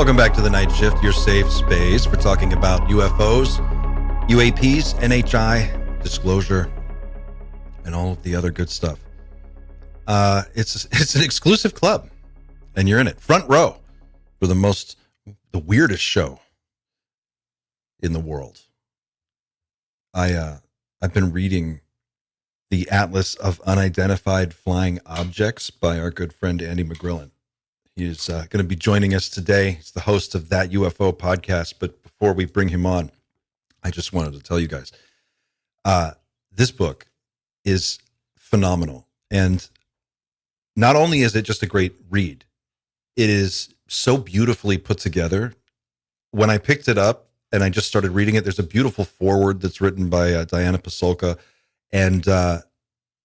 Welcome back to the Night Shift, your safe space for talking about UFOs, UAPs, NHI, disclosure, and all of the other good stuff. It's an exclusive club, and you're in it. Front row for the weirdest show in the world. I've been reading the Atlas of Unidentified Flying Objects by our good friend Andy McGrillen. He is going to be joining us today. He's the host of That UFO Podcast. But before we bring him on, I just wanted to tell you guys, this book is phenomenal. And not only is it just a great read, it is so beautifully put together. When I picked it up and I just started reading it, there's a beautiful foreword that's written by Diana Pasulka. And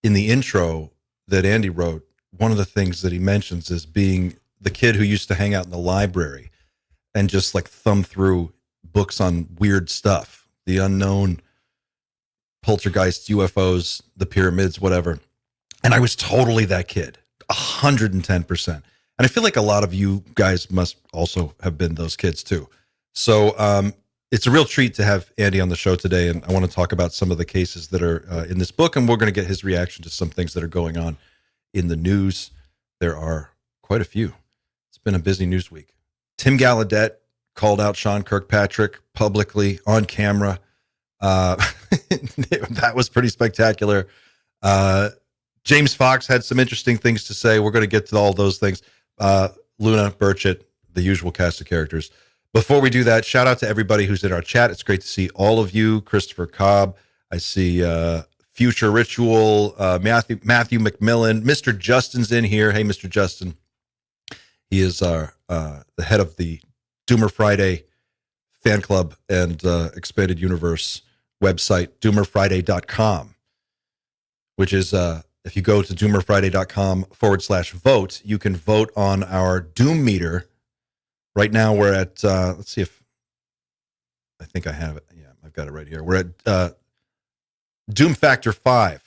in the intro that Andy wrote, one of the things that he mentions is being the kid who used to hang out in the library and just like thumb through books on weird stuff, the unknown, poltergeists, UFOs, the pyramids, whatever. And I was totally that kid, 110%. And I feel like a lot of you guys must also have been those kids too. So it's a real treat to have Andy on the show today. And I want to talk about some of the cases that are in this book. And we're going to get his reaction to some things that are going on in the news. There are quite a few. It's been a busy news week. Tim Gallaudet called out Sean Kirkpatrick publicly on camera. That was pretty spectacular. James Fox had some interesting things to say. We're going to get to all those things. Luna Burchett, the usual cast of characters. Before we do that, shout out to everybody who's in our chat. It's great to see all of you. Christopher Cobb. I see Future Ritual, Matthew McMillan. Mr. Justin's in here. Hey, Mr. Justin. He is the head of the Doomer Friday fan club and expanded universe website, doomerfriday.com, which is, if you go to doomerfriday.com/vote, you can vote on our Doom meter. Right now we're at, let's see if, I think I have it. Yeah, I've got it right here. We're at Doom Factor 5.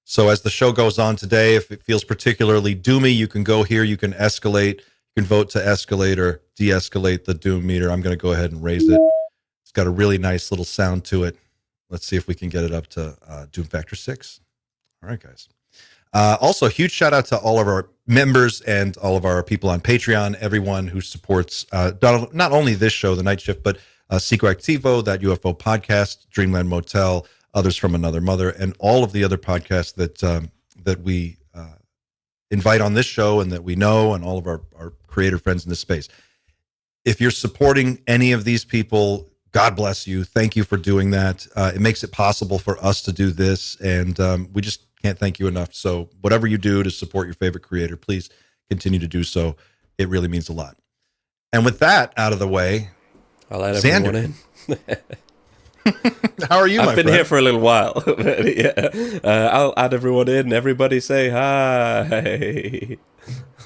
So as the show goes on today, if it feels particularly doomy, you can go here, you can escalate, you can vote to escalate or de-escalate the Doom meter. I'm going to go ahead and raise it. It's got a really nice little sound to it. Let's see if we can get it up to Doom Factor 6. All right, guys. Also, a huge shout out to all of our members and all of our people on Patreon, everyone who supports not only this show, The Night Shift, but Psicoactivo, That UFO Podcast, Dreamland Motel, Others from Another Mother, and all of the other podcasts that we invite on this show and that we know, and all of our creator friends in this space. If you're supporting any of these people, God bless you. Thank you for doing that. It makes it possible for us to do this, and we just can't thank you enough. So whatever you do to support your favorite creator, please continue to do so. It really means a lot. And with that out of the way, I'll add everyone in. How are you, my friend? I've been here for a little while. Yeah. I'll add everyone in. Everybody say hi.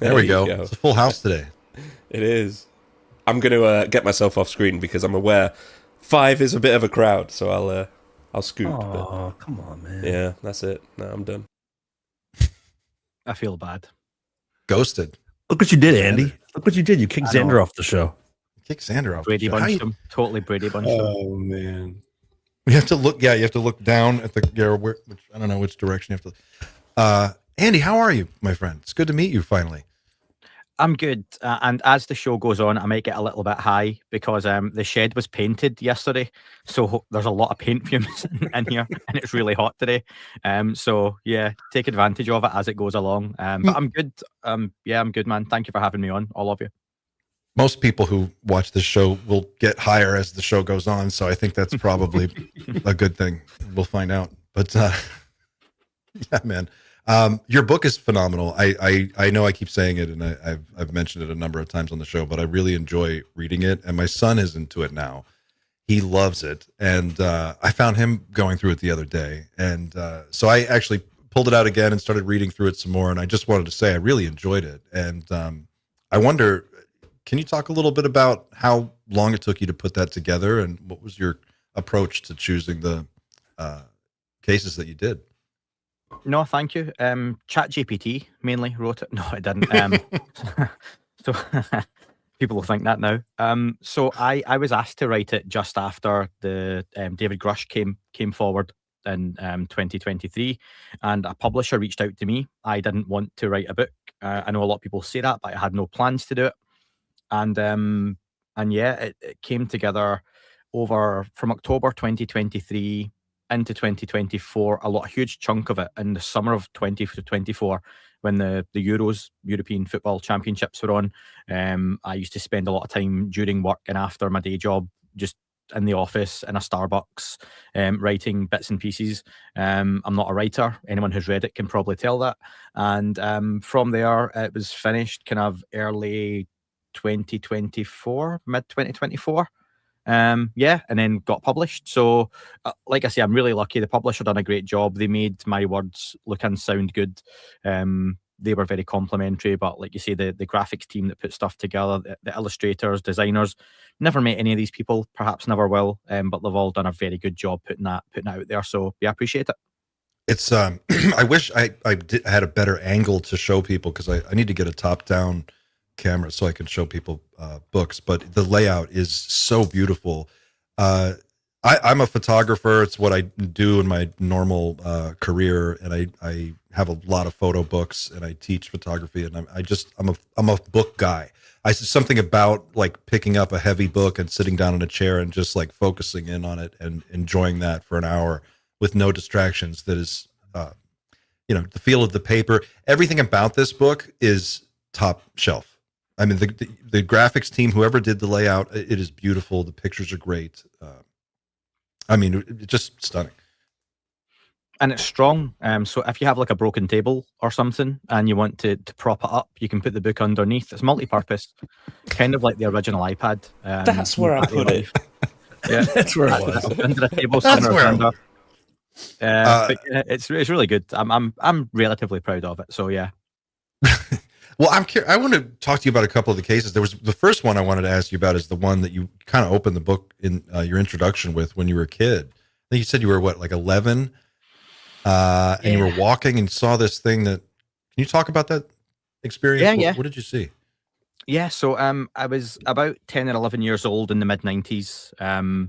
There we go. It's a full house today. It is. I'm going to get myself off screen because I'm aware 5 is a bit of a crowd, so I'll scoot. Oh, come on, man. Yeah, that's it. No, I'm done. I feel bad. Ghosted. Look what you did, Andy. Look what you did. You kicked Xander off the show. Kick Xander off. Brady bunched him. Totally Brady bunched him. Oh, man. You have to look. Yeah, you have to look down at the. I don't know which direction you have to. Andy, how are you, my friend? It's good to meet you finally. I'm good. And as the show goes on, I might get a little bit high because the shed was painted yesterday. So there's a lot of paint fumes in here and it's really hot today. So yeah, take advantage of it as it goes along. But I'm good. Yeah, I'm good, man. Thank you for having me on, all of you. Most people who watch this show will get higher as the show goes on. So I think that's probably a good thing. We'll find out. But yeah, man. Your book is phenomenal. I know I keep saying it, and I've mentioned it a number of times on the show, but I really enjoy reading it. And my son is into it now. He loves it. And I found him going through it the other day. And so I actually pulled it out again and started reading through it some more. And I just wanted to say I really enjoyed it. And I wonder, can you talk a little bit about how long it took you to put that together, and what was your approach to choosing the cases that you did? No, thank you. ChatGPT mainly wrote it. No, I didn't. So People will think that now. So I was asked to write it just after the David Grush came forward in 2023, and a publisher reached out to me. I didn't want to write a book. I know a lot of people say that, but I had no plans to do it. And yeah, it came together over from October 2023 into 2024. A huge chunk of it in the summer of 2024, when the Euros, European Football Championships, were on. I used to spend a lot of time during work and after my day job just in the office in a Starbucks, writing bits and pieces. I'm not a writer. Anyone who's read it can probably tell that. And from there, it was finished kind of early 2024, mid 2024. Yeah, and then got published. So, like I say, I'm really lucky. The publisher done a great job. They made my words look and sound good. They were very complimentary, but like you say, the graphics team that put stuff together, the illustrators, designers, never met any of these people, perhaps never will, but they've all done a very good job putting that out there. So yeah, I appreciate it. It's I wish I had a better angle to show people, because I need to get a top down camera so I can show people books, but the layout is so beautiful. I'm a photographer. It's what I do in my normal career, and I have a lot of photo books, and I teach photography, and I'm a book guy. Something about like picking up a heavy book and sitting down in a chair and just like focusing in on it and enjoying that for an hour with no distractions. That is, the feel of the paper. Everything about this book is top shelf. I mean, the graphics team, whoever did the layout, it is beautiful. The pictures are great. I mean, it's just stunning. And it's strong. So if you have like a broken table or something and you want to prop it up, you can put the book underneath. It's multi-purpose, kind of like the original iPad. That's where I put it. Yeah, that's where it was. Under a table, That's somewhere where under. But it's really good. I'm relatively proud of it. So yeah. Well, I want to talk to you about a couple of the cases. There was the first one I wanted to ask you about is the one that you kind of opened the book in your introduction with when you were a kid. I think you said you were like 11, and you were walking and saw this thing that. Can you talk about that experience? Yeah. What did you see? Yeah, so I was about 10 or 11 years old in the mid-90s.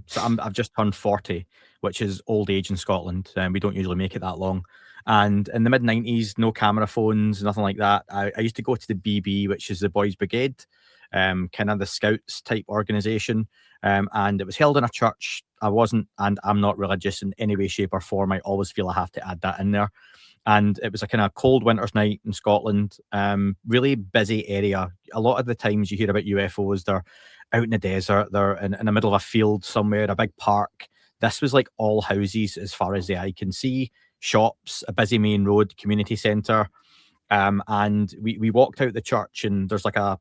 So I've just turned 40, which is old age in Scotland. We don't usually make it that long. And in the mid-90s, no camera phones, nothing like that. I used to go to the BB, which is the Boys Brigade, kind of the Scouts type organisation. And it was held in a church. I'm not religious in any way, shape or form. I always feel I have to add that in there. And it was a kind of cold winter's night in Scotland, really busy area. A lot of the times you hear about UFOs, they're out in the desert, they're in the middle of a field somewhere, a big park. This was like all houses as far as the eye can see, shops, a busy main road, community centre. And we walked out the church, and there's like a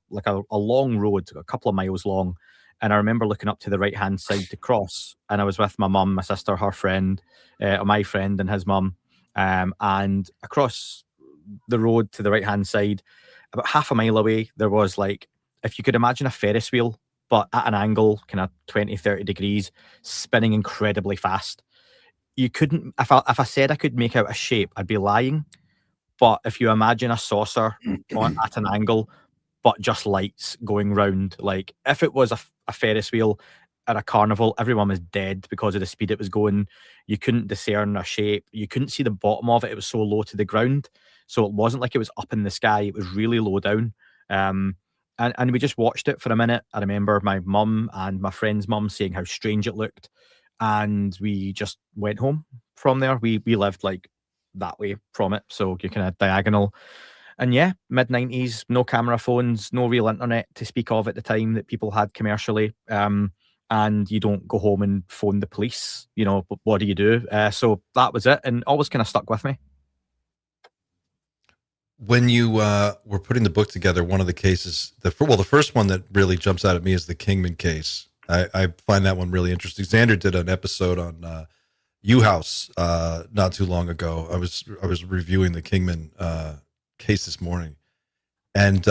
long road, a couple of miles long. And I remember looking up to the right-hand side to cross, and I was with my mum, my sister, her friend, my friend and his mum. And across the road to the right-hand side, about half a mile away, there was like, if you could imagine a Ferris wheel, but at an angle, kind of 20, 30 degrees, spinning incredibly fast. You couldn't, if I said I could make out a shape, I'd be lying. But if you imagine a saucer at an angle, but just lights going round, like if it was a Ferris wheel at a carnival, everyone was dead because of the speed it was going. You couldn't discern a shape. You couldn't see the bottom of it. It was so low to the ground. So it wasn't like it was up in the sky. It was really low down. And we just watched it for a minute. I remember my mum and my friend's mum saying how strange it looked. And we just went home from there. We lived like that way from it. So you're kind of diagonal. And yeah, mid-90s, no camera phones, no real internet to speak of at the time that people had commercially. And you don't go home and phone the police. You know, what do you do? So that was it, and always kind of stuck with me. When you were putting the book together, one of the cases, the first one that really jumps out at me is the Kingman case. I find that one really interesting. Xander did an episode on U-House not too long ago. I was reviewing the Kingman case this morning, and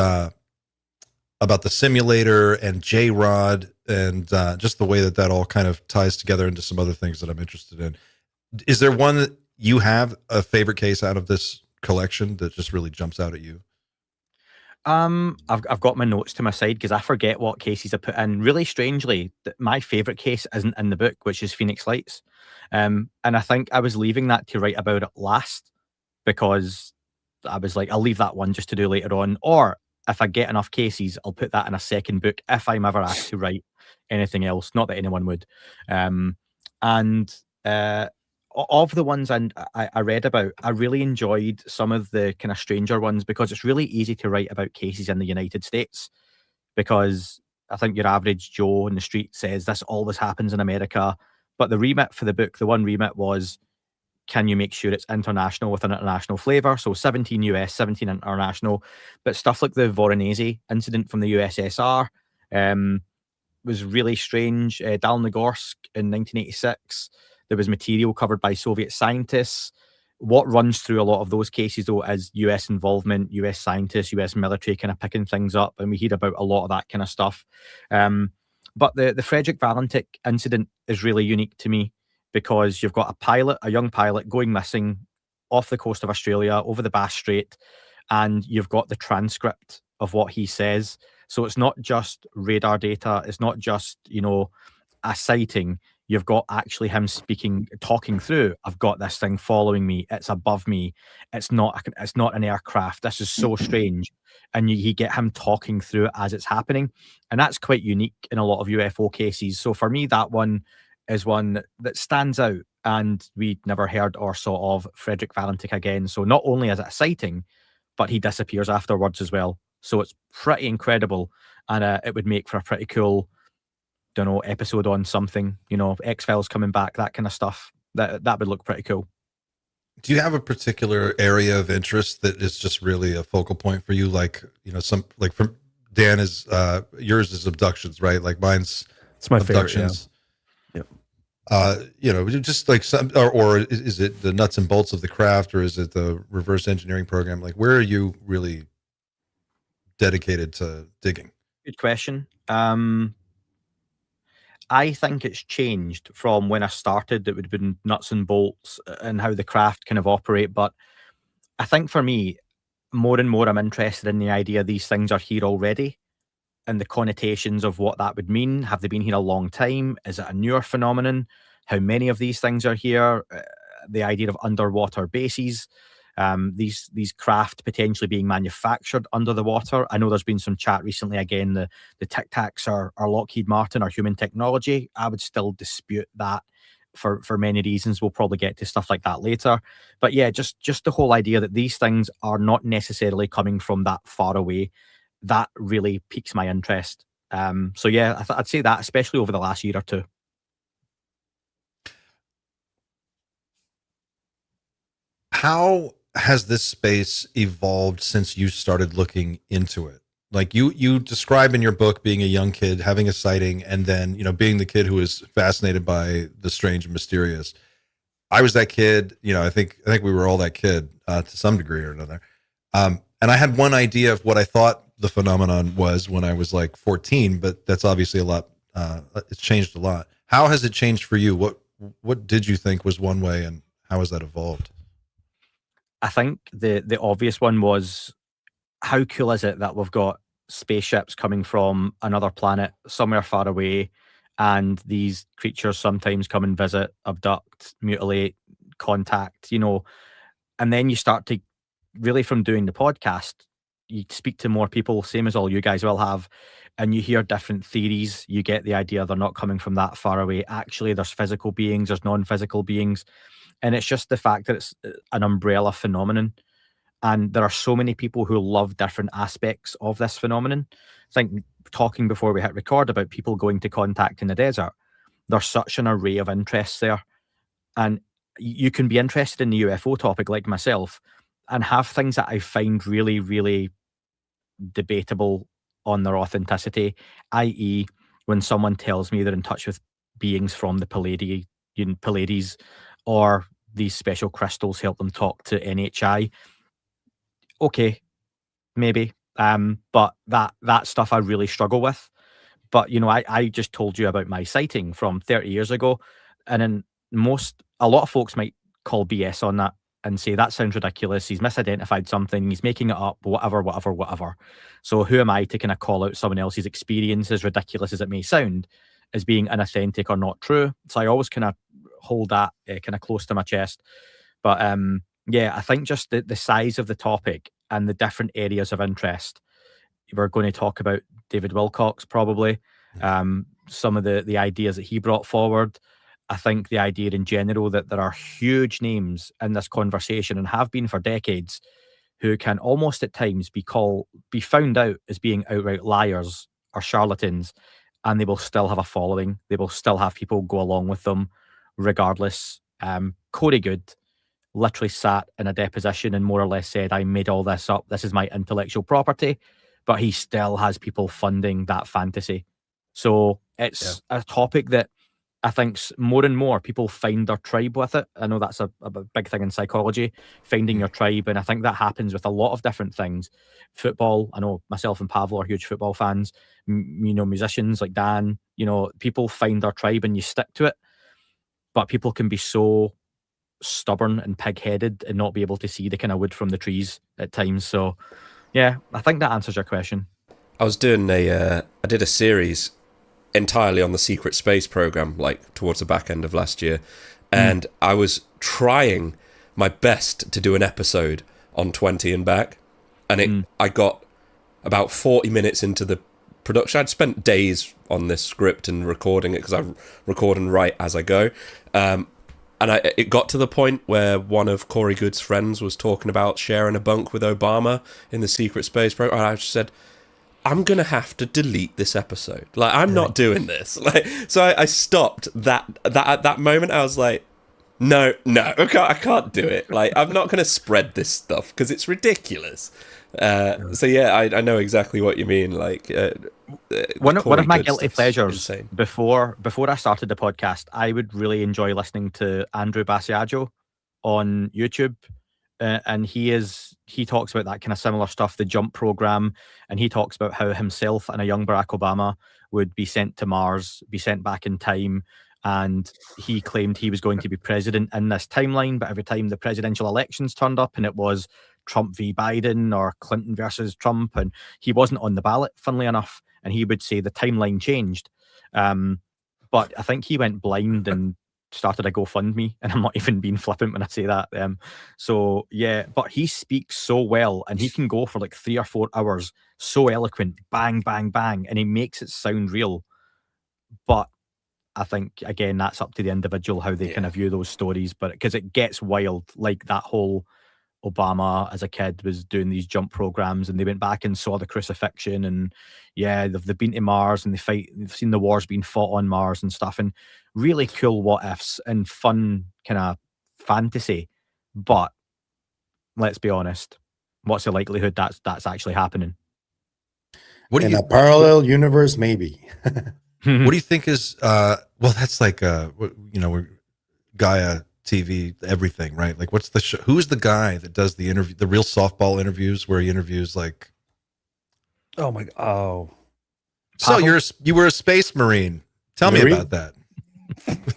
about the simulator and J-Rod and just the way that all kind of ties together into some other things that I'm interested in. Is there one that you have a favorite case out of this collection that just really jumps out at you? I've got my notes to my side because I forget what cases I put in. Really strangely, my favourite case isn't in the book, which is Phoenix Lights. And I think I was leaving that to write about it last because I was like, I'll leave that one just to do later on. Or if I get enough cases, I'll put that in a second book if I'm ever asked to write anything else. Not that anyone would. And of the ones I read about, I really enjoyed some of the kind of stranger ones because it's really easy to write about cases in the United States because I think your average Joe in the street says this always happens in America. But the remit for the book, the one remit was, can you make sure it's international with an international flavour? So 17 US, 17 international. But stuff like the Voronezh incident from the USSR was really strange. Dalnogorsk in 1986. There was material covered by Soviet scientists. What runs through a lot of those cases, though, is US involvement, US scientists, US military kind of picking things up. And we hear about a lot of that kind of stuff. But the Frederick Valentik incident is really unique to me because you've got a young pilot going missing off the coast of Australia over the Bass Strait, and you've got the transcript of what he says. So it's not just radar data. It's not just, a sighting. You've got actually him talking through, I've got this thing following me. It's above me. It's not an aircraft. This is so strange. And you get him talking through it as it's happening. And that's quite unique in a lot of UFO cases. So for me, that one is one that stands out. And we never heard or saw of Frederick Valentik again. So not only is it a sighting, but he disappears afterwards as well. So it's pretty incredible. And it would make for a pretty cool, episode on something, X-Files coming back, that kind of stuff. That would look pretty cool. Do you have a particular area of interest that is just really a focal point for you? Like, from Dan is, yours is abductions, right? Like mine's It's my abductions. favorite. Yeah. Just like some, or is it the nuts and bolts of the craft, or is it the reverse engineering program? Like, where are you really dedicated to digging? Good question. I think it's changed from when I started. It would have been nuts and bolts and how the craft kind of operate. But I think for me, more and more I'm interested in the idea these things are here already and the connotations of what that would mean. Have they been here a long time? Is it a newer phenomenon? How many of these things are here? The idea of underwater bases. These craft potentially being manufactured under the water. I know there's been some chat recently again, the Tic Tacs are Lockheed Martin or human technology. I would still dispute that for many reasons. We'll probably get to stuff like that later. But yeah, just the whole idea that these things are not necessarily coming from that far away, that really piques my interest. So yeah, I'd say that, especially over the last year or two. How has this space evolved since you started looking into it? Like you describe in your book being a young kid, having a sighting, and then, being the kid who was fascinated by the strange and mysterious. I was that kid, I think we were all that kid to some degree or another. And I had one idea of what I thought the phenomenon was when I was like 14, but that's obviously a lot. It's changed a lot. How has it changed for you? What did you think was one way, and how has that evolved? I think the obvious one was, how cool is it that we've got spaceships coming from another planet somewhere far away, and these creatures sometimes come and visit, abduct, mutilate, contact, and then you start to really, from doing the podcast, you speak to more people, same as all you guys will have, and you hear different theories. You get the idea they're not coming from that far away. Actually, there's physical beings, there's non-physical beings. And it's just the fact that it's an umbrella phenomenon. And there are so many people who love different aspects of this phenomenon. I think talking before we hit record about people going to contact in the desert, there's such an array of interests there. And you can be interested in the UFO topic like myself and have things that I find really, really debatable on their authenticity, i.e. when someone tells me they're in touch with beings from the Pleiades, or these special crystals help them talk to NHI. Okay, maybe. But that stuff I really struggle with. But, I just told you about my sighting from 30 years ago. And then a lot of folks might call BS on that. and say, that sounds ridiculous, he's misidentified something, he's making it up, whatever. So who am I to kind of call out someone else's experience, as ridiculous as it may sound, as being inauthentic or not true? So I always kind of hold that kind of close to my chest. But yeah, I think just the size of the topic and the different areas of interest. We're going to talk about David Wilcox probably, some of the ideas that he brought forward. I think the idea in general that there are huge names in this conversation, and have been for decades, who can almost at times be found out as being outright liars or charlatans, and they will still have a following. They will still have people go along with them regardless. Corey Good literally sat in a deposition and more or less said, I made all this up, this is my intellectual property, but he still has people funding that fantasy. So it's a topic that I think more and more people find their tribe with it. I know that's a big thing in psychology, finding your tribe, and I think that happens with a lot of different things. Football, I know myself and Pavlo are huge football fans. Musicians like Dan, people find their tribe and you stick to it. But people can be so stubborn and pig-headed and not be able to see the kind of wood from the trees at times. So yeah, I think that answers your question. I was doing I did a series entirely on the secret space program, like towards the back end of last year, and I was trying my best to do an episode on 20 and back, and I got about 40 minutes into the production. I'd spent days on this script and recording it, because I record and write as I go, and it got to the point where one of Corey Good's friends was talking about sharing a bunk with Obama in the secret space program, and I just said, I'm going to have to delete this episode. Like, I'm not doing this. Like, so I stopped that at that moment. I was like, no, I can't do it. Like, I'm not going to spread this stuff because it's ridiculous. So yeah, I know exactly what you mean. Like, one of my guilty pleasures before I started the podcast, I would really enjoy listening to Andrew Basiaggio on YouTube. And he talks about that kind of similar stuff, the JUMP program, and he talks about how himself and a young Barack Obama would be sent to Mars, be sent back in time, and he claimed he was going to be president in this timeline, but every time the presidential elections turned up and it was Trump v. Biden or Clinton versus Trump, and he wasn't on the ballot, funnily enough, and he would say the timeline changed. But I think he went blind and started a GoFundMe, and I'm not even being flippant when I say that. So yeah, but he speaks so well, and he can go for like 3 or 4 hours, so eloquent, bang, bang, bang, and he makes it sound real. But I think, again, that's up to the individual how they kind of view those stories, but because it gets wild, like that whole Obama as a kid was doing these JUMP programs, and they went back and saw the crucifixion, and they've been to Mars, and they've seen the wars being fought on Mars and stuff, and really cool what ifs and fun kind of fantasy. But let's be honest, what's the likelihood that's actually happening? In a parallel universe, maybe. What do you think is well, that's like we're Gaia TV, everything, right? Like, what's the show? Who's the guy that does the interview, the real softball interviews, where he interviews like, oh my god, so you were a space marine, tell me about that.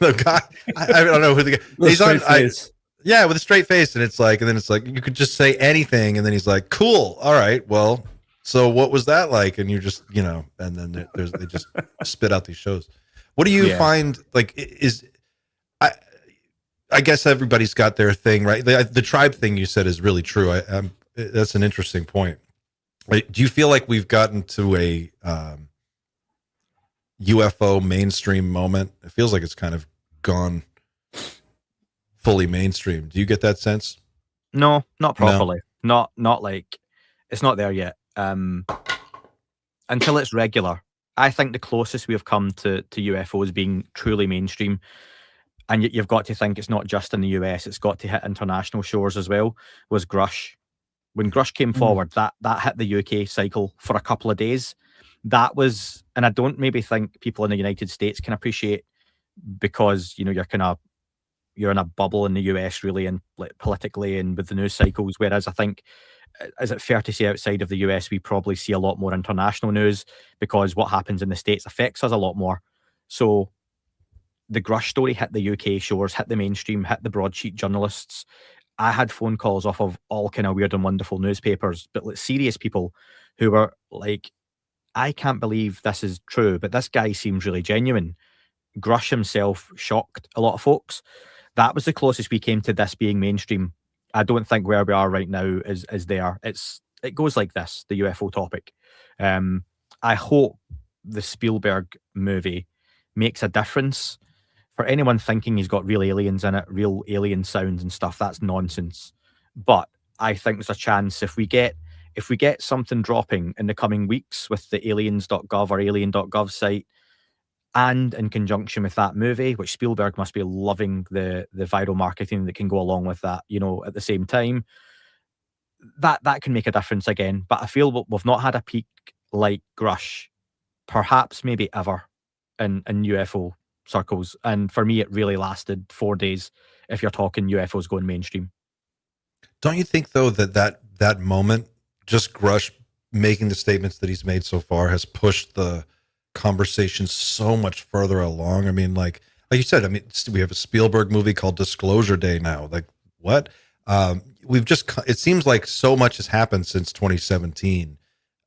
The guy, I don't know who the guy he's on. With a straight face, and then it's like you could just say anything, and then he's like, cool, all right, well, so what was that like? And you just, and then they just spit out these shows. What do you find, like, I guess everybody's got their thing, right? The tribe thing you said is really true. That's an interesting point. Do you feel like we've gotten to a UFO mainstream moment? It feels like it's kind of gone fully mainstream. Do you get that sense? No, not properly. No. Not like, it's not there yet. Until it's regular. I think the closest we have come to UFOs being truly mainstream, and you've got to think it's not just in the US, it's got to hit international shores as well, was Grush. When Grush came forward, that hit the UK cycle for a couple of days. That was, and I don't maybe think people in the United States can appreciate, because you're in a bubble in the US really, and like politically and with the news cycles, whereas I think, is it fair to say outside of the US we probably see a lot more international news, because what happens in the States affects us a lot more. So the Grush story hit the UK shores, hit the mainstream, hit the broadsheet journalists, I had phone calls off of all kind of weird and wonderful newspapers, but like serious people who were like, I can't believe this is true, but this guy seems really genuine. Grush himself shocked a lot of folks. That was the closest we came to this being mainstream. I don't think where we are right now is there. It goes like this, the UFO topic. I hope the Spielberg movie makes a difference. For anyone thinking he's got real aliens in it, real alien sounds and stuff, that's nonsense. But I think there's a chance if we get something dropping in the coming weeks with the aliens.gov or alien.gov site, and in conjunction with that movie, which Spielberg must be loving the viral marketing that can go along with that, at the same time, that can make a difference again. But I feel we've not had a peak like Grush, perhaps maybe ever, in UFO circles. And for me, it really lasted 4 days if you're talking UFOs going mainstream. Don't you think, though, that moment, just Grush making the statements that he's made so far, has pushed the conversation so much further along? I mean, like you said, we have a Spielberg movie called Disclosure Day now. Like, what? It seems like so much has happened since 2017.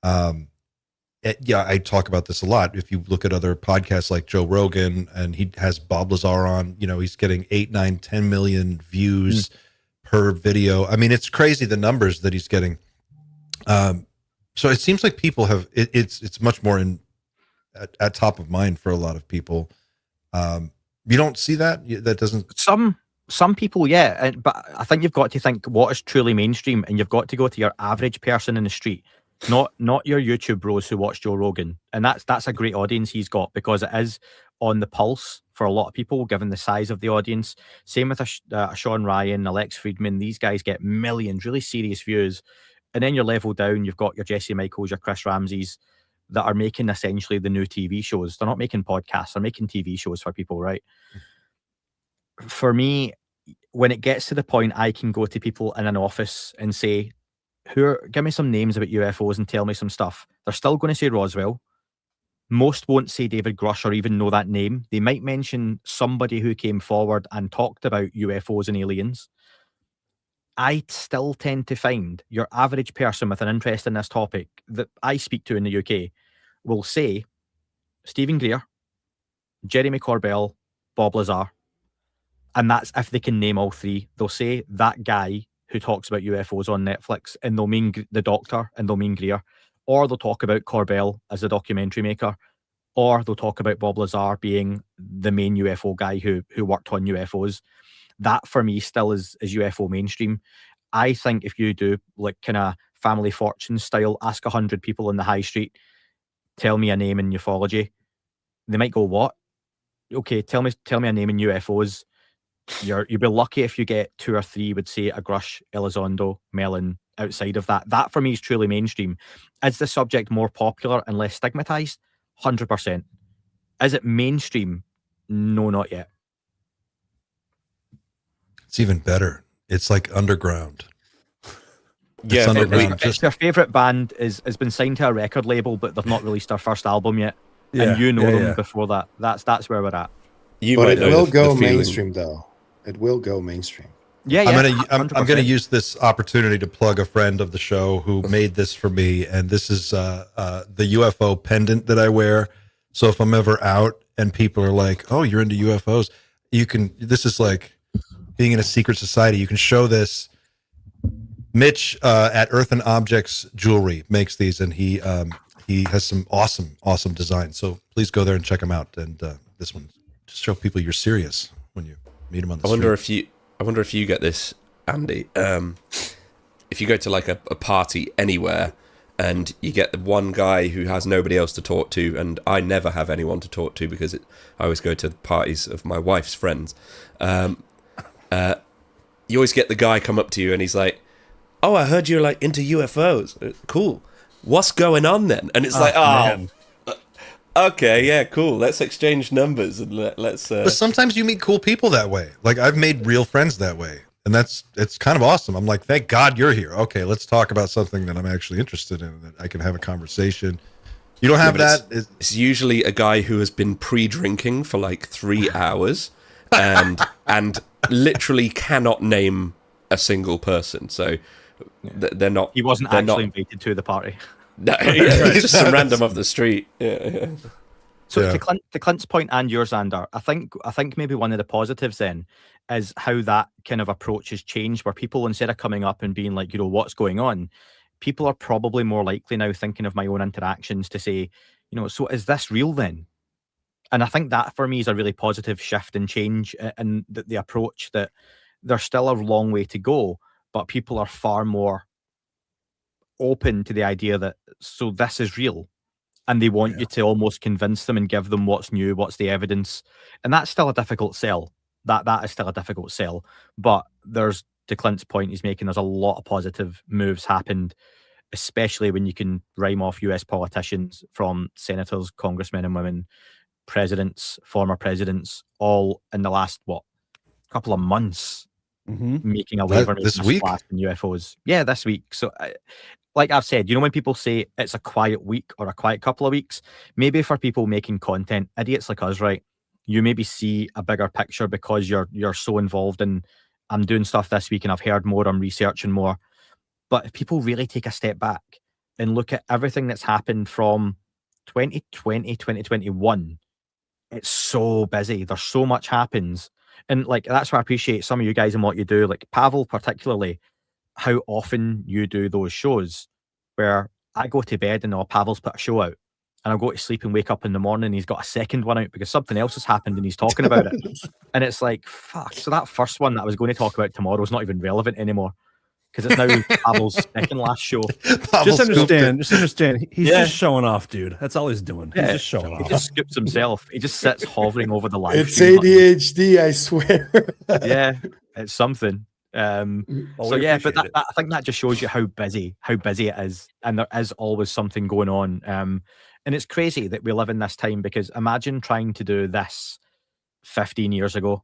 I talk about this a lot. If you look at other podcasts like Joe Rogan, and he has Bob Lazar on, he's getting 8, 9, 10 million views per video. I mean, it's crazy the numbers that he's getting. So it seems like people have it's much more at top of mind for a lot of people. You don't see that? That doesn't. Some people, yeah, but I think you've got to think what is truly mainstream, and you've got to go to your average person in the street, not your YouTube bros who watch Joe Rogan. And that's a great audience he's got, because it is on the pulse for a lot of people, given the size of the audience. Same with a Sean Ryan, Alex Friedman. These guys get millions, really serious views. And then you're level down, you've got your Jesse Michaels, your Chris Ramseys, that are making essentially the new TV shows. They're not making podcasts, they're making TV shows for people, right? For me, when it gets to the point I can go to people in an office and say, give me some names about UFOs and tell me some stuff, they're still going to say Roswell. Most won't say David Grush or even know that name. They might mention somebody who came forward and talked about UFOs and aliens. I still tend to find your average person with an interest in this topic that I speak to in the UK will say Stephen Greer, Jeremy Corbell, Bob Lazar. And that's if they can name all three. They'll say that guy who talks about UFOs on Netflix, and they'll mean the Doctor, and they'll mean Greer. Or they'll talk about Corbell as a documentary maker. Or they'll talk about Bob Lazar being the main UFO guy who worked on UFOs. That for me still is UFO mainstream. I think if you do like kind of Family Fortune style, ask 100 people in the high street, tell me a name in ufology, they might go, what? Okay, tell me a name in UFOs. You'll be lucky if you get 2 or 3 would say a Grush, Elizondo, Mellon. Outside of that for me is truly mainstream. Is the subject more popular and less stigmatized? 100%. Is it mainstream? No, not yet. It's even better. It's like underground. Yeah, underground. If their favourite band has been signed to a record label, but they've not released their first album yet, and them before that, that's where we're at. But it will go mainstream, though. It will go mainstream. Yeah. I'm gonna use this opportunity to plug a friend of the show who made this for me, and this is the UFO pendant that I wear. So if I'm ever out and people are like, "Oh, you're into UFOs," this is like being in a secret society. You can show this. Mitch at Earth and Objects Jewelry makes these, and he has some awesome designs. So please go there and check him out. And this one, just show people you're serious when you meet him on the street. I wonder if you get this, Andy. If you go to like a party anywhere and you get the one guy who has nobody else to talk to, and I never have anyone to talk to because I always go to the parties of my wife's friends. You always get the guy come up to you and he's like, "Oh, I heard you're like into UFOs. Cool. What's going on then?" And it's man. Okay, yeah, cool. Let's exchange numbers and let's. But sometimes you meet cool people that way. Like I've made real friends that way, and it's kind of awesome. I'm like, thank God you're here. Okay, let's talk about something that I'm actually interested in, that I can have a conversation. You don't have that. It's usually a guy who has been pre-drinking for like 3 hours, and literally cannot name a single person. So they're not. He wasn't they're actually not, invited to the party. No, it's just some random off the street. Yeah. So to Clint's point and yours, Ander, I think maybe one of the positives then is how that kind of approach has changed, where people, instead of coming up and being like, what's going on, people are probably more likely now, thinking of my own interactions, to say, so is this real then? And I think that for me is a really positive shift and change in the approach, that there's still a long way to go, but people are far more open to the idea that, so this is real. And they want you to almost convince them and give them what's new, what's the evidence. And that's still a difficult sell. That is still a difficult sell. But there's, to Clint's point he's making, there's a lot of positive moves happened, especially when you can rhyme off US politicians, from senators, congressmen and women, presidents, former presidents, all in the last, couple of months, making a waiver this week in UFOs. Yeah, this week. So like I've said, when people say it's a quiet week or a quiet couple of weeks, maybe for people making content, idiots like us, right? You maybe see a bigger picture because you're so involved in, I'm doing stuff this week and I've heard more, I'm researching more. But if people really take a step back and look at everything that's happened from 2020, 2021, it's so busy. There's so much happens. And like, that's why I appreciate some of you guys and what you do, like Pavel particularly, how often you do those shows where I go to bed and Pavel's put a show out, and I'll go to sleep and wake up in the morning and he's got a second one out because something else has happened and he's talking about it. And it's like, fuck. So that first one that I was going to talk about tomorrow is not even relevant anymore, because it's now Pavel's second last show. Just understand. He's just showing off, dude. That's all he's doing. Yeah, he's just showing off. He just scoops himself. He just sits hovering over the live. It's ADHD, I swear. Yeah, it's something. So yeah, but I think that just shows you how busy it is, and there is always something going on. And it's crazy that we live in this time, because imagine trying to do this 15 years ago.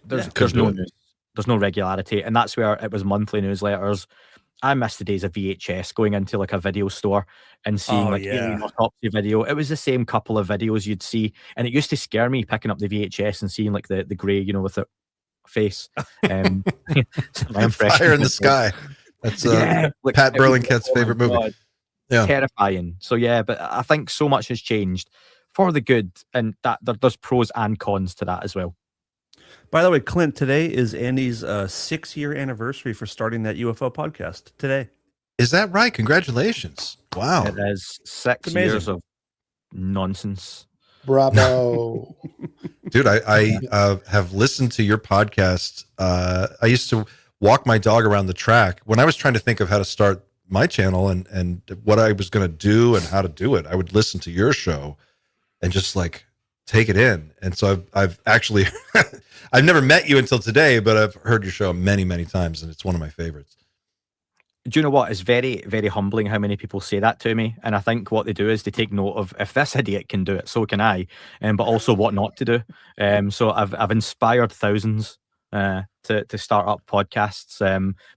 There's no news. There's no regularity, and that's where it was monthly newsletters. I miss the days of VHS, going into like a video store and seeing alien autopsy video. It was the same couple of videos you'd see, and it used to scare me picking up the VHS and seeing like the grey, with the face. Fire in the Sky. That's Pat Burlington's favorite movie. God. Yeah, terrifying. So yeah, but I think so much has changed for the good, and that there's pros and cons to that as well. By the way, Clint, today is Andy's 6-year anniversary for starting That UFO Podcast. Today. Is that right? Congratulations. Wow. It is 6 years of nonsense. Bravo. Dude, I have listened to your podcast. I used to walk my dog around the track when I was trying to think of how to start my channel and what I was going to do and how to do it. I would listen to your show and just like take it in. And so I've actually, I've never met you until today, but I've heard your show many, many times, and it's one of my favorites. Do you know what? It's very, very humbling how many people say that to me. And I think what they do is they take note of, if this idiot can do it, so can I. But also what not to do. So I've inspired thousands to start up podcasts.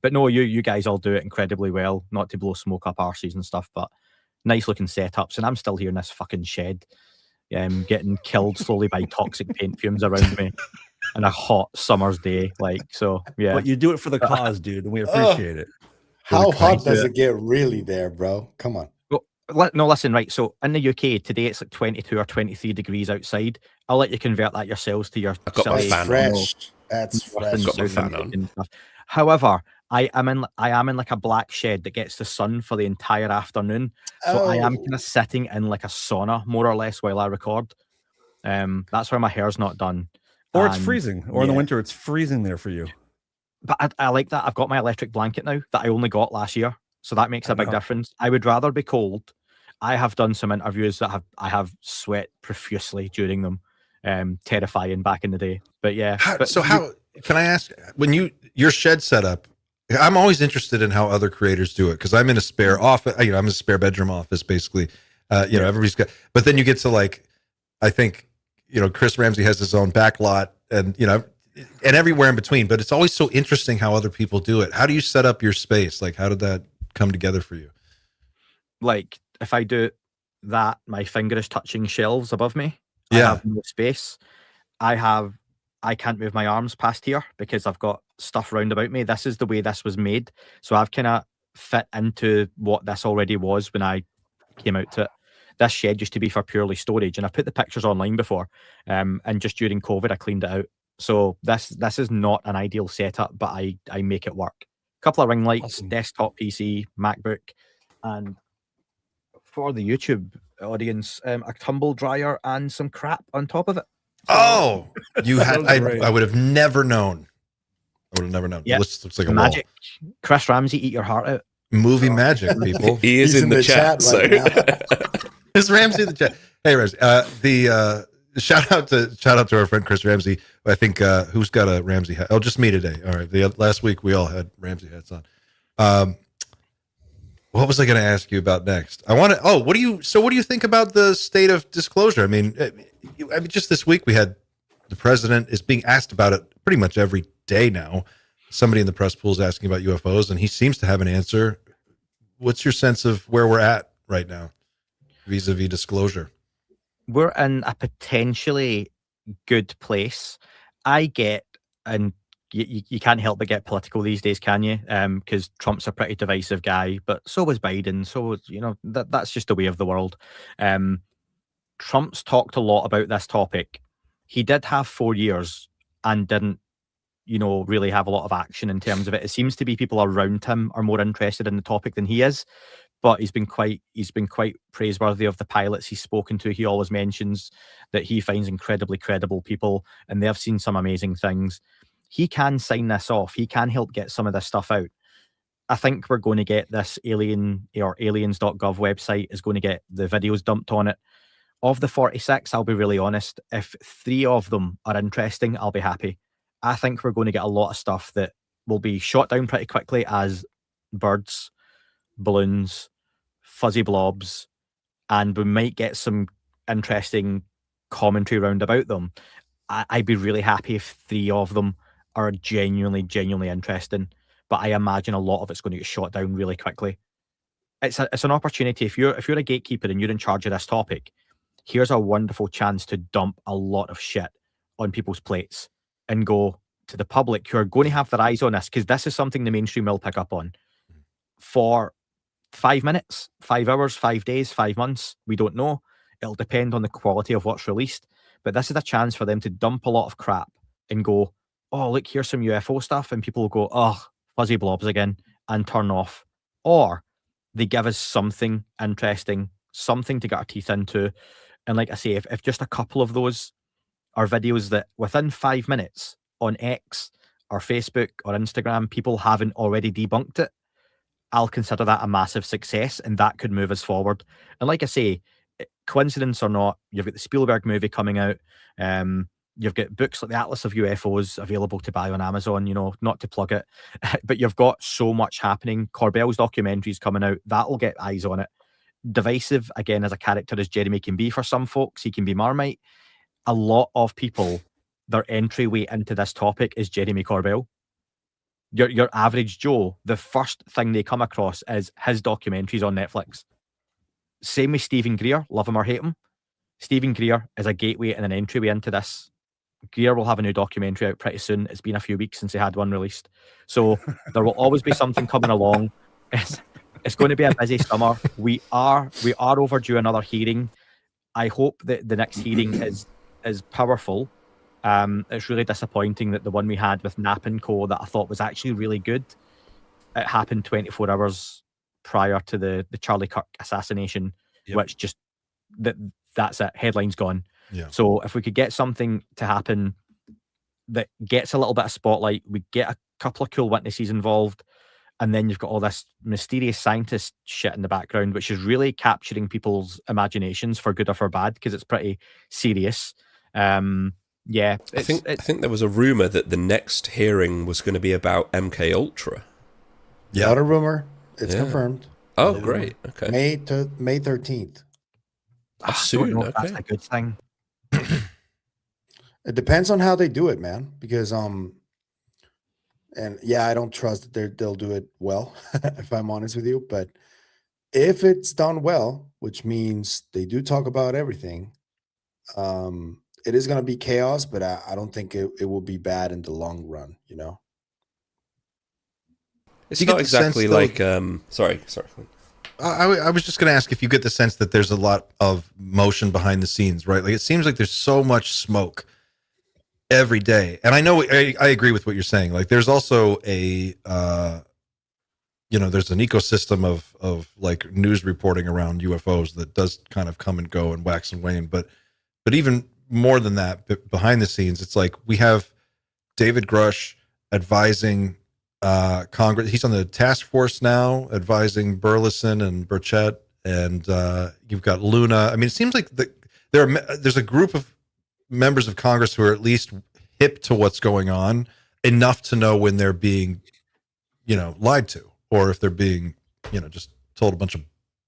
But no, you guys all do it incredibly well. Not to blow smoke up arses and stuff, but nice looking setups. And I'm still here in this fucking shed, getting killed slowly by toxic paint fumes around me on a hot summer's day. Like, so yeah. But you do it for the cause, dude, and we appreciate it. How hot does it get really there, bro? Come on. Well, no, listen, right. So in the UK today, it's like 22 or 23 degrees outside. I'll let you convert that yourselves to your. I've got my fan fresh. That's fresh. I've got my fan on. However, I am in like a black shed that gets the sun for the entire afternoon. So I am kind of sitting in like a sauna, more or less, while I record. That's why my hair's not done. Or it's freezing. Or in the winter, it's freezing there for you. But I like that. I've got my electric blanket now that I only got last year. So that makes a big difference. I would rather be cold. I have done some interviews that I have sweat profusely during them. Terrifying back in the day. But yeah. How can I ask, when your shed setup, I'm always interested in how other creators do it, because I'm in a spare office, I'm in a spare bedroom office, basically. Everybody's got, but then you get to like, I think, Chris Ramsey has his own back lot, and and everywhere in between, but it's always so interesting how other people do it. How do you set up your space? Like, how did that come together for you? Like, if I do that, my finger is touching shelves above me. Yeah. I have no space. I can't move my arms past here because I've got stuff round about me. This is the way this was made. So I've kind of fit into what this already was when I came out to it. This shed used to be for purely storage, and I've put the pictures online before. And just during COVID, I cleaned it out. So this is not an ideal setup, but I make it work. A couple of ring lights, desktop PC, MacBook, and for the YouTube audience, a tumble dryer and some crap on top of it. Oh, you had, I would have never known. I would have never known. Yeah. It looks like a magic. wall. Chris Ramsey, eat your heart out. Movie magic, people. He is in the chat. It's Ramsey in the chat. Hey, Ramsey. The shout out to our friend Chris Ramsey. I think who's got a Ramsey hat? Oh, just me today. All right. Last week we all had Ramsey hats on. What was I going to ask you about next? What do you think about the state of disclosure? I mean, just this week we had the president is being asked about it pretty much every day now. Somebody in the press pool is asking about UFOs, and he seems to have an answer. What's your sense of where we're at right now vis-a-vis disclosure? We're in a potentially good place. I get, and you can't help but get political these days, can you? Because Trump's a pretty divisive guy, but so was Biden. So, that's just the way of the world. Trump's talked a lot about this topic. He did have 4 years and didn't, really have a lot of action in terms of it. It seems to be people around him are more interested in the topic than he is, but he's been quite praiseworthy of the pilots he's spoken to. He always mentions that he finds incredibly credible people and they've seen some amazing things. He can sign this off. He can help get some of this stuff out. I think we're going to get this aliens.gov website is going to get the videos dumped on it. Of the 46, I'll be really honest, if 3 of them are interesting, I'll be happy. I think we're going to get a lot of stuff that will be shot down pretty quickly as birds, balloons, fuzzy blobs, and we might get some interesting commentary round about them. I'd be really happy if 3 of them are genuinely interesting, but I imagine a lot of it's going to get shot down really quickly. It's an opportunity. If you're a gatekeeper and you're in charge of this topic, here's a wonderful chance to dump a lot of shit on people's plates and go to the public who are going to have their eyes on this, because this is something the mainstream will pick up on for 5 minutes, 5 hours, 5 days, 5 months. We don't know. It'll depend on the quality of what's released, but this is a chance for them to dump a lot of crap and go, oh, look, here's some UFO stuff. And people will go, oh, fuzzy blobs again, and turn off. Or they give us something interesting, something to get our teeth into. And like I say, if just a couple of those are videos that within 5 minutes on X or Facebook or Instagram, people haven't already debunked it, I'll consider that a massive success, and that could move us forward. And like I say, coincidence or not, you've got the Spielberg movie coming out. You've got books like the Atlas of UFOs available to buy on Amazon, not to plug it, but you've got so much happening. Corbell's documentary's coming out. That'll get eyes on it. Divisive, again, as a character as Jeremy can be for some folks, he can be Marmite. A lot of people, their entryway into this topic is Jeremy Corbell. Your average Joe, the first thing they come across is his documentaries on Netflix. Same with Stephen Greer, love him or hate him. Stephen Greer is a gateway and an entryway into this. Greer will have a new documentary out pretty soon. It's been a few weeks since he had one released. So there will always be something coming along. It's going to be a busy summer. We are overdue another hearing. I hope that the next hearing is powerful. It's really disappointing that the one we had with Knapp & Co. that I thought was actually really good, it happened 24 hours prior to the Charlie Kirk assassination, which just that's it. Headline's gone. Yeah. So if we could get something to happen that gets a little bit of spotlight, we get a couple of cool witnesses involved, and then you've got all this mysterious scientist shit in the background, which is really capturing people's imaginations for good or for bad, because it's pretty serious. Yeah, I think there was a rumor that the next hearing was going to be about MK Ultra. Yeah, not a rumor. It's confirmed. Oh, great. Okay. May 13th. Soon. Okay. That's a good thing. It depends on how they do it, man. Because and yeah, I don't trust that they'll do it well, if I'm honest with you. But if it's done well, which means they do talk about everything, it is going to be chaos. But I don't think it will be bad in the long run. It's You get not the exactly sense, though- like sorry. I was just going to ask if you get the sense that there's a lot of motion behind the scenes, right? Like it seems like there's so much smoke every day. And I know I agree with what you're saying. Like there's also a there's an ecosystem of like news reporting around UFOs that does kind of come and go and wax and wane. But even more than that, behind the scenes, it's like we have David Grush advising Congress. He's on the task force now, advising Burleson and Burchett, and you've got Luna. I mean, it seems like there's a group of members of Congress who are at least hip to what's going on, enough to know when they're being, lied to, or if they're being, just told a bunch of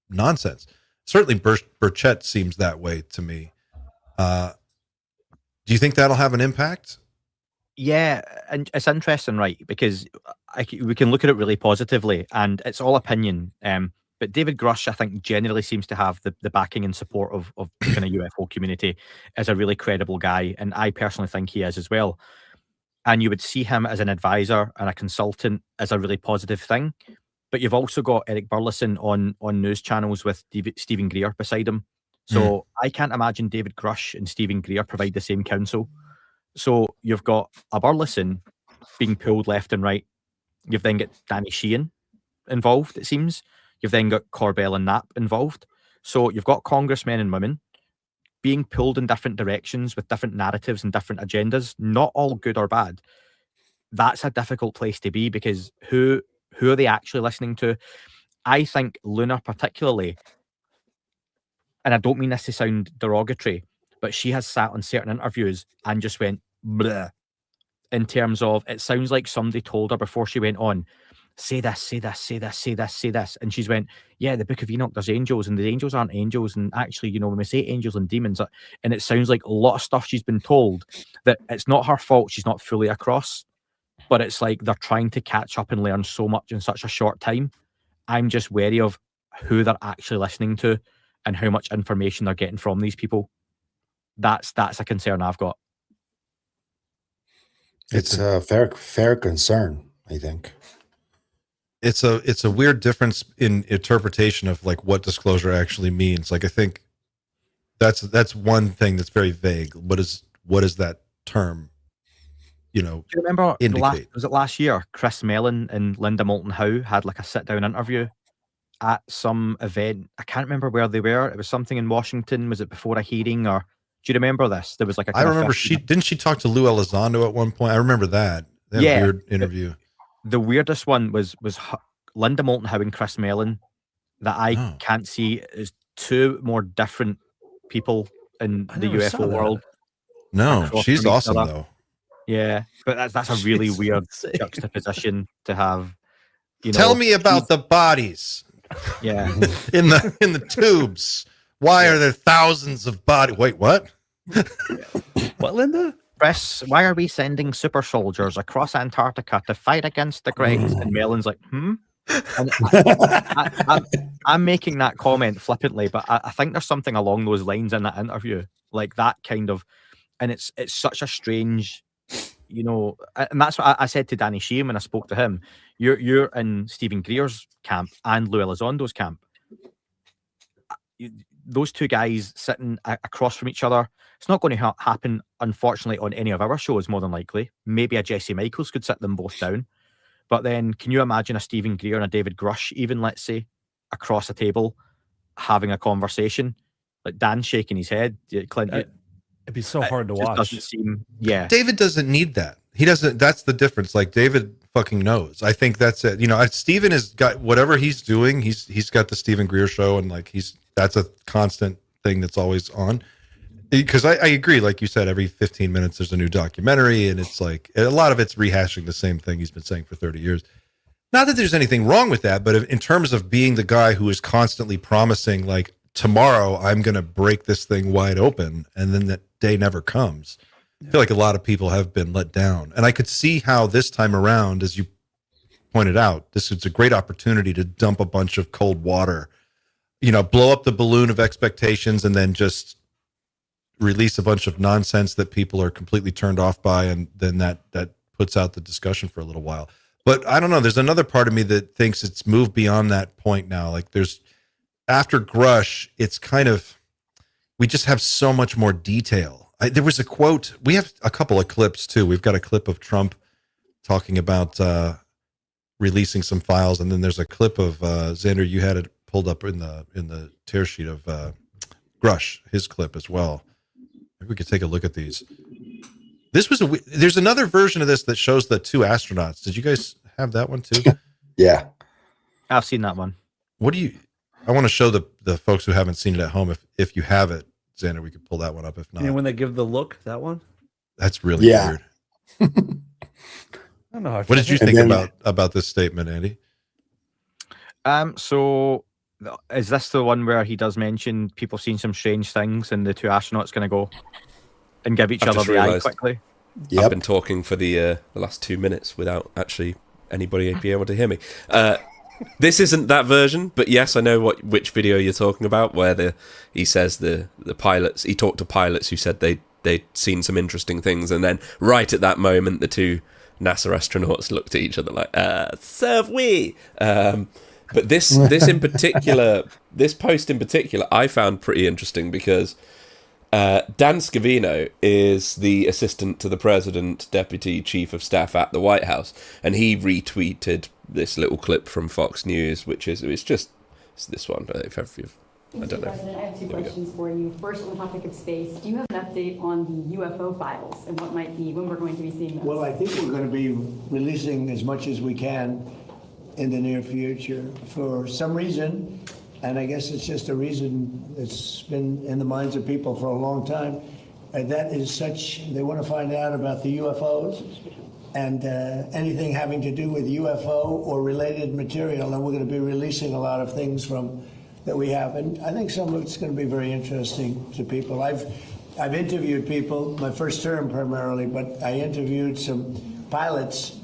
nonsense. Certainly, Burchett seems that way to me. Do you think that'll have an impact? Yeah, and it's interesting, right? Because we can look at it really positively, and it's all opinion. But David Grush, I think, generally seems to have the backing and support of the kind of UFO community as a really credible guy, and I personally think he is as well. And you would see him as an advisor and a consultant as a really positive thing. But you've also got Eric Burleson on news channels with Stephen Greer beside him. So I can't imagine David Grush and Stephen Greer provide the same counsel. So you've got a Burleson being pulled left and right. You've then got Danny Sheehan involved, it seems. You've then got Corbell and Knapp involved. So you've got congressmen and women being pulled in different directions with different narratives and different agendas, not all good or bad. That's a difficult place to be, because who are they actually listening to? I think Luna particularly, and I don't mean this to sound derogatory, but she has sat on certain interviews and just went bleh, in terms of, it sounds like somebody told her before she went on, say this, say this, say this, say this, say this. And she's went, yeah, the Book of Enoch, there's angels, and the angels aren't angels. And actually, when we say angels and demons, and it sounds like a lot of stuff she's been told that it's not her fault she's not fully across, but it's like they're trying to catch up and learn so much in such a short time. I'm just wary of who they're actually listening to and how much information they're getting from these people. That's a concern I've got. It's a fair concern, I think. It's a weird difference in interpretation of like what disclosure actually means. Like I think that's one thing that's very vague. What is that term? Do you remember indicate? Was it last year? Chris Mellon and Linda Moulton Howe had like a sit down interview at some event. I can't remember where they were. It was something in Washington. Was it before a hearing, or do you remember this? There was like a. I remember didn't she talk to Lou Elizondo at one point? I remember that. They had a weird interview. The weirdest one was Linda Moulton Howe and Chris Mellon, that I can't see as two more different people in the UFO world. No, she's awesome though. Yeah, but that's a really weird juxtaposition to have. Tell me about the bodies. Yeah, in the tubes. Why are there thousands of bodies? Wait, what? What, Linda? Chris, why are we sending super soldiers across Antarctica to fight against the Greys? And Mellon's like, And I'm making that comment flippantly, but I think there's something along those lines in that interview, like that kind of, and it's such a strange, and that's what I said to Danny Sheehan when I spoke to him. You're in Stephen Greer's camp and Lou Elizondo's camp. Those two guys sitting across from each other, it's not going to happen, unfortunately, on any of our shows, more than likely. Maybe a Jesse Michaels could sit them both down. But then can you imagine a Stephen Greer and a David Grush, even, let's say, across a table, having a conversation? Like Dan shaking his head. Clint, it'd be so hard to watch. Doesn't seem, yeah. David doesn't need that. He doesn't. That's the difference. Like David fucking knows. I think that's it. Stephen has got whatever he's doing. He's got the Stephen Greer show, and like that's a constant thing that's always on. Because I agree, like you said, every 15 minutes there's a new documentary, and it's like a lot of it's rehashing the same thing he's been saying for 30 years. Not that there's anything wrong with that, but in terms of being the guy who is constantly promising, like, tomorrow I'm going to break this thing wide open, and then that day never comes. I feel like a lot of people have been let down. And I could see how this time around, as you pointed out, this is a great opportunity to dump a bunch of cold water, blow up the balloon of expectations, and then just release a bunch of nonsense that people are completely turned off by, and then that puts out the discussion for a little while. But I don't know. There's another part of me that thinks it's moved beyond that point now. Like after Grush, it's kind of, we just have so much more detail. There was a quote. We have a couple of clips too. We've got a clip of Trump talking about releasing some files, and then there's a clip of Xander. You had it pulled up in the tear sheet of Grush, his clip as well. Maybe we could take a look at these. There's another version of this that shows the two astronauts. Did you guys have that one too? Yeah, I've seen that one. I want to show the folks who haven't seen it at home. If you have it, Xander, we could pull that one up. If not, And when they give the look, that one. That's really weird. I don't know. What did you think about this statement, Andy? So is this the one where he does mention people seeing some strange things and the two astronauts going to go and give each other the eye quickly? Yep. I've been talking for the last 2 minutes without actually anybody being able to hear me. This isn't that version, but yes, I know which video you're talking about, where he says the pilots, he talked to pilots who said they'd seen some interesting things, and then right at that moment, the two NASA astronauts looked at each other like, "So have we." But this in particular, this post in particular, I found pretty interesting because Dan Scavino is the assistant to the president, deputy chief of staff at the White House, and he retweeted this little clip from Fox News, which is it's this one. I don't know. President, I have two questions for you. First, on the topic of space, do you have an update on the UFO files and when we're going to be seeing those? Well, I think we're going to be releasing as much as we can in the near future. For some reason, and I guess it's just a reason that's been in the minds of people for a long time, that is such, they want to find out about the UFOs and anything having to do with UFO or related material, and we're going to be releasing a lot of things that we have, and I think some of it's going to be very interesting to people. I've interviewed people, my first term primarily, but I interviewed some pilots,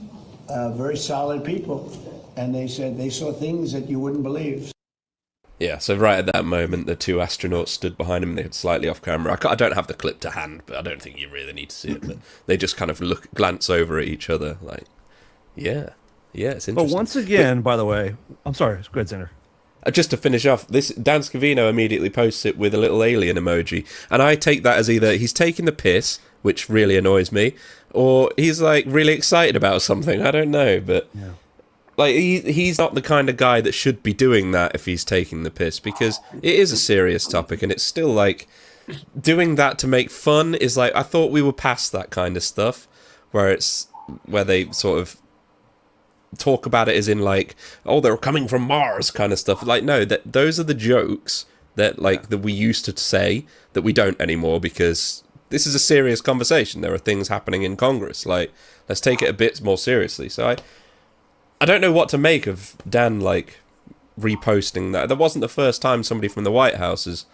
very solid people, and they said they saw things that you wouldn't believe. Yeah, so right at that moment, the two astronauts stood behind him. They had slightly off camera. I don't have the clip to hand, but I don't think you really need to see it. But they just kind of glance over at each other, like, yeah, it's interesting. But once again, by the way, I'm sorry, go ahead, Xander. Just to finish off, this Dan Scavino immediately posts it with a little alien emoji, and I take that as either he's taking the piss, which really annoys me, or he's like really excited about something. I don't know, but. Yeah. Like, he's not the kind of guy that should be doing that if he's taking the piss, because it is a serious topic, and it's still, like, doing that to make fun is, like, I thought we were past that kind of stuff, where they sort of talk about it as in, like, oh, they're coming from Mars kind of stuff. Like, no, those are the jokes that, like, that we used to say that we don't anymore, because this is a serious conversation. There are things happening in Congress. Like, let's take it a bit more seriously. So I don't know what to make of Dan, like, reposting that. That wasn't the first time somebody from the White House has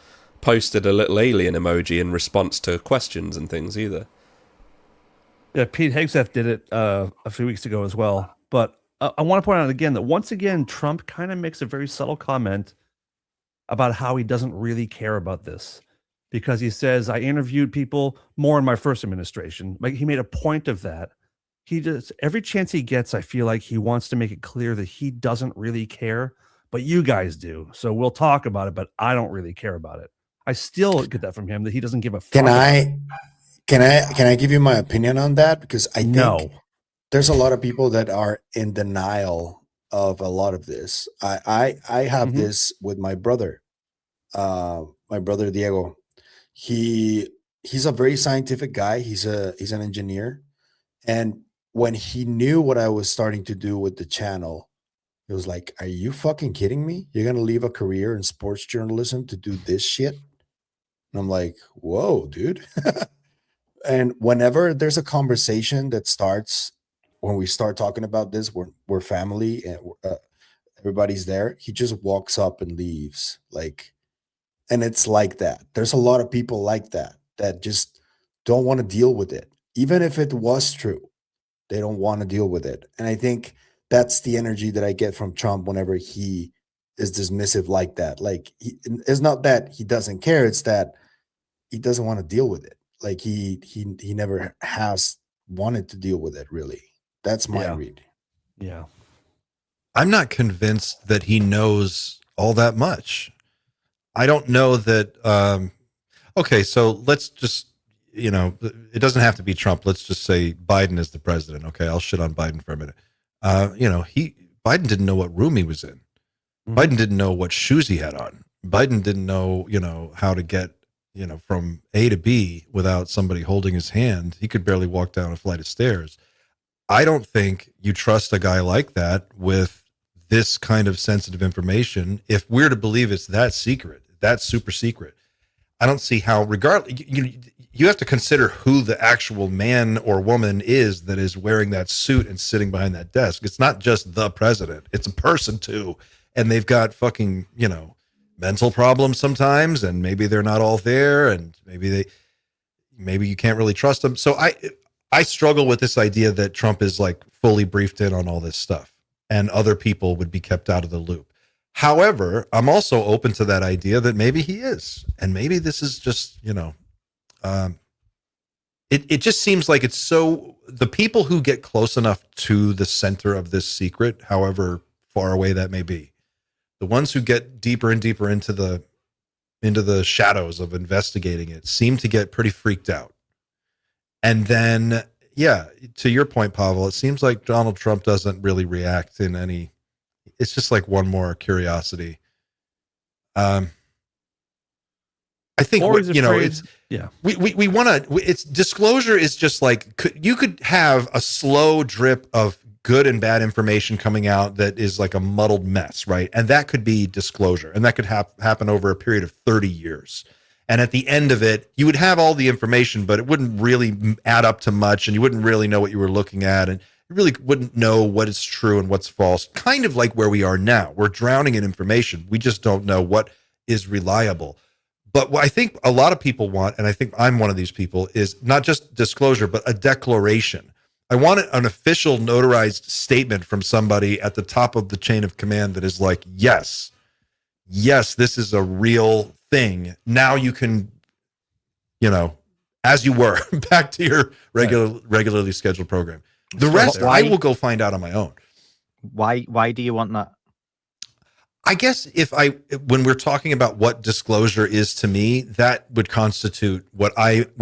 posted a little alien emoji in response to questions and things either. Yeah, Pete Hegseth did it a few weeks ago as well. But I want to point out again that once again, Trump kind of makes a very subtle comment about how he doesn't really care about this. Because he says, I interviewed people more in my first administration. Like, he made a point of that. He does every chance he gets. I feel like he wants to make it clear that he doesn't really care, but you guys do. So we'll talk about it, but I don't really care about it. I still get that from him that he doesn't give a fuck. Can I give you my opinion on that? Because I think there's a lot of people that are in denial of a lot of this. I have this with my brother Diego. He's a very scientific guy. He's an engineer, and when he knew what I was starting to do with the channel, he was like, are you fucking kidding me? You're going to leave a career in sports journalism to do this shit? And I'm like, whoa, dude. And whenever there's a conversation that starts, when we start talking about this, we're family and everybody's there, he just walks up and leaves. Like, and it's like that. There's a lot of people like that just don't want to deal with it. Even if it was true, they don't want to deal with it. And I think that's the energy that I get from Trump whenever he is dismissive like that. Like, it's not that he doesn't care, it's that he doesn't want to deal with it. Like, he never has wanted to deal with it, really. That's my read. Yeah. I'm not convinced that he knows all that much. I don't know that. Okay, so let's just, it doesn't have to be Trump. Let's just say Biden is the president. Okay, I'll shit on Biden for a minute. Biden didn't know what room he was in. Biden didn't know what shoes he had on. Biden didn't know, how to get, from A to B without somebody holding his hand. He could barely walk down a flight of stairs. I don't think you trust a guy like that with this kind of sensitive information. If we're to believe it's that secret, that's super secret, I don't see how, regardless, you have to consider who the actual man or woman is that is wearing that suit and sitting behind that desk. It's not just the president. It's a person too. And they've got fucking, mental problems sometimes, and maybe they're not all there, and maybe you can't really trust them. So I struggle with this idea that Trump is like fully briefed in on all this stuff and other people would be kept out of the loop. However, I'm also open to that idea that maybe he is, and maybe this is just, it just seems like it's so, the people who get close enough to the center of this secret, however far away that may be, the ones who get deeper and deeper into the shadows of investigating it seem to get pretty freaked out. And then, yeah, to your point, Pavel, it seems like Donald Trump doesn't really react in any, it's just like one more curiosity. I think, it's, yeah, we want to, it's disclosure is just like, you could have a slow drip of good and bad information coming out that is like a muddled mess, right? And that could be disclosure, and that could happen over a period of 30 years. And at the end of it, you would have all the information, but it wouldn't really add up to much, and you wouldn't really know what you were looking at, and you really wouldn't know what is true and what's false. Kind of like where we are now. We're drowning in information. We just don't know what is reliable. But what I think a lot of people want, and I think I'm one of these people, is not just disclosure, but a declaration. I want an official notarized statement from somebody at the top of the chain of command that is like, yes, this is a real thing. Now you can, as you were, back to your regularly scheduled program. The rest, I will go find out on my own. Why do you want that? I guess when we're talking about what disclosure is to me, that would constitute when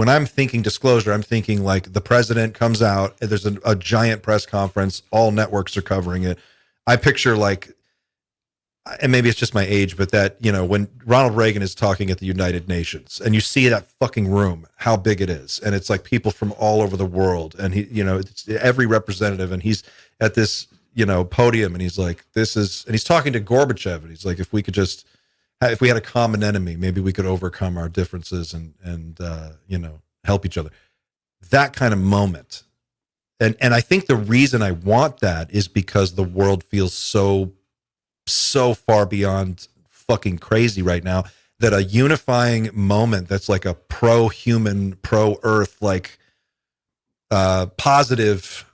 I'm thinking disclosure, I'm thinking like the president comes out and there's a giant press conference, all networks are covering it. I picture like, and maybe it's just my age, but that, when Ronald Reagan is talking at the United Nations and you see that fucking room, how big it is. And it's like people from all over the world, and he, it's every representative, and he's at this, podium, and he's like, and he's talking to Gorbachev, and he's like, if we had a common enemy, maybe we could overcome our differences and help each other. That kind of moment. And I think the reason I want that is because the world feels so far beyond fucking crazy right now that a unifying moment that's like a pro-human, pro-earth, like positive,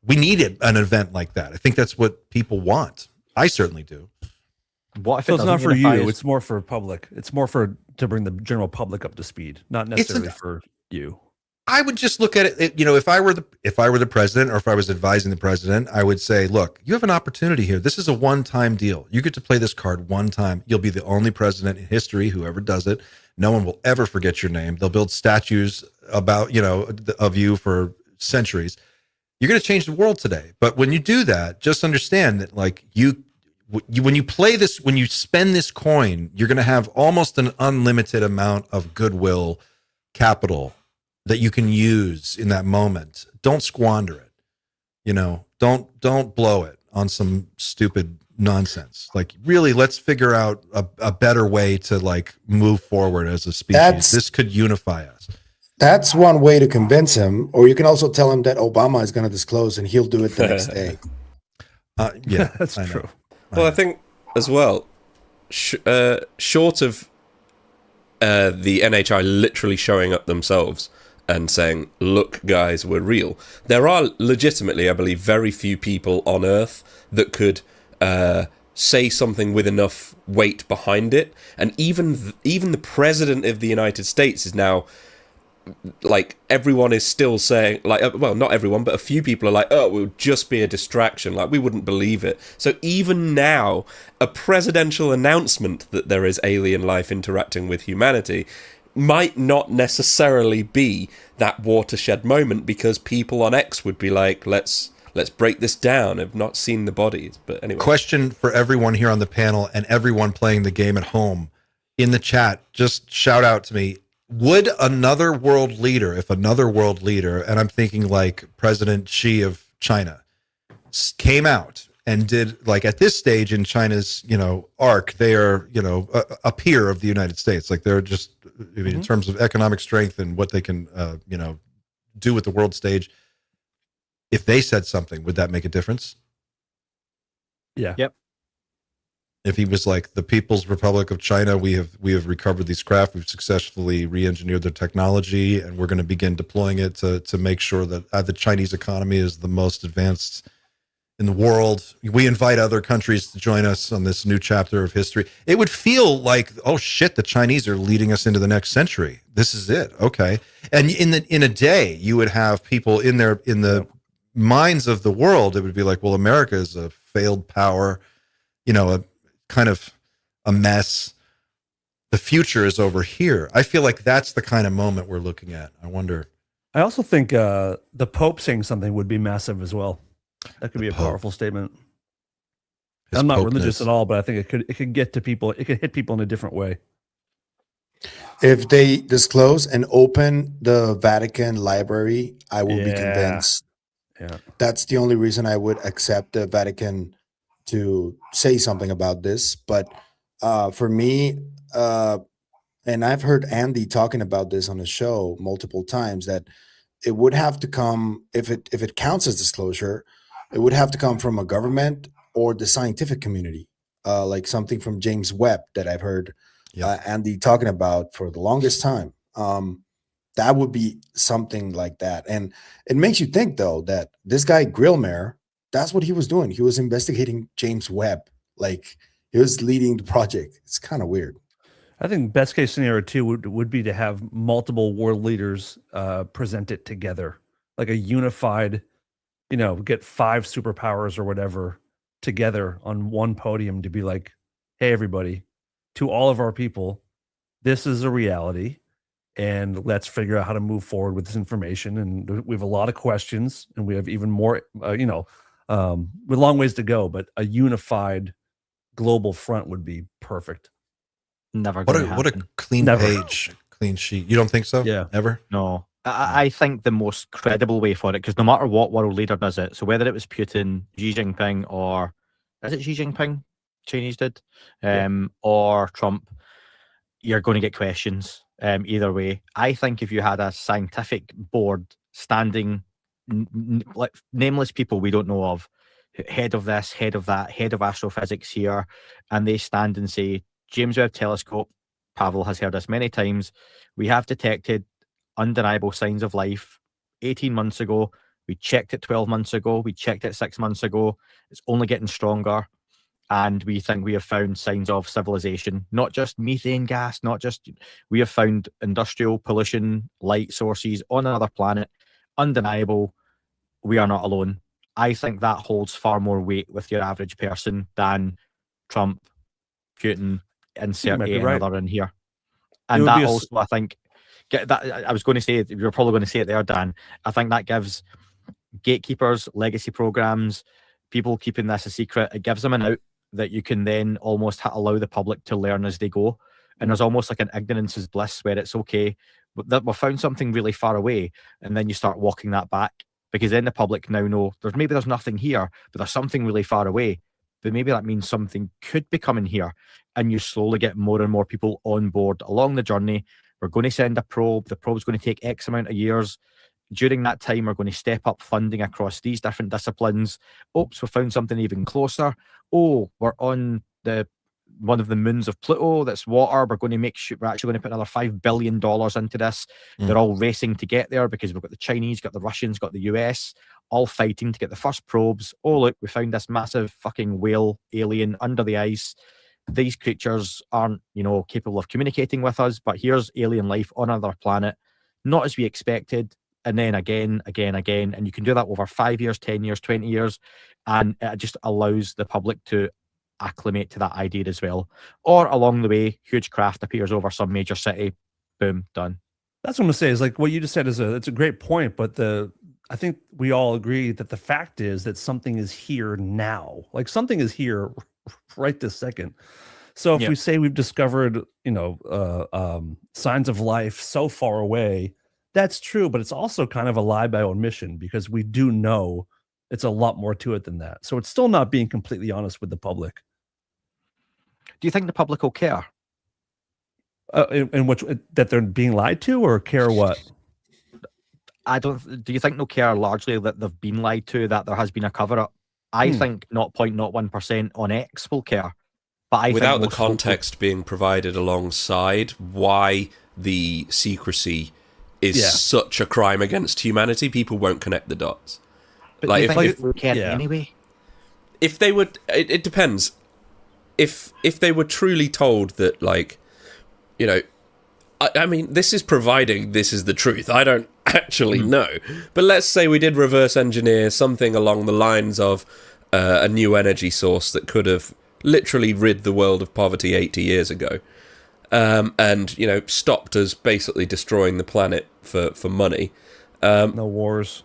we needed an event like that. I think that's what people want. I certainly do. What if so it's not for you? as... It's more for public. It's more to bring the general public up to speed, not necessarily for you. I would just look at it. If I were the president, or if I was advising the president, I would say, look, you have an opportunity here. This is a one-time deal. You get to play this card one time. You'll be the only president in history, whoever does it. No one will ever forget your name. They'll build statues about, of you for centuries. You're going to change the world today. But when you do that, just understand that like when you play this, when you spend this coin, you're going to have almost an unlimited amount of goodwill capital that you can use in that moment. Don't squander it. Don't blow it on some stupid nonsense. Like, really, let's figure out a better way to like move forward as a species. This could unify us. That's one way to convince him. Or you can also tell him that Obama is going to disclose and he'll do it the next day. Yeah, that's true. Well, I think as well, short of the NHI literally showing up themselves and saying, look, guys, we're real. There are legitimately, I believe, very few people on Earth that could say something with enough weight behind it. And even the president of the United States is now like everyone is still saying, like, well, not everyone, but a few people are like, oh, it would just be a distraction, like we wouldn't believe it. So even now, a presidential announcement that there is alien life interacting with humanity might not necessarily be that watershed moment, because people on X would be like, let's break this down. I've not seen the bodies. But anyway. Question for everyone here on the panel and everyone playing the game at home in the chat, just shout out to me. Would another world leader, and I'm thinking like President Xi of China, came out and did, like, at this stage in China's, arc, they are, a peer of the United States. Like, they're just, I mean, in terms of economic strength and what they can, do with the world stage. If they said something, would that make a difference? Yeah. Yep. If he was like, the People's Republic of China, we have recovered these craft, we've successfully re-engineered their technology, and we're going to begin deploying it to make sure that the Chinese economy is the most advanced in the world. We invite other countries to join us on this new chapter of history. It would feel like, oh shit, the Chinese are leading us into the next century. This is it. Okay. And in a day, you would have people in the minds of the world, it would be like, well, America is a failed power, a kind of a mess. The future is over here. I feel like that's the kind of moment we're looking at. I wonder. I also think the Pope saying something would be massive as well. That could be a powerful statement. I'm not religious at all, but I think it could get to people. It could hit people in a different way. If they disclose and open the Vatican library, I will be convinced. Yeah. That's the only reason I would accept the Vatican to say something about this. But for me, and I've heard Andy talking about this on the show multiple times, that it would have to come, if it counts as disclosure, it would have to come from a government or the scientific community, like something from James Webb that I've heard Andy talking about for the longest time. That would be something like that. And it makes you think, though, that this guy Grillmare, that's what he was doing. He was investigating James Webb. Like, he was leading the project. It's kind of weird. I think best case scenario too would be to have multiple world leaders present it together, like a unified, get 5 superpowers or whatever together on one podium to be like, hey, everybody, to all of our people, this is a reality, and let's figure out how to move forward with this information. And we have a lot of questions, and we have even more, with a long ways to go, but a unified global front would be perfect. Never. What a clean page, clean sheet. You don't think so? Yeah. Ever? No. I think the most credible way for it, because no matter what world leader does it, so whether it was Putin, Xi Jinping, or is it Xi Jinping? Chinese did, or Trump, you're going to get questions either way. I think if you had a scientific board standing, like nameless people we don't know of, head of this, head of that, head of astrophysics here, and they stand and say, James Webb Telescope, Pavel has heard this many times, we have detected undeniable signs of life 18 months ago. We checked it 12 months ago. We checked it 6 months ago. It's only getting stronger. And we think we have found signs of civilization, not just methane gas, we have found industrial pollution, light sources on another planet. Undeniable. We are not alone. I think that holds far more weight with your average person than Trump, Putin, insert another in here. And that also, I think, I was going to say, you're probably going to say it there, Dan. I think that gives gatekeepers, legacy programs, people keeping this a secret, it gives them an out that you can then almost allow the public to learn as they go. And there's almost like an ignorance is bliss, where it's okay that we've found something really far away, and then you start walking that back, because then the public now know there's nothing here, but there's something really far away. But maybe that means something could be coming here, and you slowly get more and more people on board along the journey. We're going to send a probe. The probe's going to take X amount of years. During that time, we're going to step up funding across these different disciplines. Oops, we found something even closer. Oh, we're on one of the moons of Pluto that's water. We're going to make sure we're actually going to put another $5 billion into this. They're all racing to get there, because we've got the Chinese, got the Russians, got the US, all fighting to get the first probes. Oh, look, we found this massive fucking whale alien under the ice. These creatures aren't, capable of communicating with us, but here's alien life on another planet. not as we expected, and then again, and you can do that over 5 years, 10 years, 20 years, and it just allows the public to acclimate to that idea as well. Or along the way, huge craft appears over some major city, boom, done. That's what I'm gonna say. Is like what you just said it's a great point, but I think we all agree that the fact is that something is here now. Like something is here right this second. So if we say we've discovered, signs of life so far away, that's true, but it's also kind of a lie by omission because we do know it's a lot more to it than that. So it's still not being completely honest with the public. Do you think the public will care? In which that they're being lied to, or care what? I don't. Do you think they'll care largely that they've been lied to, that there has been a cover up? I think 0.01% on X will care, but I without think the context being provided alongside why the secrecy is such a crime against humanity, people won't connect the dots. But like, if they care anyway. If they would, it depends. If they were truly told that, like, I mean, this is providing this is the truth. I don't actually know. But let's say we did reverse engineer something along the lines of a new energy source that could have literally rid the world of poverty 80 years ago. And, stopped us basically destroying the planet for money. No wars.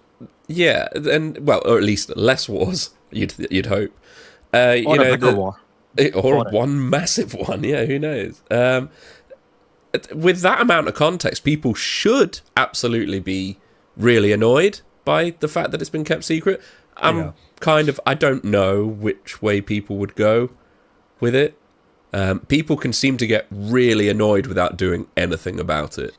Yeah, or at least less wars, you'd hope. Or a bigger war. Or one massive one, yeah, who knows? With that amount of context, people should absolutely be really annoyed by the fact that it's been kept secret. I don't know which way people would go with it. People can seem to get really annoyed without doing anything about it.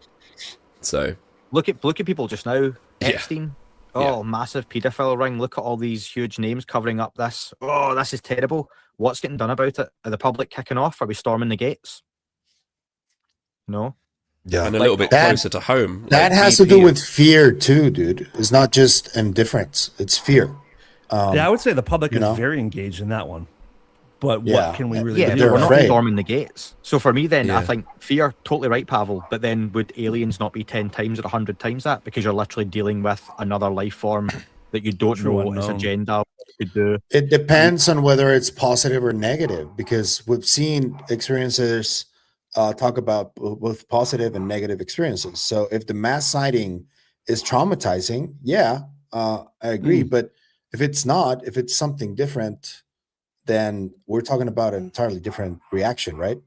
So look at people just now. Epstein. Massive paedophile ring. Look at all these huge names covering up this. Oh, this is terrible. What's getting done about it? Are the public kicking off? Are we storming the gates? No. Yeah. And a little bit closer to home. That has to do with fear too, dude. It's not just indifference. It's fear. I would say the public is very engaged in that one. But what can we really do? We're not storming the gates. So for me then, I think fear, totally right, Pavel. But then would aliens not be 10 times or 100 times that? Because you're literally dealing with another life form that you don't know what its agenda, what it could do. It depends on whether it's positive or negative, because we've seen experiencers talk about both positive and negative experiences. So if the mass sighting is traumatizing, I agree. But if it's not, if it's something different, then we're talking about an entirely different reaction, right?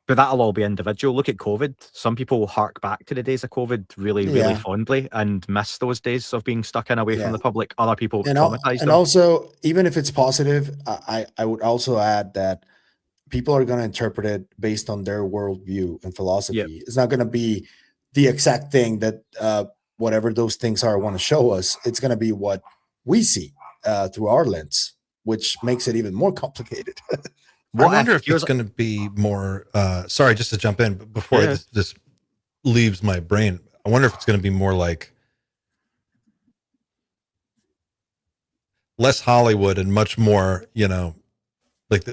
But that'll all be individual. Look at COVID. Some people hark back to the days of COVID really fondly and miss those days of being stuck in away from the public. Other people traumatize them. Also, even if it's positive, I would also add that people are going to interpret it based on their worldview and philosophy. Yep. It's not going to be the exact thing that whatever those things are want to show us. It's going to be what we see through our lens, which makes it even more complicated. I wonder if it's going to be more, sorry, just to jump in before this leaves my brain. I wonder if it's going to be more like less Hollywood and much more, like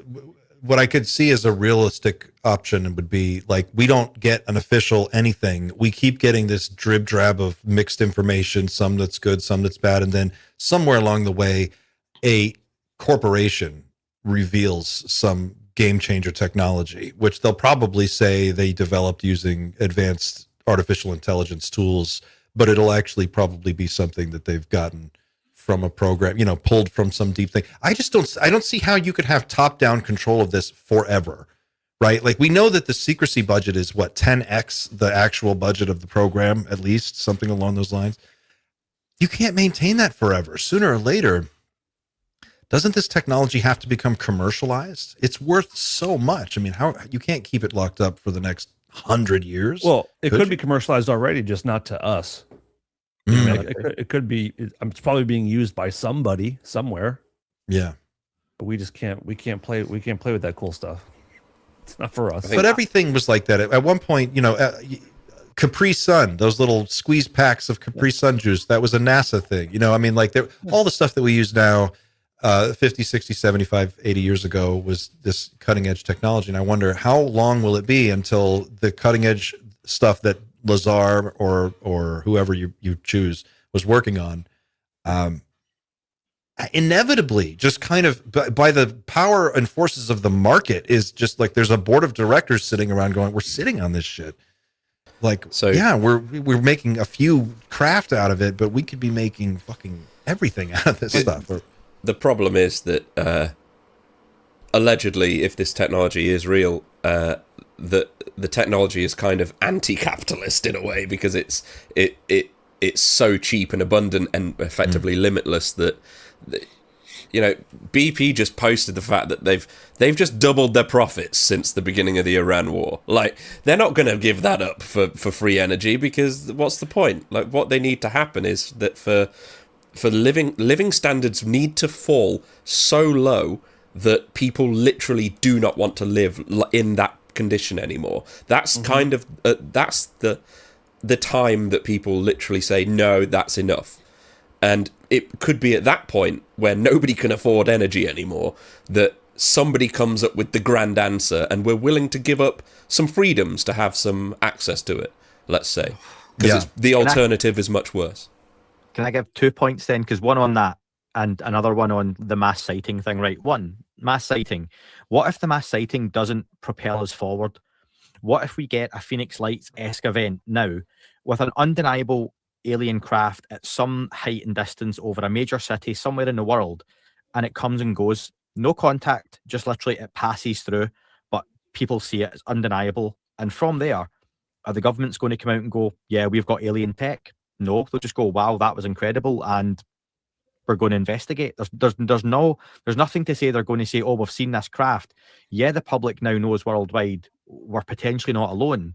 what I could see as a realistic option would be like, we don't get an official anything. We keep getting this drib drab of mixed information, some that's good, some that's bad. And then somewhere along the way, a corporation reveals some game changer technology, which they'll probably say they developed using advanced artificial intelligence tools, but it'll actually probably be something that they've gotten from a program, pulled from some deep thing. I don't see how you could have top-down control of this forever, right? Like, we know that the secrecy budget is 10x the actual budget of the program, at least something along those lines. You can't maintain that forever. Sooner or later, doesn't this technology have to become commercialized? It's worth so much. I mean, how you can't keep it locked up for the next 100 years. Well, it could be commercialized already, just not to us. It could be. It's probably being used by somebody somewhere. Yeah, but we just can't. We can't play with that cool stuff. It's not for us. But everything was like that at one point. Capri Sun, those little squeeze packs of Capri Sun juice. That was a NASA thing. I mean, like all the stuff that we use now. 50, 60, 75, 80 years ago was this cutting edge technology. And I wonder how long will it be until the cutting edge stuff that Lazar or whoever you choose was working on, inevitably, just kind of by the power and forces of the market, is just like there's a board of directors sitting around going, we're sitting on this shit. Like, so yeah, we're making a few craft out of it, but we could be making fucking everything out of this stuff. The problem is that allegedly, if this technology is real, the technology is kind of anti-capitalist in a way, because it's so cheap and abundant and effectively limitless that, you know, BP just posted the fact that they've just doubled their profits since the beginning of the Iran war. Like, they're not going to give that up for free energy, because what's the point? Like, what they need to happen is that for living standards need to fall so low that people literally do not want to live in that condition anymore. That's kind of that's the time that people literally say, no, that's enough. And it could be at that point where nobody can afford energy anymore that somebody comes up with the grand answer, and we're willing to give up some freedoms to have some access to it, let's say. Because the alternative is much worse. Can I give 2 points then? Because one on that and another one on the mass sighting thing, right? One, mass sighting. What if the mass sighting doesn't propel us forward? What if we get a Phoenix Lights-esque event now with an undeniable alien craft at some height and distance over a major city somewhere in the world, and it comes and goes, no contact, just literally it passes through, but people see it as undeniable. And from there, are the governments going to come out and go, yeah, we've got alien tech? No, they'll just go, wow, that was incredible, and we're going to investigate. There's nothing to say they're going to say, oh, we've seen this craft. Yeah, the public now knows worldwide we're potentially not alone,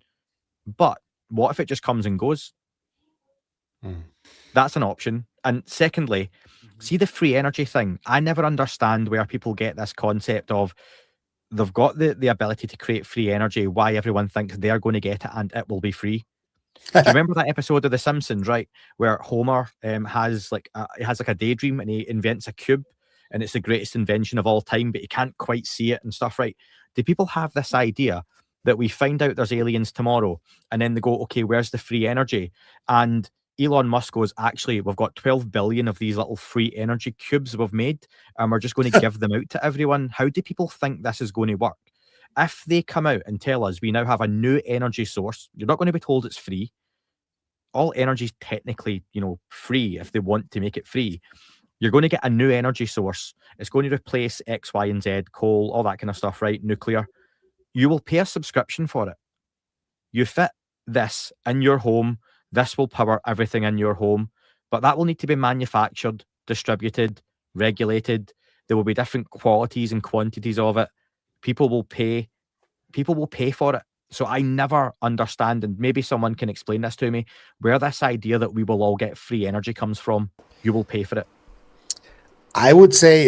but what if it just comes and goes? That's an option. And secondly, see the free energy thing. I never understand where people get this concept of they've got the ability to create free energy, why everyone thinks they're going to get it and it will be free. Do you remember that episode of The Simpsons, right, where Homer has a daydream and he invents a cube and it's the greatest invention of all time, but he can't quite see it and stuff, right? Do people have this idea that we find out there's aliens tomorrow and then they go, okay, where's the free energy? And Elon Musk goes, actually, we've got 12 billion of these little free energy cubes we've made, and we're just going to give them out to everyone. How do people think this is going to work? If they come out and tell us we now have a new energy source, you're not going to be told it's free. All energy is technically, free if they want to make it free. You're going to get a new energy source. It's going to replace X, Y, and Z, coal, all that kind of stuff, right? Nuclear. You will pay a subscription for it. You fit this in your home. This will power everything in your home, but that will need to be manufactured, distributed, regulated. There will be different qualities and quantities of it. People will pay for it. So I never understand, and maybe someone can explain this to me, where this idea that we will all get free energy comes from. You will pay for it. I would say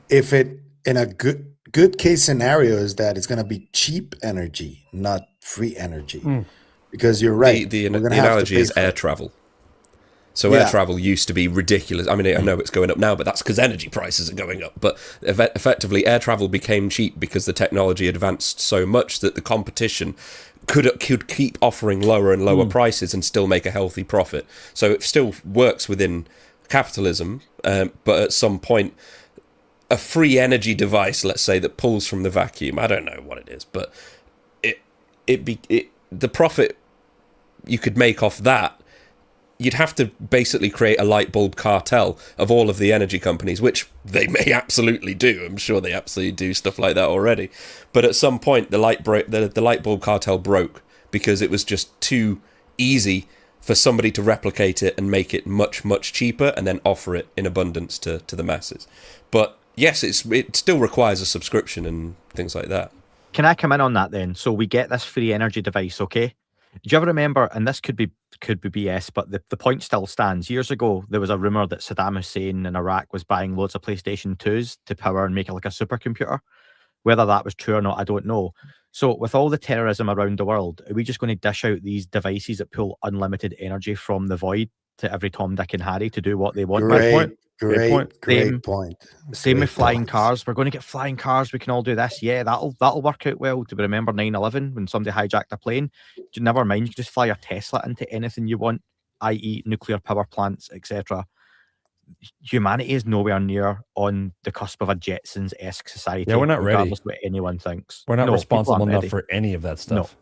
if it in a good case scenario is that it's going to be cheap energy, not free energy. Because you're right. The analogy is air travel. So air travel used to be ridiculous. I mean, I know it's going up now, but that's because energy prices are going up. But effectively, air travel became cheap because the technology advanced so much that the competition could keep offering lower and lower prices and still make a healthy profit. So it still works within capitalism, but at some point, a free energy device, let's say, that pulls from the vacuum, I don't know what it is, but the profit you could make off that, you'd have to basically create a light bulb cartel of all of the energy companies, which they may absolutely do. I'm sure they absolutely do stuff like that already. But at some point, the light bulb cartel broke because it was just too easy for somebody to replicate it and make it much, much cheaper and then offer it in abundance to the masses. But yes, it still requires a subscription and things like that. Can I come in on that then? So we get this free energy device, okay? Do you ever remember, and this could be BS, but the point still stands. Years ago, there was a rumor that Saddam Hussein in Iraq was buying loads of PlayStation 2s to power and make it like a supercomputer. Whether that was true or not, I don't know. So with all the terrorism around the world, are we just going to dish out these devices that pull unlimited energy from the void to every Tom, Dick, and Harry to do what they want. Great Same point. Same Great with flying point. cars. We're going to get flying cars. We can all do this. Yeah, that'll work out well. Do we remember 9/11 when somebody hijacked a plane? Never mind, you can just fly your Tesla into anything you want, i.e. nuclear power plants, etc. Humanity is nowhere near on the cusp of a Jetsons-esque society. Yeah, we're not ready. Regardless of what anyone thinks. We're not No, people responsible aren't enough ready. for any of that stuff.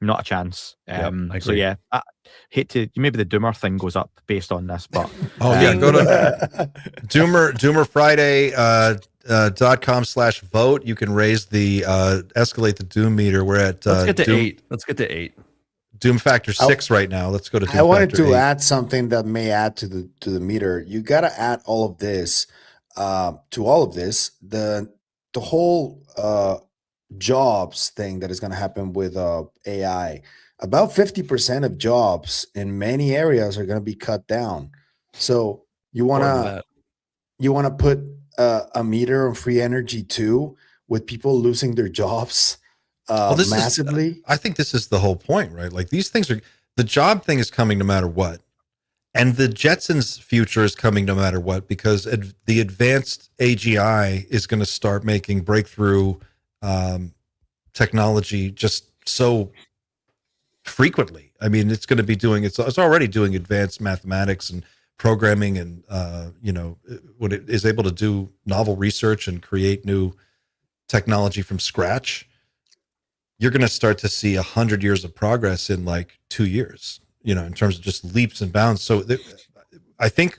Not a chance. I So agree. yeah, I hate to, maybe the Doomer thing goes up based on this, but yeah, go to DoomerFriday.com/vote. You can raise the escalate the Doom meter. We're at Let's get to Doom, 8. Let's get to 8. Doom Factor 6 right now. Let's go to Doom I wanted Factor to 8. add something that may add to the meter. You got to add all of this to all of this. The whole jobs thing that is going to happen with AI. About 50% of jobs in many areas are going to be cut down. So you want to put a meter on free energy too, with people losing their jobs massively. I think this is the whole point, right? Like these things the job thing is coming no matter what. And the Jetsons future is coming no matter what, because the advanced AGI is going to start making breakthrough technology just so frequently. I mean, it's going to be doing, it's already doing advanced mathematics and programming, and when it is able to do novel research and create new technology from scratch, you're going to start to see 100 years of progress in like 2 years, in terms of just leaps and bounds. So I think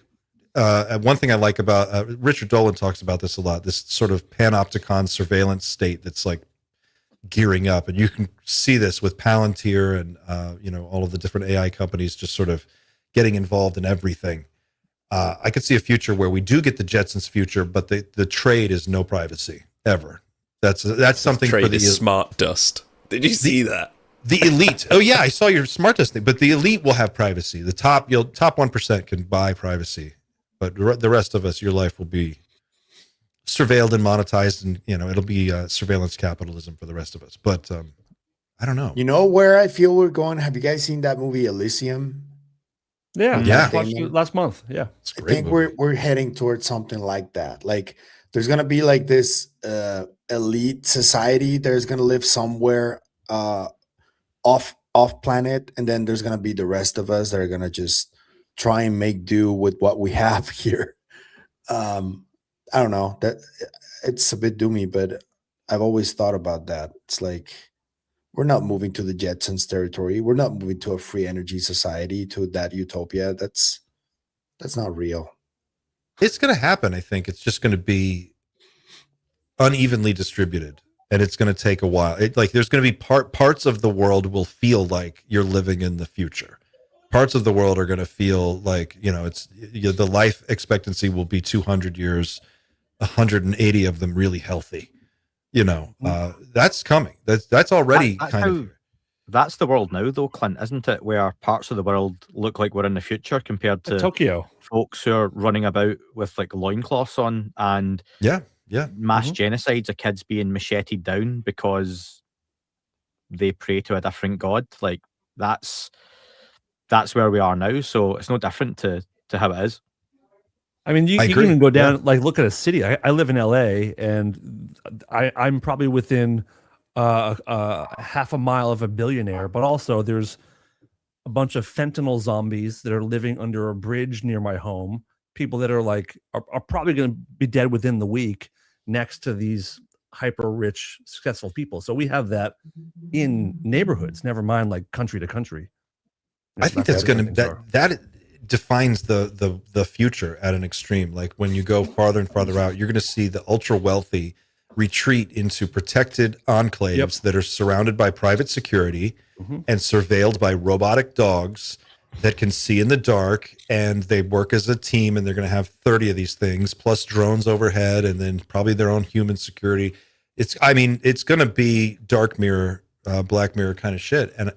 one thing I like about Richard Dolan talks about this a lot, this sort of panopticon surveillance state that's like gearing up, and you can see this with Palantir and all of the different AI companies just sort of getting involved in everything. I could see a future where we do get the Jetsons future, but the trade is no privacy ever. That's something trade for the is smart dust. Did you see that? The elite. Oh yeah, I saw your smart dust thing. But the elite will have privacy. The top 1% can buy privacy, but the rest of us, your life will be surveilled and monetized, and it'll be surveillance capitalism for the rest of us. But I don't know. You know where I feel we're going? Have you guys seen that movie Elysium? Yeah. Yeah. Watched it last month. Yeah. It's a I great think movie. we're heading towards something like that. Like there's gonna be like this elite society. There's gonna live somewhere off planet, and then there's gonna be the rest of us that are gonna just try and make do with what we have here. I don't know, that it's a bit doomy, but I've always thought about that. It's like we're not moving to the Jetsons territory. We're not moving to a free energy society, to that utopia. That's not real. It's going to happen. I think it's just going to be unevenly distributed, and it's going to take a while. There's going to be parts of the world will feel like you're living in the future. Parts of the world are going to feel like, the life expectancy will be 200 years, 180 of them really healthy. That's coming. That's already That's the world now, though, Clint, isn't it? Where parts of the world look like we're in the future compared to Tokyo. Folks who are running about with like loincloths on, and mass genocides of kids being macheted down because they pray to a different god. Like that's where we are now. So it's no different to how it is. I mean, you can even go down, look at a city. I live in LA, and I'm probably within half a mile of a billionaire, but also there's a bunch of fentanyl zombies that are living under a bridge near my home. People that are probably going to be dead within the week next to these hyper rich, successful people. So we have that in neighborhoods, never mind like country to country. I think that's going to, that defines the future at an extreme. Like when you go farther and farther out, you're going to see the ultra wealthy retreat into protected enclaves that are surrounded by private security and surveilled by robotic dogs that can see in the dark, and they work as a team, and they're going to have 30 of these things plus drones overhead, and then probably their own human security. It's going to be dark mirror, black mirror kind of shit. And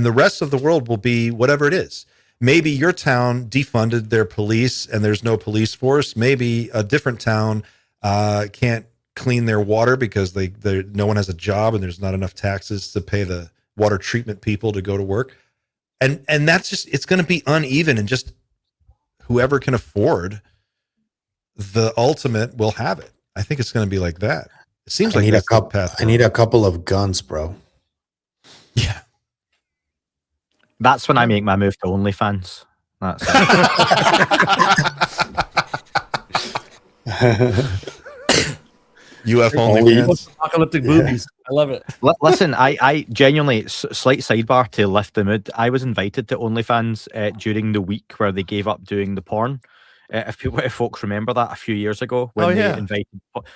the rest of the world will be whatever it is. Maybe your town defunded their police and there's no police force. Maybe a different town can't clean their water because no one has a job and there's not enough taxes to pay the water treatment people to go to work. And that's just, it's going to be uneven and just whoever can afford the ultimate will have it. I think it's going to be like that. It seems like that's the path. I need a couple of guns, bro. Yeah. That's when I make my move to OnlyFans. That's UFO Only- OnlyFans. Apocalyptic movies. I love it. Listen, I genuinely, slight sidebar to lift the mood. I was invited to OnlyFans during the week where they gave up doing the porn. If folks remember that a few years ago when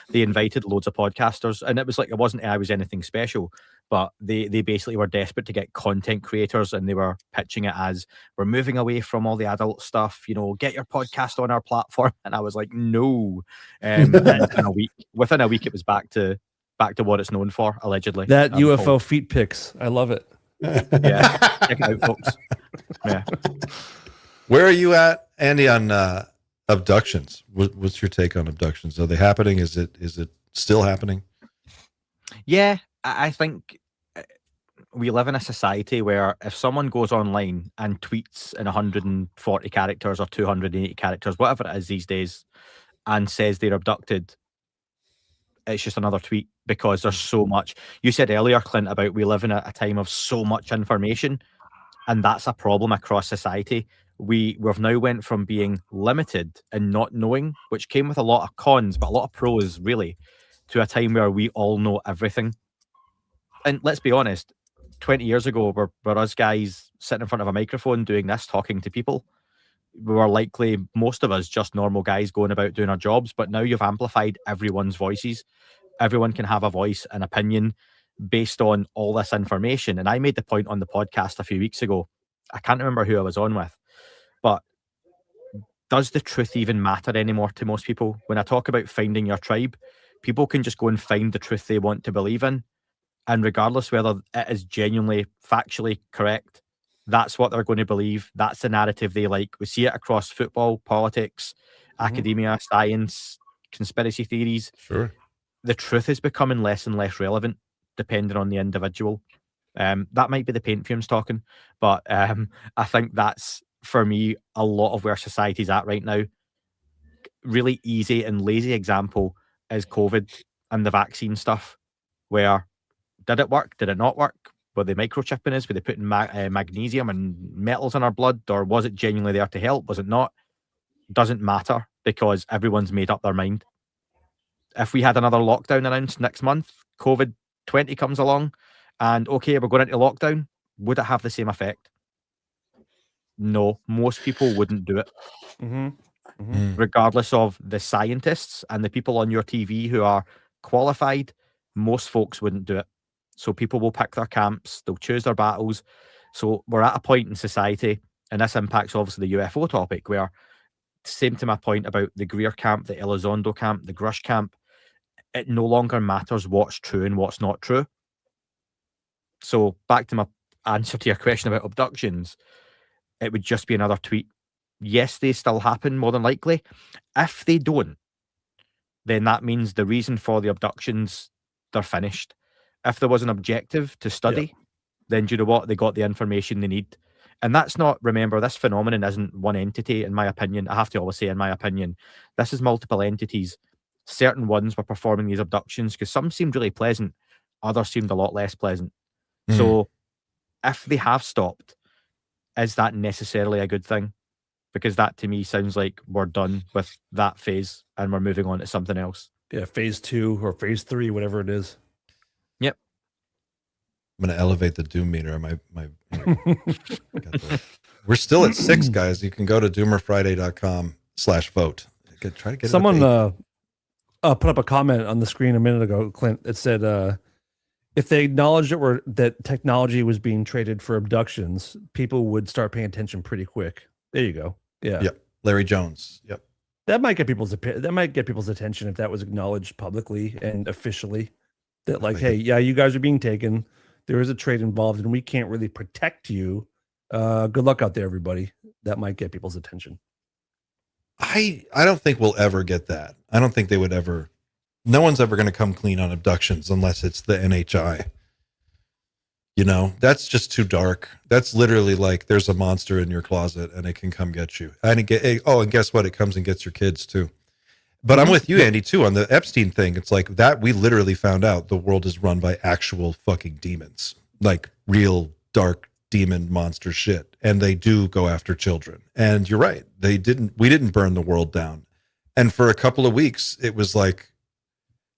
they invited loads of podcasters, and it was like, it wasn't I was anything special, but they basically were desperate to get content creators, and they were pitching it as, we're moving away from all the adult stuff, get your podcast on our platform. And I was like, no. And within a week it was back to what it's known for, allegedly. That UFO feet pics. I love it. Yeah, check it out, folks. Yeah. Where are you at, Andy, on abductions? What's your take on abductions? Are they happening? Is it still happening? Yeah, I think we live in a society where if someone goes online and tweets in 140 characters or 280 characters, whatever it is these days, and says they're abducted, it's just another tweet, because there's so much. You said earlier, Clint, about we live in a time of so much information, and that's a problem across society. We've now went from being limited and not knowing, which came with a lot of cons, but a lot of pros, really, to a time where we all know everything. And let's be honest, 20 years ago, were us guys sitting in front of a microphone doing this, talking to people. We were likely, most of us, just normal guys going about doing our jobs, but now you've amplified everyone's voices. Everyone can have a voice, an opinion, based on all this information. And I made the point on the podcast a few weeks ago, I can't remember who I was on with, but does the truth even matter anymore to most people? When I talk about finding your tribe, people can just go and find the truth they want to believe in. And regardless whether it is genuinely factually correct, that's what they're going to believe. That's the narrative they like. We see it across football, politics, academia, science, conspiracy theories. Sure. The truth is becoming less and less relevant depending on the individual. That might be the paint fumes talking, but I think that's, for me, a lot of where society's at right now. Really easy and lazy example is COVID and the vaccine stuff, where did it work? Did it not work? Were they microchipping us? Were they putting magnesium and metals in our blood? Or was it genuinely there to help? Was it not? Doesn't matter, because everyone's made up their mind. If we had another lockdown announced next month, COVID-20 comes along, and okay, we're going into lockdown, would it have the same effect? No, most people wouldn't do it. Regardless of the scientists and the people on your TV who are qualified, most folks wouldn't do it. So people will pick their camps, they'll choose their battles. So we're at a point in society, and this impacts obviously the UFO topic, where, same to my point about the Greer camp, the Elizondo camp, the Grush camp, it no longer matters what's true and what's not true. So back to my answer to your question about abductions, it would just be another tweet. Yes, they still happen, more than likely. If they don't, then that means the reason for the abductions, they're finished. If there was an objective to study, then do you know what? They got the information they need. And that's not, remember, this phenomenon isn't one entity, in my opinion. I have to always say, in my opinion, this is multiple entities. Certain ones were performing these abductions because some seemed really pleasant, others seemed a lot less pleasant. So if they have stopped, is that necessarily a good thing? Because that to me sounds like we're done with that phase and we're moving on to something else. Yeah, phase 2 or phase 3, whatever it is. Yep. I'm going to elevate the Doom meter. We're still at 6, guys. You can go to doomerfriday.com/vote. Try to get Someone put up a comment on the screen a minute ago, Clint. It said, if they acknowledged that technology was being traded for abductions, people would start paying attention pretty quick. There you go. Yeah. Yep. Larry Jones. Yep. That might get people's attention if that was acknowledged publicly and officially. That like, hey, yeah, you guys are being taken. There is a trade involved, and we can't really protect you. Good luck out there, everybody. That might get people's attention. I don't think we'll ever get that. I don't think they would ever. No one's ever going to come clean on abductions unless it's the NHI. You know, that's just too dark. That's literally like there's a monster in your closet and it can come get you. And and guess what? It comes and gets your kids too. But I'm with you, Andy, too, on the Epstein thing. It's like that we literally found out the world is run by actual fucking demons, like real dark demon monster shit. And they do go after children. And you're right. We didn't burn the world down. And for a couple of weeks, it was like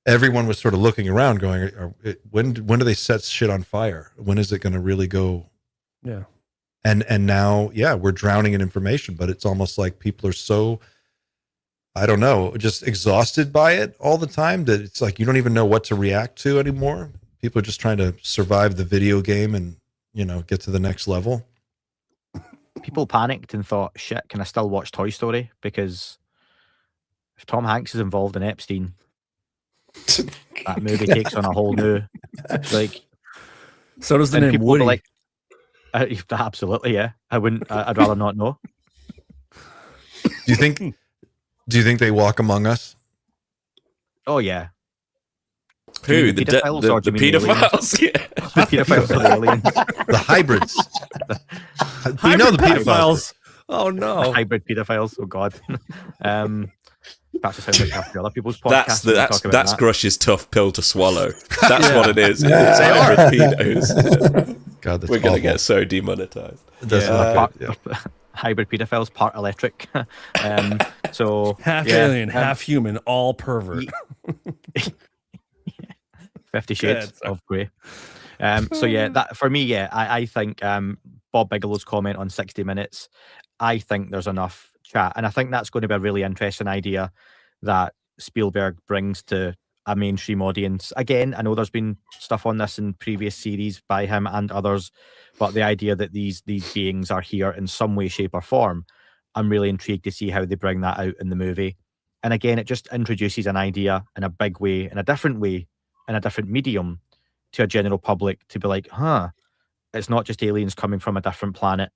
everyone was sort of looking around going, when do they set shit on fire? When is it going to really go? Yeah. And now, yeah, we're drowning in information, but it's almost like people are so, I don't know, just exhausted by it all the time that it's like you don't even know what to react to anymore. People are just trying to survive the video game and, you know, get to the next level. People panicked and thought, shit, can I still watch Toy Story? Because if Tom Hanks is involved in Epstein, that movie takes on a whole new, like. So does the name people Woody. like, absolutely, yeah. I'd rather not know. Do you think they walk among us? Oh yeah. Who? The The pedophiles or do you mean the pedophiles? Yeah. The pedophiles or the aliens? The hybrids. We know the pedophiles. Oh no. Hybrid pedophiles. Oh god. That just sounds like half the other people's podcasts. That's Grush's tough pill to swallow. That's what it is. Yeah. It's hybrid pedos. God, that's We're gonna awful. get so demonetized. That's not good. Yeah. Hybrid pedophiles, part electric. So Half yeah, alien, half human, all pervert. 50 Shades of Grey. So yeah, that for me, yeah, I think Bob Bigelow's comment on 60 Minutes, I think there's enough chat, and I think that's going to be a really interesting idea that Spielberg brings to a mainstream audience. Again, I know there's been stuff on this in previous series by him and others, but the idea that these beings are here in some way, shape, or form, I'm really intrigued to see how they bring that out in the movie. And again, it just introduces an idea in a big way, in a different medium to a general public to be like, it's not just aliens coming from a different planet.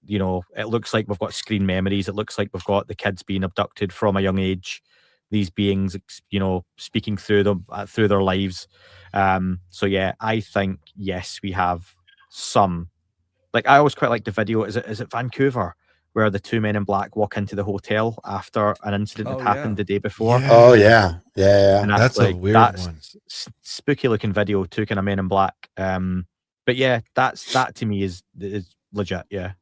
You know, it looks like we've got screen memories. It looks like we've got the kids being abducted from a young age. These beings, you know, speaking through them, through their lives. So yeah, I think, yes, we have some. Like, I always quite like the video. Is it Vancouver, where the two men in black walk into the hotel after an incident that happened the day before? Yeah. Oh yeah. And That's a weird one. Spooky looking video, two kind of men in black. But yeah, that to me is legit. Yeah.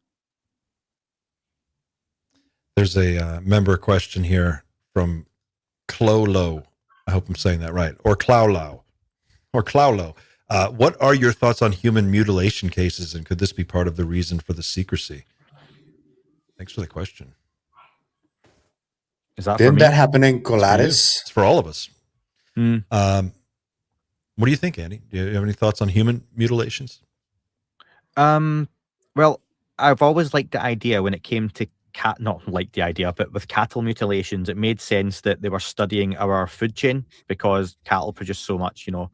There's a member question here from Clolo. I hope I'm saying that right. Or Clowlo. What are your thoughts on human mutilation cases, and could this be part of the reason for the secrecy? Thanks for the question. Is that didn't for me? that happen in Colares? It's for all of us. Mm. What do you think, Andy? Do you have any thoughts on human mutilations? Well, I've always liked the idea when it came to not like the idea, but with cattle mutilations, it made sense that they were studying our food chain because cattle produce so much, you know,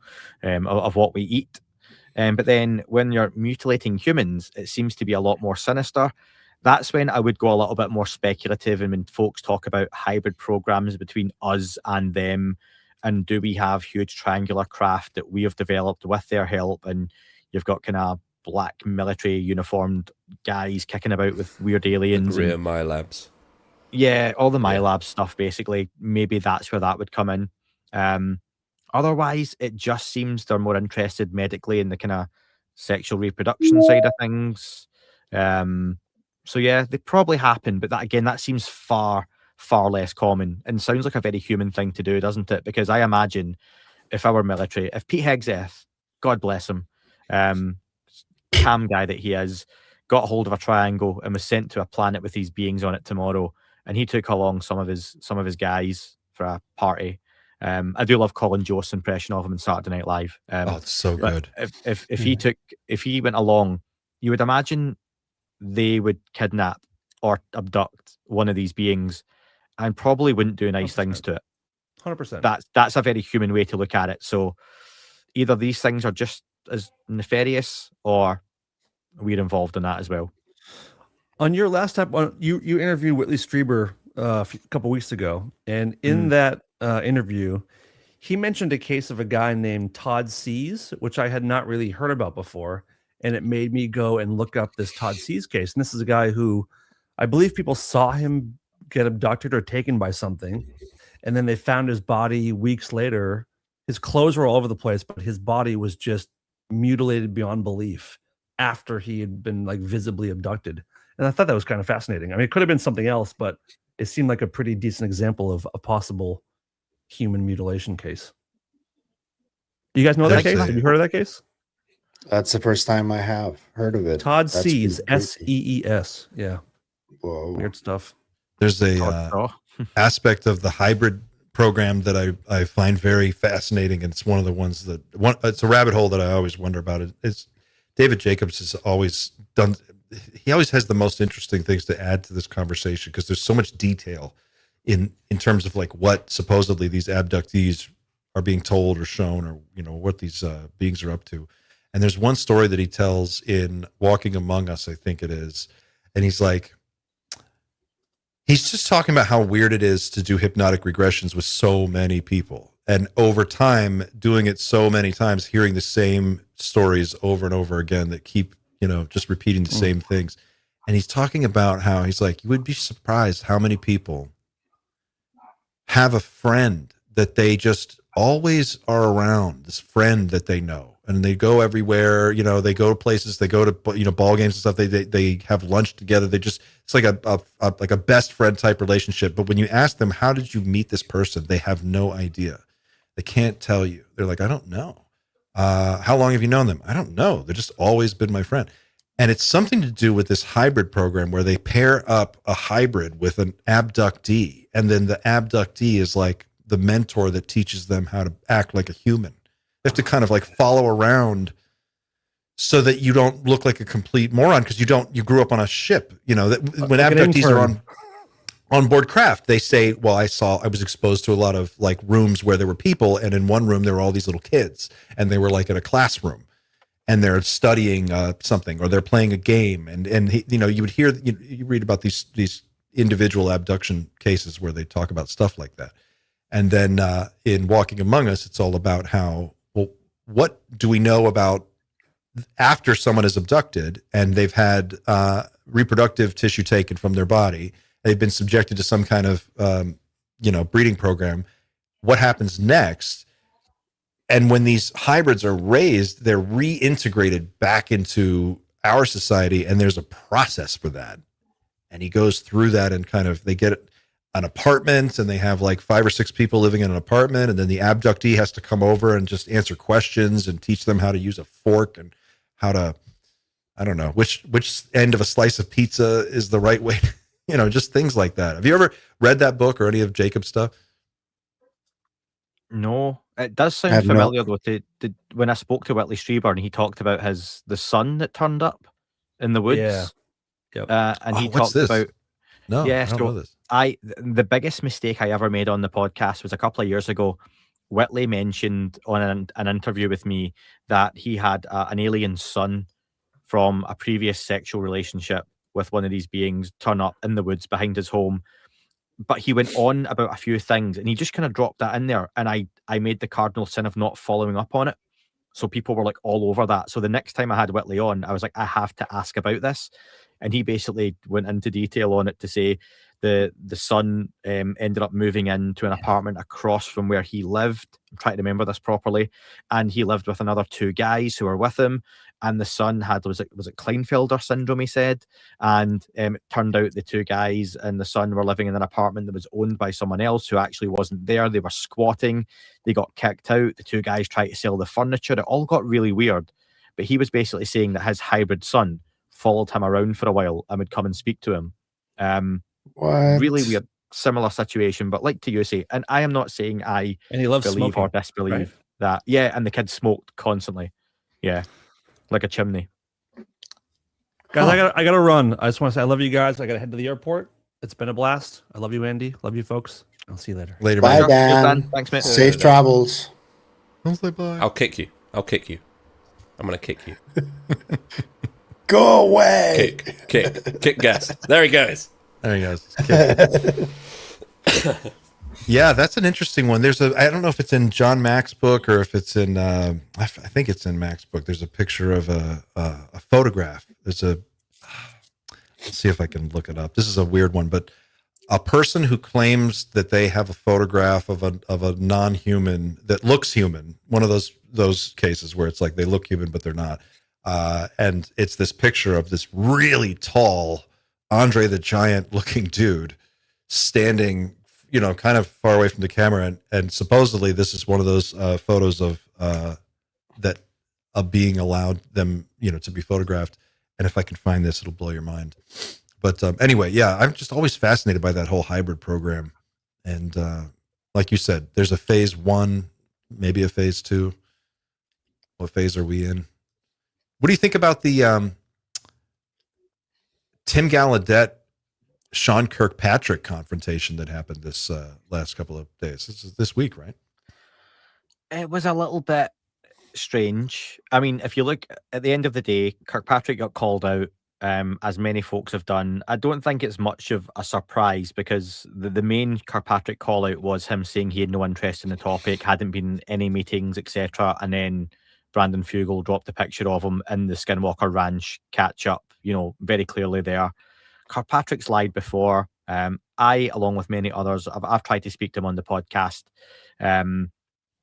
of what we eat. But then when you're mutilating humans, it seems to be a lot more sinister. That's when I would go a little bit more speculative, and when folks talk about hybrid programs between us and them, and do we have huge triangular craft that we have developed with their help, and you've got kind of black military uniformed guys kicking about with weird aliens. Rear My Labs. Yeah, all the MyLab stuff, basically. Maybe that's where that would come in. Otherwise, it just seems they're more interested medically in the kind of sexual reproduction side of things. So yeah, they probably happen, but that seems far, far less common and sounds like a very human thing to do, doesn't it? Because I imagine if our military, if Pete Hegseth, God bless him, cam guy that he is, got hold of a triangle and was sent to a planet with these beings on it tomorrow, and he took along some of his guys for a party. I do love Colin Jost's impression of him in Saturday Night Live. It's so good. If he went along, you would imagine they would kidnap or abduct one of these beings and probably wouldn't do nice 100%. things to it. 100%. That's a very human way to look at it. So either these things are just as nefarious, or we're involved in that as well. On your last time, you interviewed Whitley Strieber a couple weeks ago, and in that interview, he mentioned a case of a guy named Todd Sees, which I had not really heard about before. And it made me go and look up this Todd Sees case. And this is a guy who I believe people saw him get abducted or taken by something. And then they found his body weeks later. His clothes were all over the place, but his body was just mutilated beyond belief after he had been like visibly abducted. And I thought that was kind of fascinating. I mean, it could have been something else, but it seemed like a pretty decent example of a possible human mutilation case. You guys know that case? Have you heard of that case? That's the first time I have heard of it. Todd That's Sees, pretty Sees. Yeah. Whoa. Weird stuff. There's a aspect of the hybrid program that I find very fascinating, and it's one of the ones that it's a rabbit hole that I always wonder about. It's David Jacobs has always done. He always has the most interesting things to add to this conversation because there's so much detail in terms of like what supposedly these abductees are being told or shown, or what these beings are up to. And there's one story that he tells in Walking Among Us, I think it is, and he's just talking about how weird it is to do hypnotic regressions with so many people. And over time, doing it so many times, hearing the same stories over and over again that keep, just repeating the same things. And he's talking about how he's like, you would be surprised how many people have a friend that they just always are around, this friend that they know. And they go everywhere, they go to places, they go to, ball games and stuff. They have lunch together. It's like a best friend type relationship. But when you ask them, how did you meet this person? They have no idea. They can't tell you. They're like, I don't know. How long have you known them? I don't know. They've just always been my friend. And it's something to do with this hybrid program where they pair up a hybrid with an abductee. And then the abductee is like the mentor that teaches them how to act like a human. They have to kind of like follow around so that you don't look like a complete moron because you grew up on a ship. When abductees are on board craft, they say, well, I was exposed to a lot of like rooms where there were people, and in one room there were all these little kids, and they were like in a classroom, and they're studying something, or they're playing a game, and you would hear, you read about these individual abduction cases where they talk about stuff like that, and then in Walking Among Us, it's all about how, well, what do we know about after someone is abducted and they've had reproductive tissue taken from their body, they've been subjected to some kind of, breeding program. What happens next? And when these hybrids are raised, they're reintegrated back into our society, and there's a process for that. And he goes through that, and kind of, they get an apartment, and they have like 5 or 6 people living in an apartment. And then the abductee has to come over and just answer questions and teach them how to use a fork and how to, I don't know, which end of a slice of pizza is the right way, just things like that. Have you ever read that book or any of Jacob's stuff? No, it does sound familiar though. When I spoke to Whitley Strieber, he talked about the son that turned up in the woods. Yeah. Yep. And he talked about. No, yeah, I don't know this. The biggest mistake I ever made on the podcast was a couple of years ago. Whitley mentioned on an interview with me that he had an alien son from a previous sexual relationship with one of these beings turn up in the woods behind his home. But he went on about a few things, and he just kind of dropped that in there. And I made the cardinal sin of not following up on it. So people were like all over that. So the next time I had Whitley on, I was like, I have to ask about this. And he basically went into detail on it to say the son ended up moving into an apartment across from where he lived. I'm trying to remember this properly. And he lived with another 2 guys who were with him. And the son had, was it Klinefelter syndrome, he said. And it turned out the 2 guys and the son were living in an apartment that was owned by someone else who actually wasn't there. They were squatting. They got kicked out. The 2 guys tried to sell the furniture. It all got really weird. But he was basically saying that his hybrid son followed him around for a while and would come and speak to him. What? Really weird, similar situation. But like to you say, and I am not saying I And he loves believe smoking, or disbelieve right? that. Yeah, and the kid smoked constantly. Yeah, like a chimney. Guys, I gotta run. I just want to say I love you guys. I gotta head to the airport. It's been a blast. I love you, Andy. Love you, folks. I'll see you later. Later, Bye, man. Dan. Thanks, mate. Safe travels. Don't say bye. I'll kick you. I'm gonna kick you. Go away. Kick gas. There he goes. There he goes. Okay. Yeah, that's an interesting one. I don't know if it's in John Mack's book or if it's in, I think it's in Mack's book. There's a picture of a photograph. Let's see if I can look it up. This is a weird one, but a person who claims that they have a photograph of a non-human that looks human, one of those cases where it's like they look human, but they're not. And it's this picture of this really tall Andre the Giant looking dude standing, kind of far away from the camera. And supposedly this is one of those photos of being allowed them, to be photographed. And if I can find this, it'll blow your mind. But anyway, yeah, I'm just always fascinated by that whole hybrid program. And like you said, there's a phase 1, maybe a phase 2. What phase are we in? What do you think about the Tim Gallaudet, Sean Kirkpatrick confrontation that happened this last couple of days? This week, right? It was a little bit strange. I mean, if you look at the end of the day, Kirkpatrick got called out, as many folks have done. I don't think it's much of a surprise because the main Kirkpatrick call out was him saying he had no interest in the topic, hadn't been in any meetings, etc. And then Brandon Fugel dropped the picture of him in the Skinwalker Ranch catch up, very clearly there. Kirkpatrick's lied before. I, along with many others, I've tried to speak to him on the podcast. And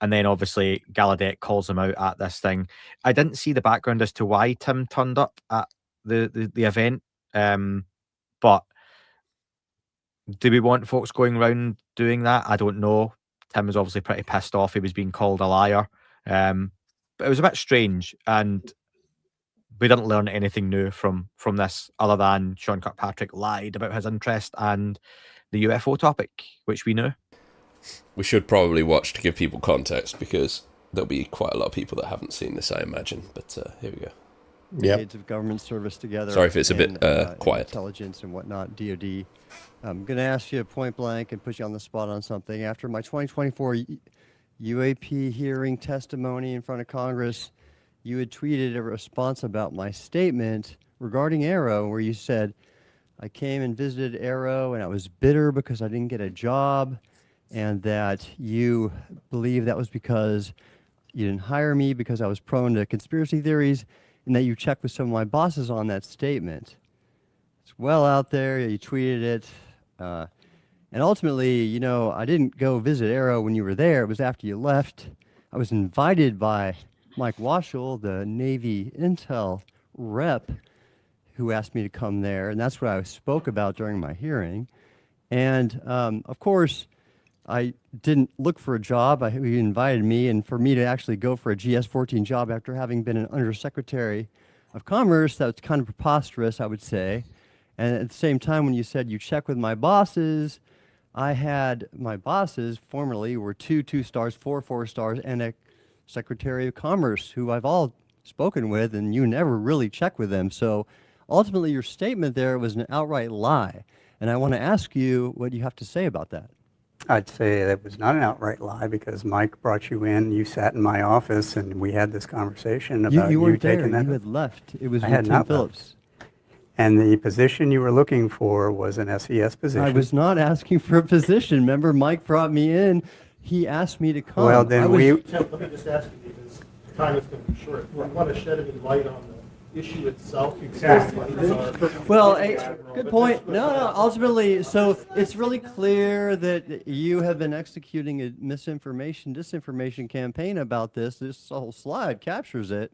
then obviously Gallaudet calls him out at this thing. I didn't see the background as to why Tim turned up at the event. But do we want folks going around doing that? I don't know. Tim was obviously pretty pissed off. He was being called a liar. But it was a bit strange, and we didn't learn anything new from this other than Sean Kirkpatrick lied about his interest and the UFO topic, which we knew. We should probably watch to give people context because there'll be quite a lot of people that haven't seen this, I imagine. But here we go. Decades of government service together. Sorry if it's a bit quiet. Intelligence and whatnot, DOD. I'm going to ask you point blank and put you on the spot on something. After my 2024 UAP hearing testimony in front of Congress, you had tweeted a response about my statement regarding Arrow, where you said, I came and visited Arrow and I was bitter because I didn't get a job, and that you believe that was because you didn't hire me because I was prone to conspiracy theories, and that you checked with some of my bosses on that statement. It's well out there. You tweeted it. And ultimately, I didn't go visit Arrow when you were there. It was after you left. I was invited by Mike Waschel, the Navy Intel rep, who asked me to come there. And that's what I spoke about during my hearing. And, of course, I didn't look for a job. He invited me, and for me to actually go for a GS-14 job after having been an Undersecretary of Commerce, that was kind of preposterous, I would say. And at the same time, when you said you check with my bosses, I had my bosses formerly were 2 2-stars, 4 4-stars, and a Secretary of Commerce who I've all spoken with, and you never really check with them. So ultimately, your statement there was an outright lie. And I want to ask you what you have to say about that. I'd say that was not an outright lie because Mike brought you in, you sat in my office, and we had this conversation about you weren't there. taking that. You had left. It was I with had Tim not Phillips. left. And the position you were looking for was an SES position. I was not asking for a position. Remember, Mike brought me in. He asked me to come. Well, then Tim, let me just ask you, because time is going to be short. Do you want to shed any light on the issue itself? Exactly. Well, good point. No, ultimately, so it's really clear that you have been executing a disinformation campaign about this. This whole slide captures it.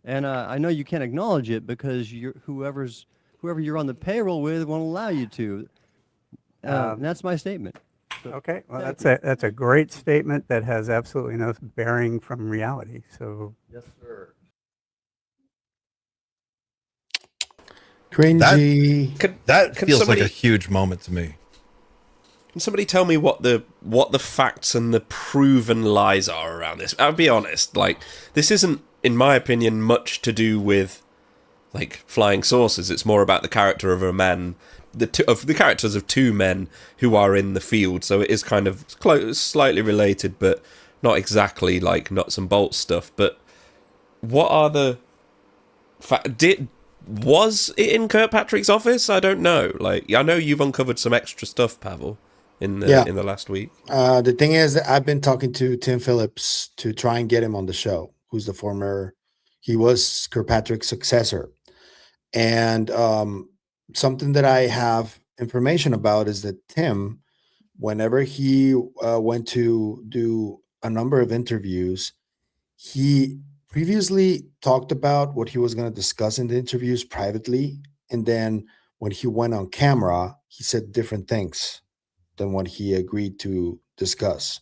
And I know you can't acknowledge it because whoever you're on the payroll with won't allow you to. And that's my statement. Okay, well, that's a great statement that has absolutely no bearing from reality. So Yes, sir. Cringy. That Can feels somebody- like a huge moment to me. Can somebody tell me what the facts and the proven lies are around this? I'll be honest, this isn't, in my opinion, much to do with flying saucers. It's more about the character of a man, the characters of 2 men who are in the field. So it is kind of slightly related, but not exactly nuts and bolts stuff. But what are the was it in Kirkpatrick's office? I don't know. I know you've uncovered some extra stuff, Pavel. in the last week? The thing is that I've been talking to Tim Phillips to try and get him on the show, who's he was Kirkpatrick's successor. And something that I have information about is that Tim, whenever he went to do a number of interviews, he previously talked about what he was going to discuss in the interviews privately. And then when he went on camera, he said different things than what he agreed to discuss,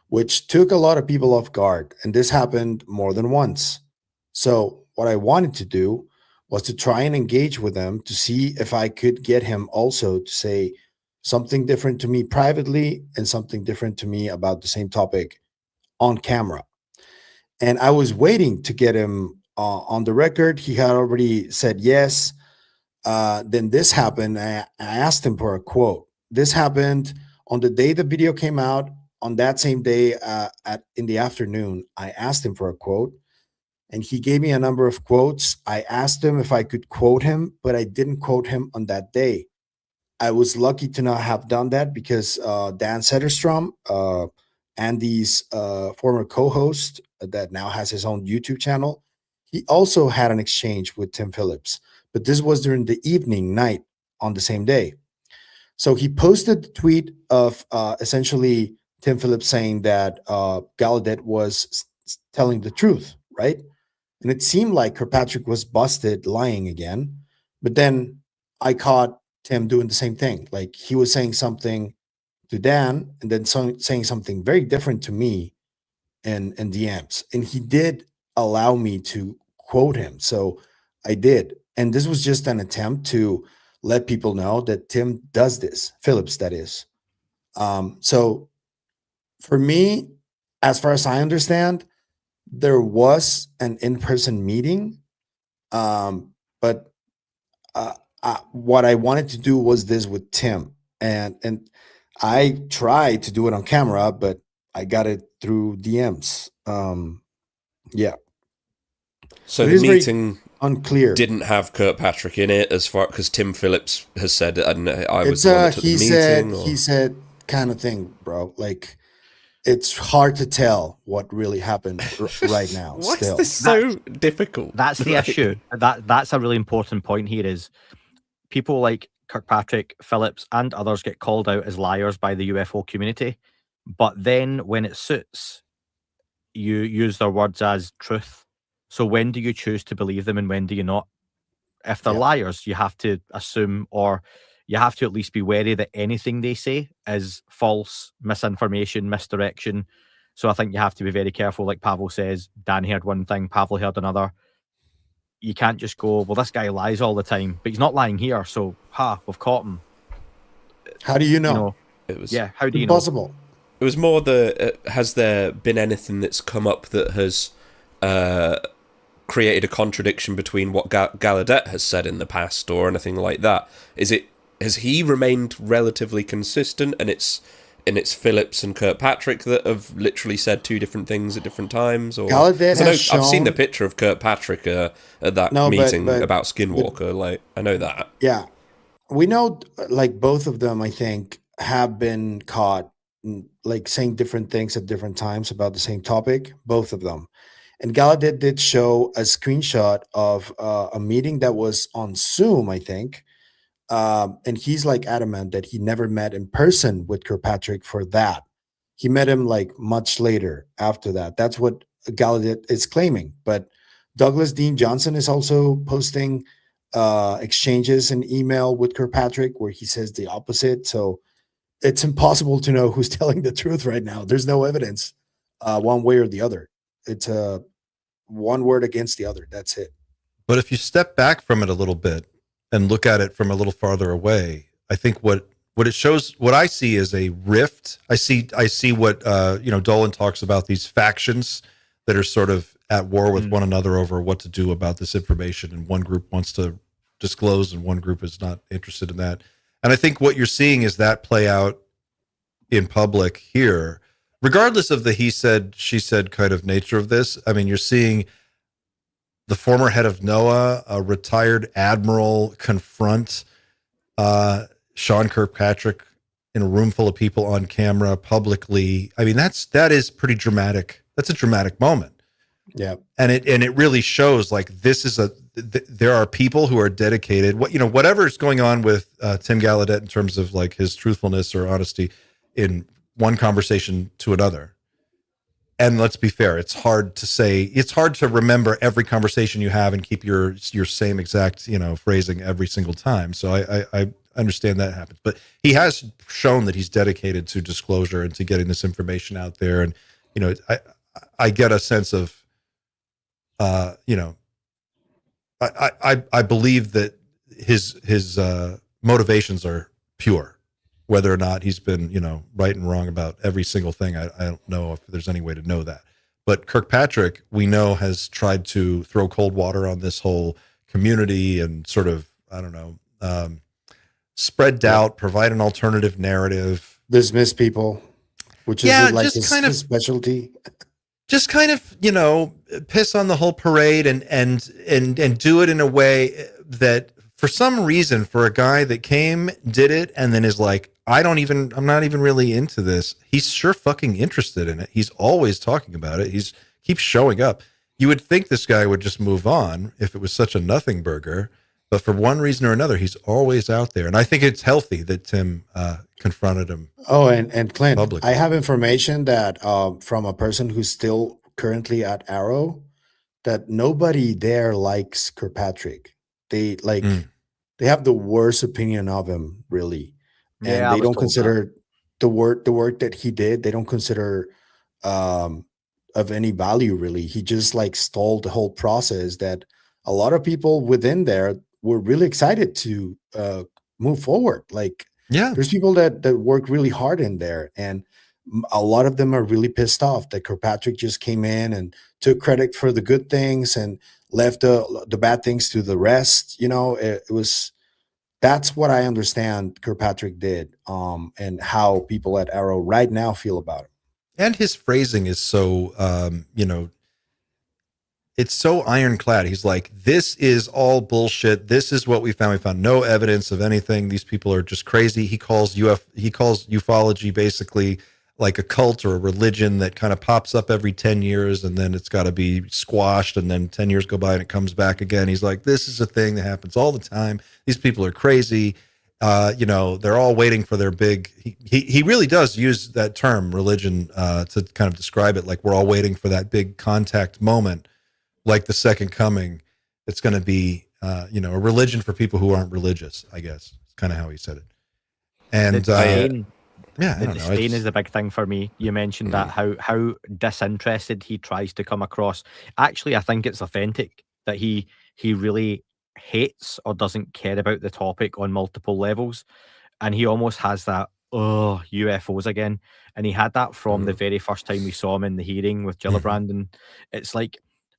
which took a lot of people off guard. And this happened more than once. So what I wanted to do was to try and engage with him to see if I could get him also to say something different to me privately and something different to me about the same topic on camera. And I was waiting to get him on the record. He had already said yes. Then this happened. I asked him for a quote. This happened on the day the video came out. On that same day, in the afternoon, I asked him for a quote, and he gave me a number of quotes. I asked him if I could quote him, but I didn't quote him on that day. I was lucky to not have done that because Dan Sederstrom, Andy's former co-host that now has his own YouTube channel, he also had an exchange with Tim Phillips, but this was during the night on the same day. So he posted the tweet of essentially Tim Phillips saying that Gallaudet was telling the truth, right? And it seemed like Kirkpatrick was busted lying again. But then I caught Tim doing the same thing. Like he was saying something to Dan and then saying something very different to me in DMs. And he did allow me to quote him. So I did. And this was just an attempt to let people know that Tim does this, Phillips, that is. So for me, as far as I understand, there was an in-person meeting. But what I wanted to do was this with Tim. And I tried to do it on camera, but I got it through DMs. Yeah. So It the is very meeting unclear. didn't have Kirkpatrick in it, as far because Tim Phillips has said, and I was the one that took the meeting. He said kind of thing, bro. Like it's hard to tell what really happened right now. Why still. is this so difficult? That's the issue. That's a really important point here is people like Kirkpatrick, Phillips, and others get called out as liars by the UFO community. But then when it suits, you use their words as truth. So when do you choose to believe them and when do you not? If they're liars, you have to assume, or you have to at least be wary that anything they say is false, misinformation, misdirection. So I think you have to be very careful. Like Pavel says, Dan heard one thing, Pavel heard another. You can't just go, well, this guy lies all the time, but he's not lying here. So, we've caught him. How do you know? It was how do you impossible. know? It was more has there been anything that's come up that has created a contradiction between what Gallaudet has said in the past or anything like that? Has he remained relatively consistent and it's Phillips and Kirkpatrick that have literally said two different things at different times? Or Gallaudet has shown... I've seen the picture of Kirkpatrick at that meeting about Skinwalker. I know that. Yeah. We know like both of them, I think, have been caught like saying different things at different times about the same topic, both of them. And Gallaudet did show a screenshot of a meeting that was on Zoom, I think. And he's like adamant that he never met in person with Kirkpatrick for that. He met him like much later after that. That's what Gallaudet is claiming. But Douglas Dean Johnson is also posting exchanges in email with Kirkpatrick where he says the opposite. So it's impossible to know who's telling the truth right now. There's no evidence one way or the other. It's one word against the other. That's it. But if you step back from it a little bit and look at it from a little farther away, I think what it shows, what I see is a rift. I see what Dolan talks about, these factions that are sort of at war with one another over what to do about this information, and one group wants to disclose and one group is not interested in that. And I think what you're seeing is that play out in public here, regardless of the he said, she said kind of nature of this. I mean, you're seeing the former head of NOAA, a retired admiral, confront Sean Kirkpatrick in a room full of people on camera publicly. I mean, that is pretty dramatic. That's a dramatic moment. Yeah. And it really shows like this is there are people who are dedicated. Whatever's going on with Tim Gallaudet in terms of like his truthfulness or honesty in one conversation to another. And let's be fair, it's hard to remember every conversation you have and keep your same exact, phrasing every single time. So I understand that happens, but he has shown that he's dedicated to disclosure and to getting this information out there. And, I get a sense of, I believe that his motivations are pure. Whether or not he's been, right and wrong about every single thing, I don't know if there's any way to know that. But Kirkpatrick, we know, has tried to throw cold water on this whole community and sort of, spread doubt, provide an alternative narrative, dismiss people, which is like his specialty. Just kind of, piss on the whole parade and do it in a way that, for some reason, for a guy that came, did it, and then is like, I'm not even really into this. He's sure fucking interested in it. He's always talking about it. Keeps showing up. You would think this guy would just move on if it was such a nothing burger, but for one reason or another, he's always out there. And I think it's healthy that Tim confronted him. Oh, and Clint, publicly. I have information that from a person who's still currently at Arrow, that nobody there likes Kirkpatrick. They they have the worst opinion of him, really. And they don't consider the work that he did. They don't consider of any value, really. He just like stalled the whole process that a lot of people within there were really excited to move forward. Like, there's people that work really hard in there, and a lot of them are really pissed off that Kirkpatrick just came in and took credit for the good things and left the bad things to the rest. That's what I understand Kirkpatrick did, and how people at Arrow right now feel about him. And his phrasing is so, it's so ironclad. He's like, this is all bullshit. This is what we found. We found no evidence of anything. These people are just crazy. He calls ufology basically like a cult or a religion that kind of pops up every 10 years and then it's got to be squashed, and then 10 years go by and it comes back again. He's like, this is a thing that happens all the time. These people are crazy. They're all waiting for their big, he really does use that term religion to kind of describe it. Like, we're all waiting for that big contact moment, like the second coming. It's going to be, a religion for people who aren't religious, I guess. It's kind of how he said it. And I don't know. Disdain is the big thing for me. You mentioned that how disinterested he tries to come across. Actually, I think it's authentic that he really hates or doesn't care about the topic on multiple levels, and he almost has that UFOs again. And he had that from the very first time we saw him in the hearing with Gillibrand, and it's like,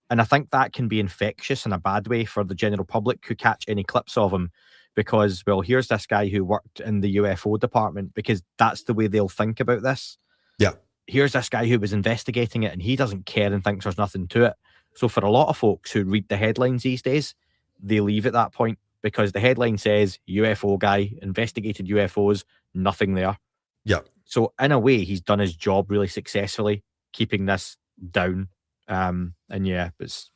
and I think that can be infectious in a bad way for the general public who catch any clips of him. Because, well, here's this guy who worked in the UFO department, because that's the way they'll think about this. Yeah. Here's this guy who was investigating it and he doesn't care and thinks there's nothing to it. So for a lot of folks who read the headlines these days, they leave at that point because the headline says UFO guy investigated UFOs, nothing there. Yeah. So in a way, he's done his job really successfully, keeping this down. And yeah, it's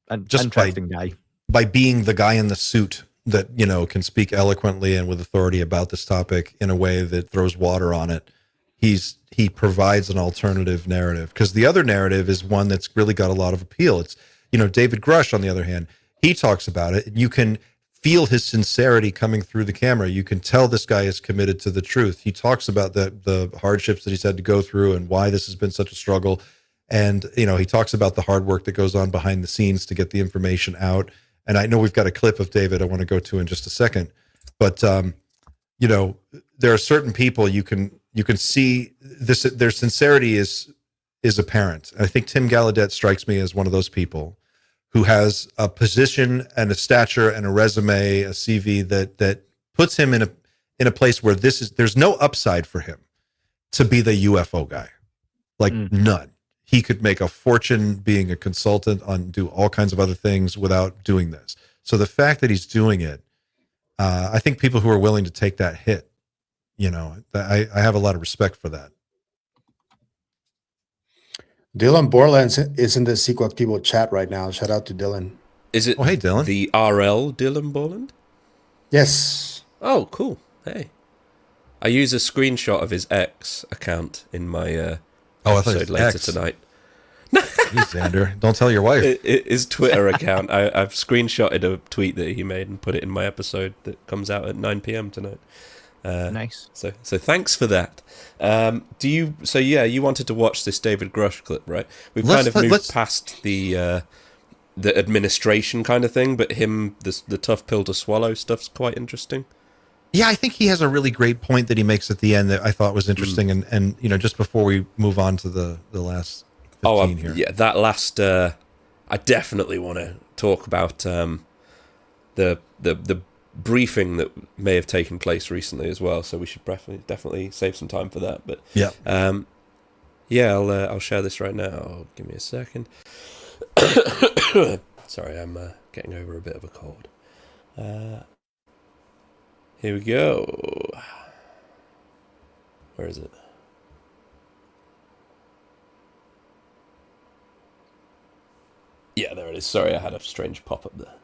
an interesting guy. By being the guy in the suit that, can speak eloquently and with authority about this topic in a way that throws water on it, he provides an alternative narrative, because the other narrative is one that's really got a lot of appeal. It's, David Grush, on the other hand, he talks about it. You can feel his sincerity coming through the camera. You can tell this guy is committed to the truth. He talks about the hardships that he's had to go through and why this has been such a struggle. And, he talks about the hard work that goes on behind the scenes to get the information out. And I know we've got a clip of David I want to go to in just a second, but there are certain people you can see this, their sincerity is apparent. I think Tim Gallaudet strikes me as one of those people who has a position and a stature and a resume, a CV that puts him in a place where there's no upside for him to be the UFO guy, like none. He could make a fortune being a consultant do all kinds of other things without doing this. So the fact that he's doing it, I think people who are willing to take that hit I have a lot of respect for that. Dylan Borland is in the Psicoactivo chat right now. Shout out to Dylan. Is it hey, Dylan. the RL Dylan Borland? Yes. Oh, cool. Hey. I use a screenshot of his X account in my episode later tonight. Jeez, Xander, don't tell your wife. His Twitter account. I've screenshotted a tweet that he made and put it in my episode that comes out at 9 p.m. tonight. Nice. So thanks for that. You wanted to watch this David Grush clip, right? We've kind of moved past the administration kind of thing, but the tough pill to swallow stuff's quite interesting. Yeah, I think he has a really great point that he makes at the end that I thought was interesting. And just before we move on to the last 15 here. Yeah, that last, I definitely want to talk about the briefing that may have taken place recently as well. So we should definitely save some time for that. But I'll share this right now. Give me a second. Sorry, I'm getting over a bit of a cold. Here we go. Where is it? Yeah, there it is. Sorry, I had a strange pop-up there.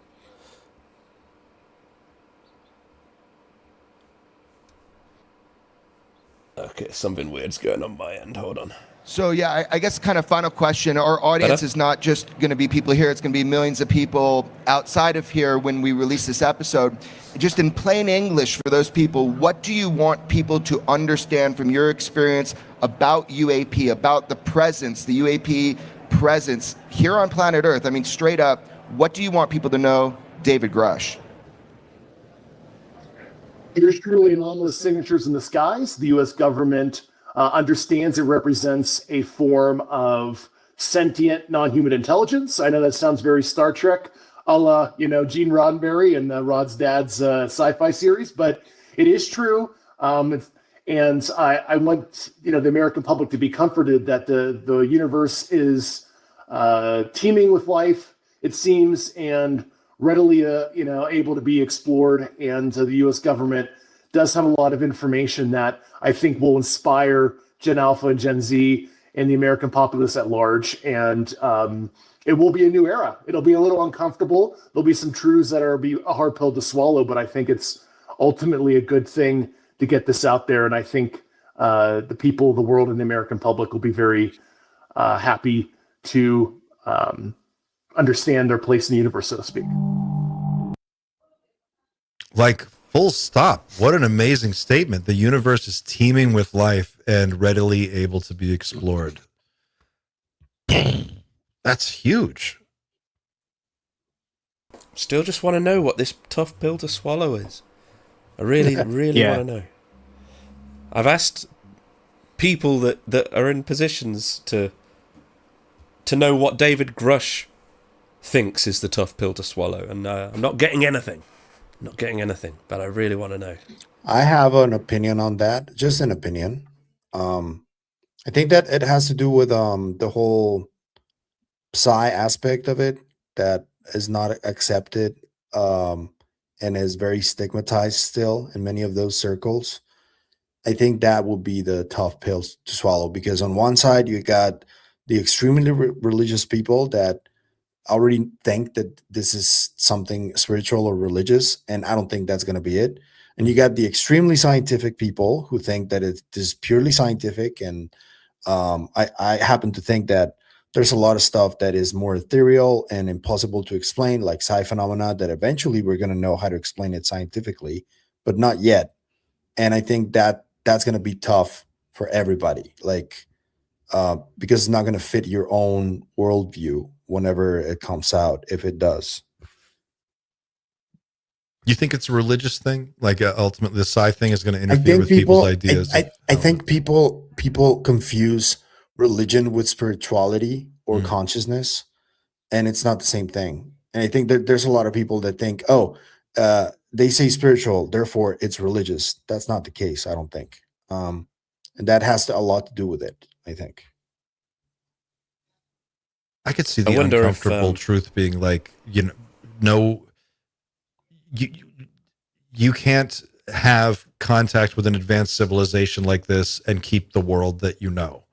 Okay, something weird's going on my end. Hold on. So yeah, I guess kind of final question. Our audience is not just going to be people here. It's going to be millions of people outside of here when we release this episode. Just in plain English for those people, what do you want people to understand from your experience about UAP, about the presence, the UAP presence here on planet Earth? I mean, straight up, what do you want people to know, David Grush? There's truly anomalous signatures in the skies. The U.S. government understands it represents a form of sentient, non-human intelligence. I know that sounds very Star Trek, a la, Gene Roddenberry and Rod's dad's sci-fi series, but it is true. And I want, the American public to be comforted that the universe is teeming with life, it seems, and readily, able to be explored. And the U.S. government does have a lot of information that I think will inspire Gen Alpha and Gen Z and the American populace at large. And it will be a new era. It'll be a little uncomfortable. There'll be some truths that be a hard pill to swallow, but I think it's ultimately a good thing to get this out there. And I think the people of the world and the American public will be very happy to understand their place in the universe, so to speak. Like, full stop. What an amazing statement. The universe is teeming with life and readily able to be explored. That's huge. Still just want to know what this tough pill to swallow is. I really want to know. I've asked people that are in positions to know what David Grush thinks is the tough pill to swallow, and I'm not getting anything. But I really want to know. I have an opinion on that, just an opinion. I think that it has to do with the whole psi aspect of it that is not accepted and is very stigmatized still in many of those circles. I think that would be the tough pills to swallow, because on one side you got the extremely religious people that already think that this is something spiritual or religious, and I don't think that's going to be it. And you got the extremely scientific people who think that it is purely scientific, and I happen to think that there's a lot of stuff that is more ethereal and impossible to explain, like psi phenomena, that eventually we're going to know how to explain it scientifically, but not yet. And I think that that's going to be tough for everybody, because it's not going to fit your own worldview whenever it comes out, if it does. You think it's a religious thing? Ultimately, the psi thing is going to interfere with people's ideas? I think people confuse religion with spirituality or consciousness, and it's not the same thing. And I think that there's a lot of people that think, they say spiritual, therefore it's religious. That's not the case, I don't think. And that has a lot to do with it, I think. I could see the uncomfortable truth being you can't have contact with an advanced civilization like this and keep the world that you know.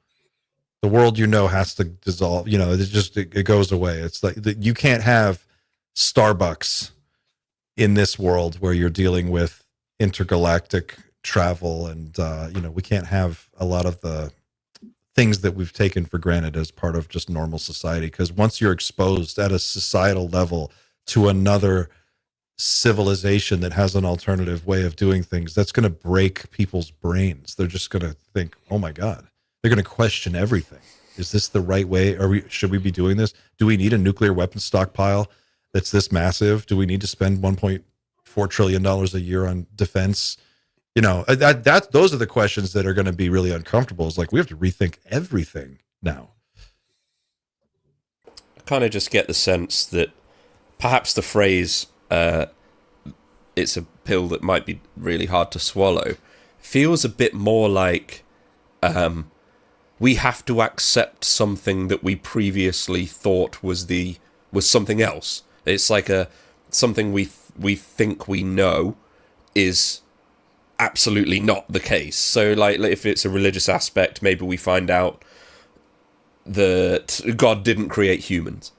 The world you know has to dissolve. You know, it goes away. It's like you can't have Starbucks in this world where you're dealing with intergalactic travel, and we can't have a lot of the things that we've taken for granted as part of just normal society, because once you're exposed at a societal level to another civilization that has an alternative way of doing things, that's going to break people's brains. They're just going to think, oh my God, they're going to question everything. Is this the right way? Should we be doing this? Do we need a nuclear weapons stockpile that's this massive? Do we need to spend $1.4 trillion a year on defense? You know, those are the questions that are going to be really uncomfortable. It's like, we have to rethink everything now. I kind of just get the sense that perhaps the phrase, it's a pill that might be really hard to swallow, feels a bit more like we have to accept something that we previously thought was something else. It's like something we think we know is absolutely not the case. So like if it's a religious aspect, maybe we find out that God didn't create humans.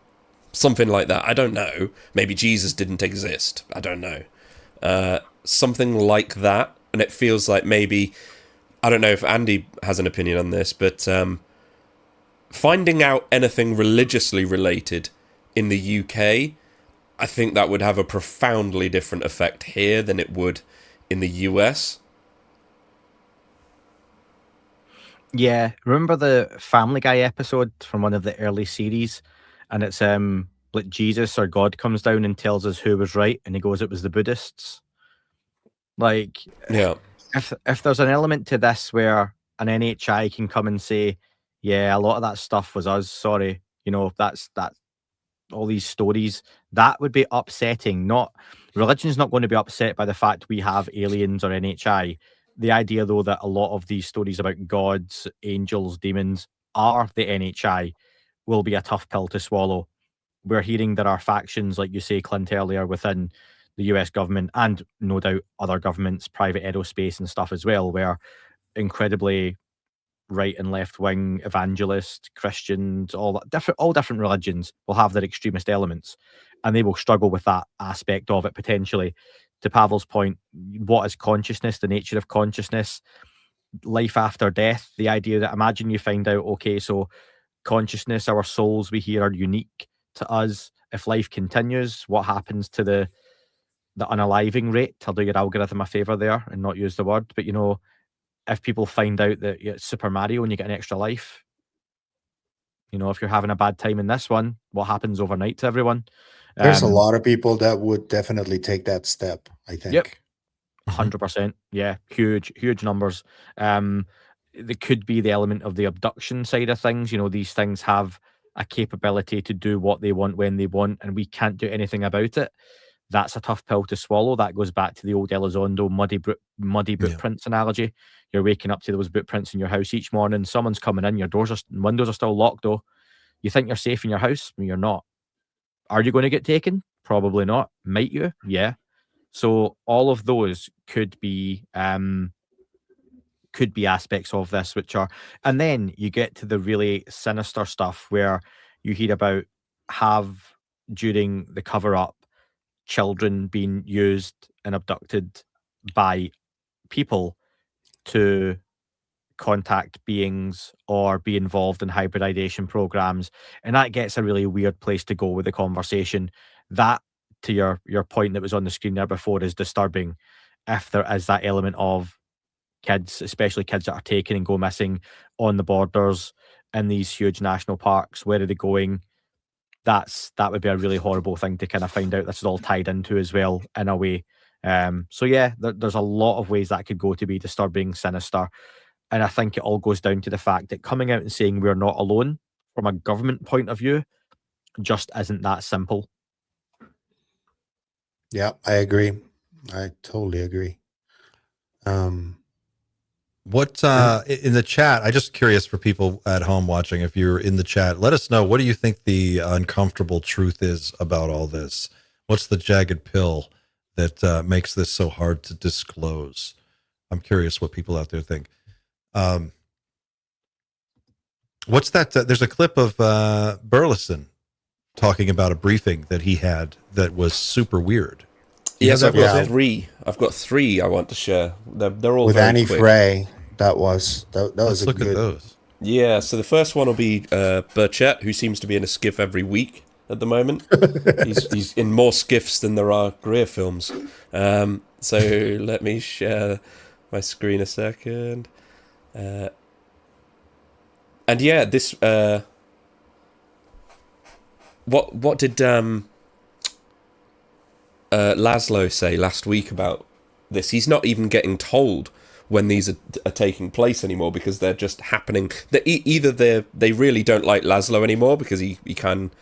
Something like that. I don't know. Maybe Jesus didn't exist. I don't know. Something like that. And it feels like maybe, I don't know if Andy has an opinion on this, but finding out anything religiously related in the UK, I think that would have a profoundly different effect here than it would in the US. Yeah, remember the Family Guy episode from one of the early series, and it's like Jesus or God comes down and tells us who was right, and he goes, it was the Buddhists. Like, yeah, if there's an element to this where an NHI can come and say, yeah, a lot of that stuff was us, sorry, you know, that's all these stories, that would be upsetting. Religion's not going to be upset by the fact we have aliens or NHI. The idea, though, that a lot of these stories about gods, angels, demons are the NHI will be a tough pill to swallow. We're hearing there are factions, like you say, Clint, earlier, within the US government, and no doubt other governments, private aerospace and stuff as well, where incredibly right and left wing evangelists, Christians, all different religions will have their extremist elements, and they will struggle with that aspect of it potentially. To Pavel's point, what is consciousness, the nature of consciousness, life after death, the idea that, imagine you find out, okay, so consciousness, our souls we hear are unique to us. If life continues, what happens to the unaliving rate? I'll do your algorithm a favor there and not use the word, but you know, if people find out that it's Super Mario and you get an extra life, you know, if you're having a bad time in this one, what happens overnight to everyone? There's a lot of people that would definitely take that step, I think. Yep. 100%. Yeah. Huge numbers. There could be the element of the abduction side of things. You know, these things have a capability to do what they want when they want, and we can't do anything about it. That's a tough pill to swallow. That goes back to the old Elizondo muddy boot prints analogy. You're waking up to those boot prints in your house each morning. Someone's coming in. Your doors and windows are still locked, though. You think you're safe in your house? You're not. Are you going to get taken? Probably not. Might you? Yeah. So all of those could be aspects of this, which are, and then you get to the really sinister stuff where you hear about during the cover up, children being used and abducted by people to contact beings or be involved in hybridization programs, and that gets a really weird place to go with the conversation. That, to your point that was on the screen there before, is disturbing. If there is that element of kids, especially kids that are taken and go missing on the borders in these huge national parks, where are they going? That would be a really horrible thing to kind of find out this is all tied into as well, in a way. So yeah, there's a lot of ways that could go to be disturbing, sinister. And I think it all goes down to the fact that coming out and saying we're not alone from a government point of view just isn't that simple. Yeah, I agree. I totally agree. What in the chat, I'm just curious for people at home watching, if you're in the chat, let us know, what do you think the uncomfortable truth is about all this? What's the jagged pill that makes this so hard to disclose? I'm curious what people out there think. What's that? There's a clip of Burleson talking about a briefing that he had that was super weird. Yes, I've got three. I've got three I want to share. They're all with very Annie quick. Frey. That was Let's look at those. Yeah, so the first one will be Burchett, who seems to be in a skiff every week at the moment. he's in more skiffs than there are Greer films. So let me share my screen a second. And yeah, this what did Laszlo say last week about this? He's not even getting told when these are taking place anymore, because they're just happening. Either they really don't like Laszlo anymore because he can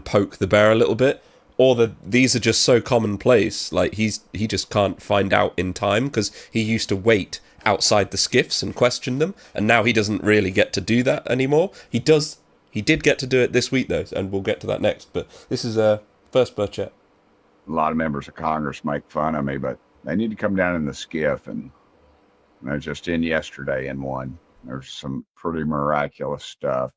poke the bear a little bit, or these are just so commonplace. Like he just can't find out in time, because he used to wait outside the skiffs and question them, and now he doesn't really get to do that anymore. He did get to do it this week though, and we'll get to that next. But this is first Burchett. A lot of members of Congress make fun of me, but they need to come down in the skiff. And I was just in yesterday in one. There's some pretty miraculous stuff.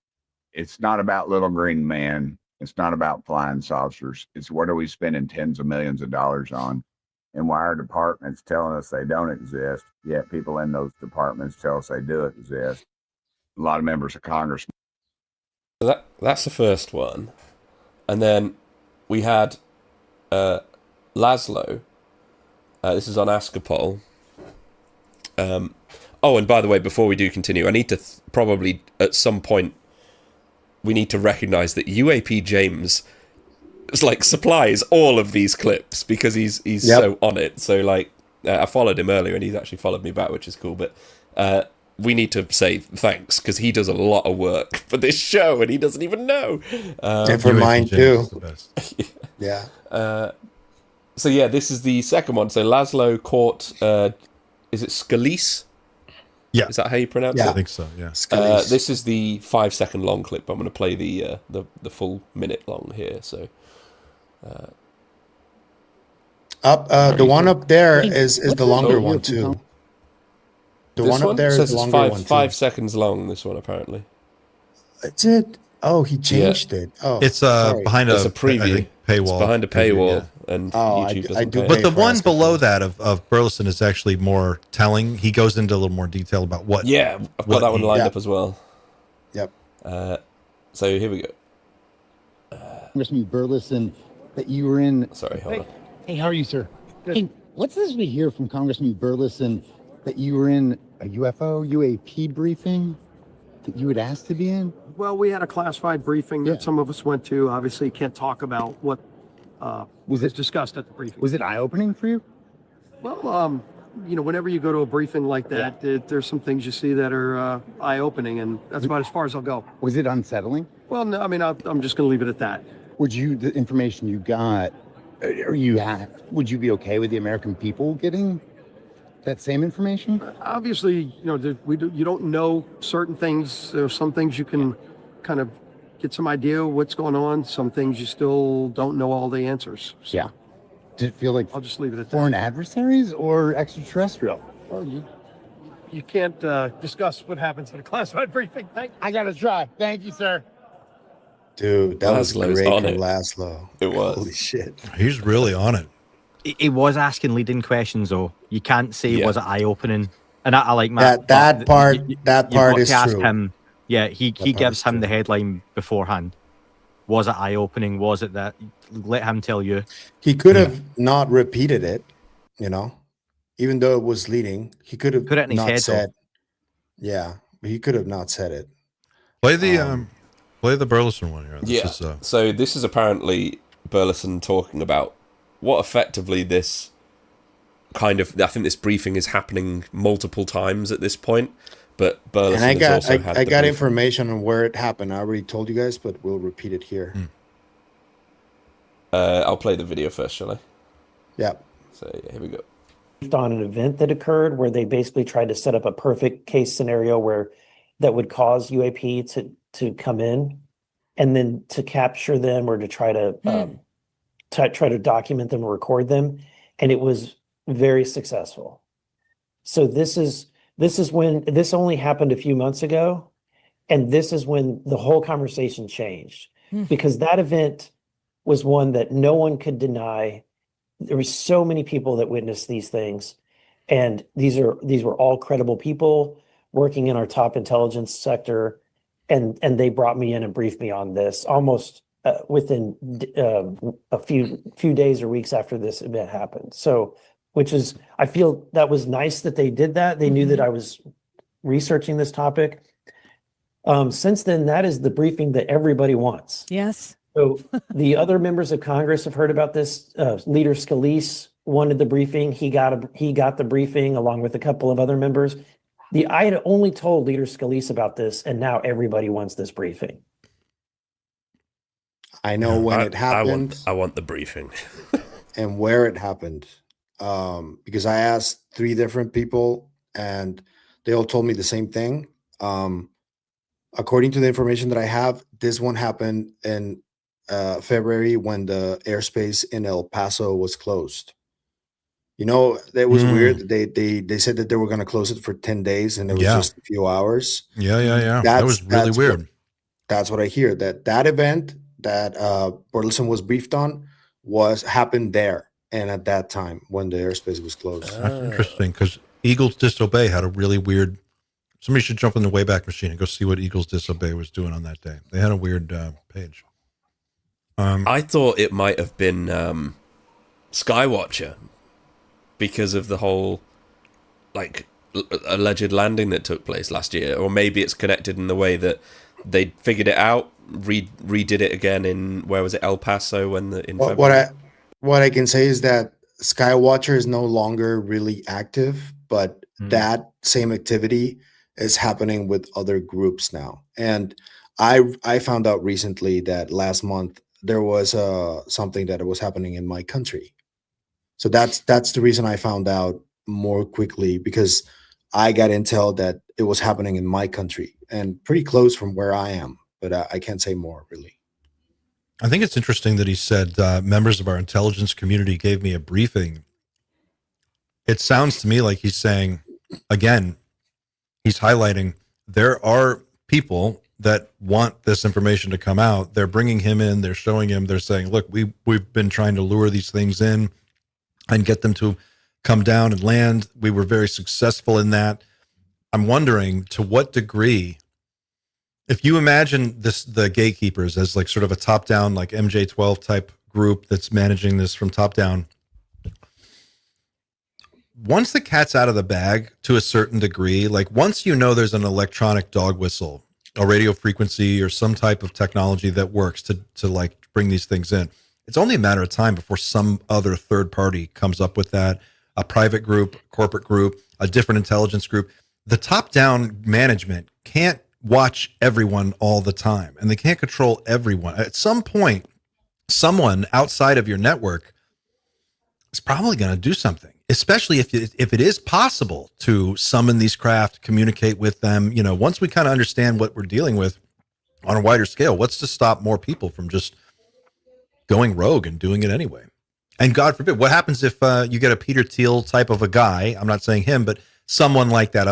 It's not about little green men. It's not about flying saucers. It's what are we spending tens of millions of dollars on? And why are departments telling us they don't exist, yet people in those departments tell us they do exist? A lot of members of Congress. So that's the first one. And then we had Laszlo. This is on Askapol. Oh, and by the way, before we do continue, I need to probably at some point we need to recognize that UAP James supplies all of these clips because he's so on it. So I followed him earlier and he's actually followed me back, which is cool. But we need to say thanks because he does a lot of work for this show and he doesn't even know. And for mine too. Yeah. So yeah, this is the second one. So Laszlo caught, is it Scalise? Yeah. Is that how you pronounce it? I think so, yeah. This is the 5-second long clip. I'm going to play the full minute long here. So the one up there is the longer one too. The this one up there is the longer one too. 5 seconds long, this one apparently. That's it. Oh, he changed it. Oh, it's behind it's a preview. Paywall. It's behind a paywall, YouTube and doesn't pay. But the one below that of Burleson is actually more telling. He goes into a little more detail about what. Yeah, I've got that one lined up as well. Yep. So here we go. Congressman Burleson, that you were in. Sorry, hold on. Hey, how are you, sir? Good. Hey, what's this we hear from Congressman Burleson that you were in a UAP briefing that you had asked to be in? Well, we had a classified briefing that some of us went to. Obviously, can't talk about what was discussed at the briefing. Was it eye-opening for you? Well, whenever you go to a briefing like that, there's some things you see that are eye-opening, and that's about as far as I'll go. Was it unsettling? Well, no, I mean, I'm just going to leave it at that. The information you got, would you be okay with the American people getting that same information? Obviously, you don't know certain things. There are some things you can kind of get some idea of what's going on. Some things you still don't know all the answers. So yeah. Did it feel like I'll just leave it at foreign adversaries or extraterrestrial? Well, you can't discuss what happens at a classified briefing. I gotta try. Thank you, sir. Dude, that was Laszlo's great on from it. Laszlo. It was. Holy shit. He's really on it. He was asking leading questions, though. You can't say was it eye-opening, and I like Matt. That part is true. Him, yeah, he gives him the headline beforehand. Was it eye-opening? Was it that? Let him tell you. He could have not repeated it, even though it was leading. He could have put it in his head. Said, yeah, but he could have not said it. Play the Burleson one here. This is, so this is apparently Burleson talking about what effectively this kind of, I think this briefing is happening multiple times at this point, but Burleson and has also had I got information on where it happened. I already told you guys, but we'll repeat it here. I'll play the video first, shall I? Yeah. So here we go. On an event that occurred where they basically tried to set up a perfect case scenario where that would cause UAP to come in and then to capture them or to try to try to document them or record them. and it was very successful. So this is when this only happened a few months ago, and this is when the whole conversation changed, because that event was one that no one could deny. There were so many people that witnessed these things, and these were all credible people working in our top intelligence sector, and they brought me in and briefed me on this almost within a few days or weeks after this event happened. So, which is, I feel that was nice that they did that. They knew that I was researching this topic. Since then, that is the briefing that everybody wants. Yes. So the other members of Congress have heard about this. Leader Scalise wanted the briefing. He got the briefing along with a couple of other members. I had only told Leader Scalise about this, and now everybody wants this briefing. I know when it happened. I want the briefing. And where it happened. Because I asked 3 different people, and they all told me the same thing. According to the information that I have, this one happened in February when the airspace in El Paso was closed. You know, that was weird. They said that they were going to close it for 10 days, and it was just a few hours. Yeah. That was really weird. That's what I hear. That event that Burleson was briefed on happened there, and at that time when the airspace was closed. That's interesting, because Eagles Disobey had a really weird. Somebody should jump in the Wayback Machine and go see what Eagles Disobey was doing on that day. They had a weird page. I thought it might have been Skywatcher, because of the whole alleged landing that took place last year, or maybe it's connected in the way that they figured it out, redid it again in, where was it, El Paso what I can say is that Skywatcher is no longer really active, but that same activity is happening with other groups now. And I found out recently that last month there was something that was happening in my country. So that's the reason I found out more quickly, because I got intel that it was happening in my country and pretty close from where I am, but I can't say more really. I think it's interesting that he said members of our intelligence community gave me a briefing. It sounds to me like he's saying, again, he's highlighting there are people that want this information to come out. They're bringing him in. They're showing him. They're saying, look, we've been trying to lure these things in and get them to come down and land. We were very successful in that. I'm wondering to what degree, if you imagine the gatekeepers as like sort of a top-down, like MJ-12 type group that's managing this from top down, once the cat's out of the bag to a certain degree, like once you know there's an electronic dog whistle, a radio frequency or some type of technology that works to like bring these things in, it's only a matter of time before some other third party comes up with that, a private group, corporate group, a different intelligence group. The top-down management can't watch everyone all the time, and they can't control everyone. At some point, someone outside of your network is probably going to do something, especially if it is possible to summon these craft, communicate with them. You know, once we kind of understand what we're dealing with on a wider scale, what's to stop more people from just going rogue and doing it anyway? And God forbid, what happens if you get a Peter Thiel type of a guy? I'm not saying him, but someone like that,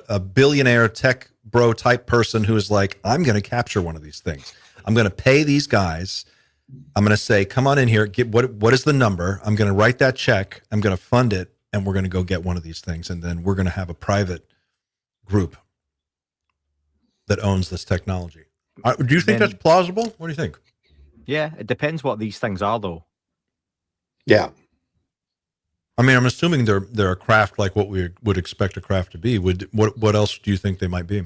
a billionaire tech bro type person who is like, I'm going to capture one of these things. I'm going to pay these guys. I'm going to say, come on in here. Get what is the number? I'm going to write that check. I'm going to fund it, and we're going to go get one of these things, and then we're going to have a private group that owns this technology. Do you think that's plausible? What do you think? Yeah, it depends what these things are, though. Yeah. I mean, I'm assuming they're a craft like what we would expect a craft to be. What else do you think they might be?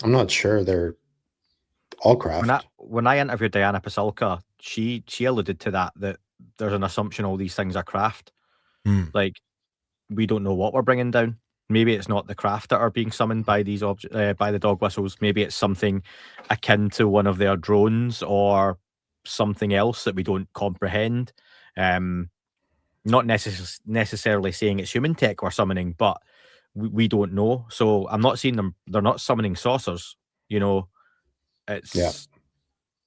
I'm not sure. They're all craft. When I interviewed Diana Pasulka, she alluded to that there's an assumption all these things are craft. Like, we don't know what we're bringing down. Maybe it's not the craft that are being summoned by these by the dog whistles. Maybe it's something akin to one of their drones or something else that we don't comprehend. Not necessarily saying it's human tech we're summoning, but we don't know. So I'm not saying they're not summoning saucers. You know, it's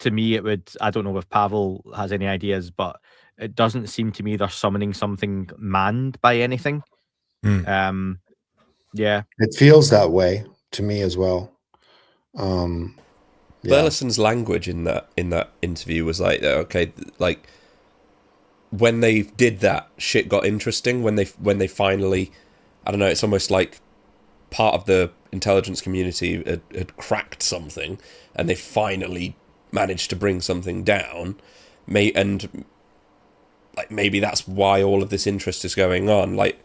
to me it would. I don't know if Pavel has any ideas, but it doesn't seem to me they're summoning something manned by anything. Yeah, it feels that way to me as well. Burleson's language in that interview was like, okay, like when they did that, shit got interesting. When they finally, I don't know, it's almost like part of the intelligence community had cracked something, and they finally managed to bring something down. And like maybe that's why all of this interest is going on. Like,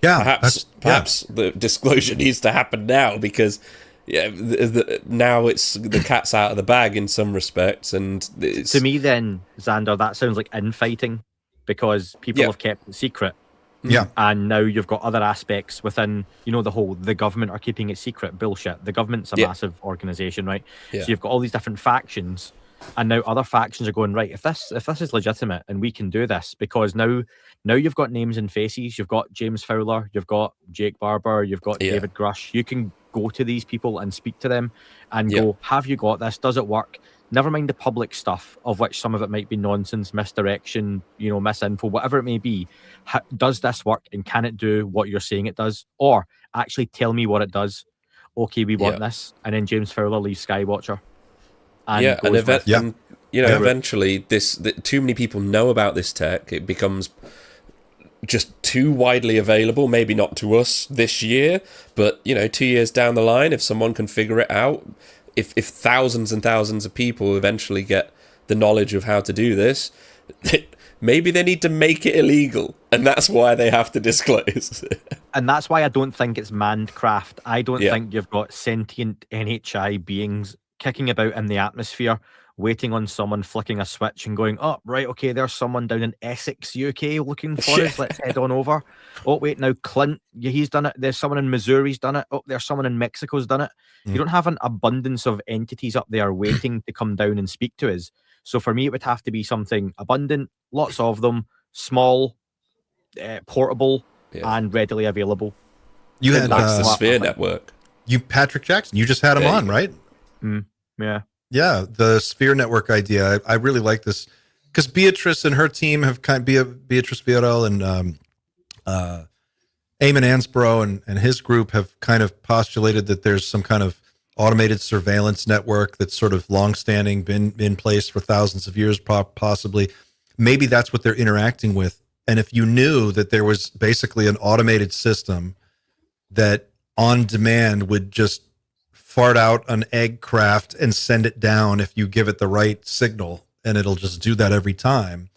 perhaps the disclosure needs to happen now, because now it's the cat's out of the bag in some respects. And to me, then, Xander, that sounds like infighting, because people have kept it secret. Yeah. And now you've got other aspects within, the government are keeping it secret bullshit. The government's a massive organization, right? Yeah. So you've got all these different factions, and now other factions are going, right, if this is legitimate and we can do this, because now you've got names and faces. You've got James Fowler, you've got Jake Barber, you've got David Grush. You can go to these people and speak to them and go, have you got this? Does it work? Never mind the public stuff, of which some of it might be nonsense, misdirection, misinfo, whatever it may be. Does this work, and can it do what you're saying it does? Or actually tell me what it does. Okay, we want this. And then James Fowler leaves Skywatcher. And eventually too many people know about this tech. It becomes just too widely available. Maybe not to us this year, but 2 years down the line, if someone can figure it out, if thousands and thousands of people eventually get the knowledge of how to do this, maybe they need to make it illegal, and that's why they have to disclose. And that's why I don't think it's manned craft. I don't think you've got sentient NHI beings kicking about in the atmosphere, waiting on someone flicking a switch and going, oh, right, okay, there's someone down in Essex, UK looking for us. Let's head on over. Oh, wait, now Clint, he's done it. There's someone in Missouri's done it. Oh, there's someone in Mexico's done it. You don't have an abundance of entities up there waiting to come down and speak to us. So for me, it would have to be something abundant, lots of them, small, portable, and readily available. You had the Sphere Network. Patrick Jackson, you just had him on, right? Yeah. Yeah, the Sphere Network idea. I really like this, because Beatrice and her team have Beatrice Villarreal and Eamon Ansbro and his group have kind of postulated that there's some kind of automated surveillance network that's sort of longstanding, been in place for thousands of years, possibly. Maybe that's what they're interacting with. And if you knew that there was basically an automated system that on demand would just fart out an egg craft and send it down if you give it the right signal, and it'll just do that every time.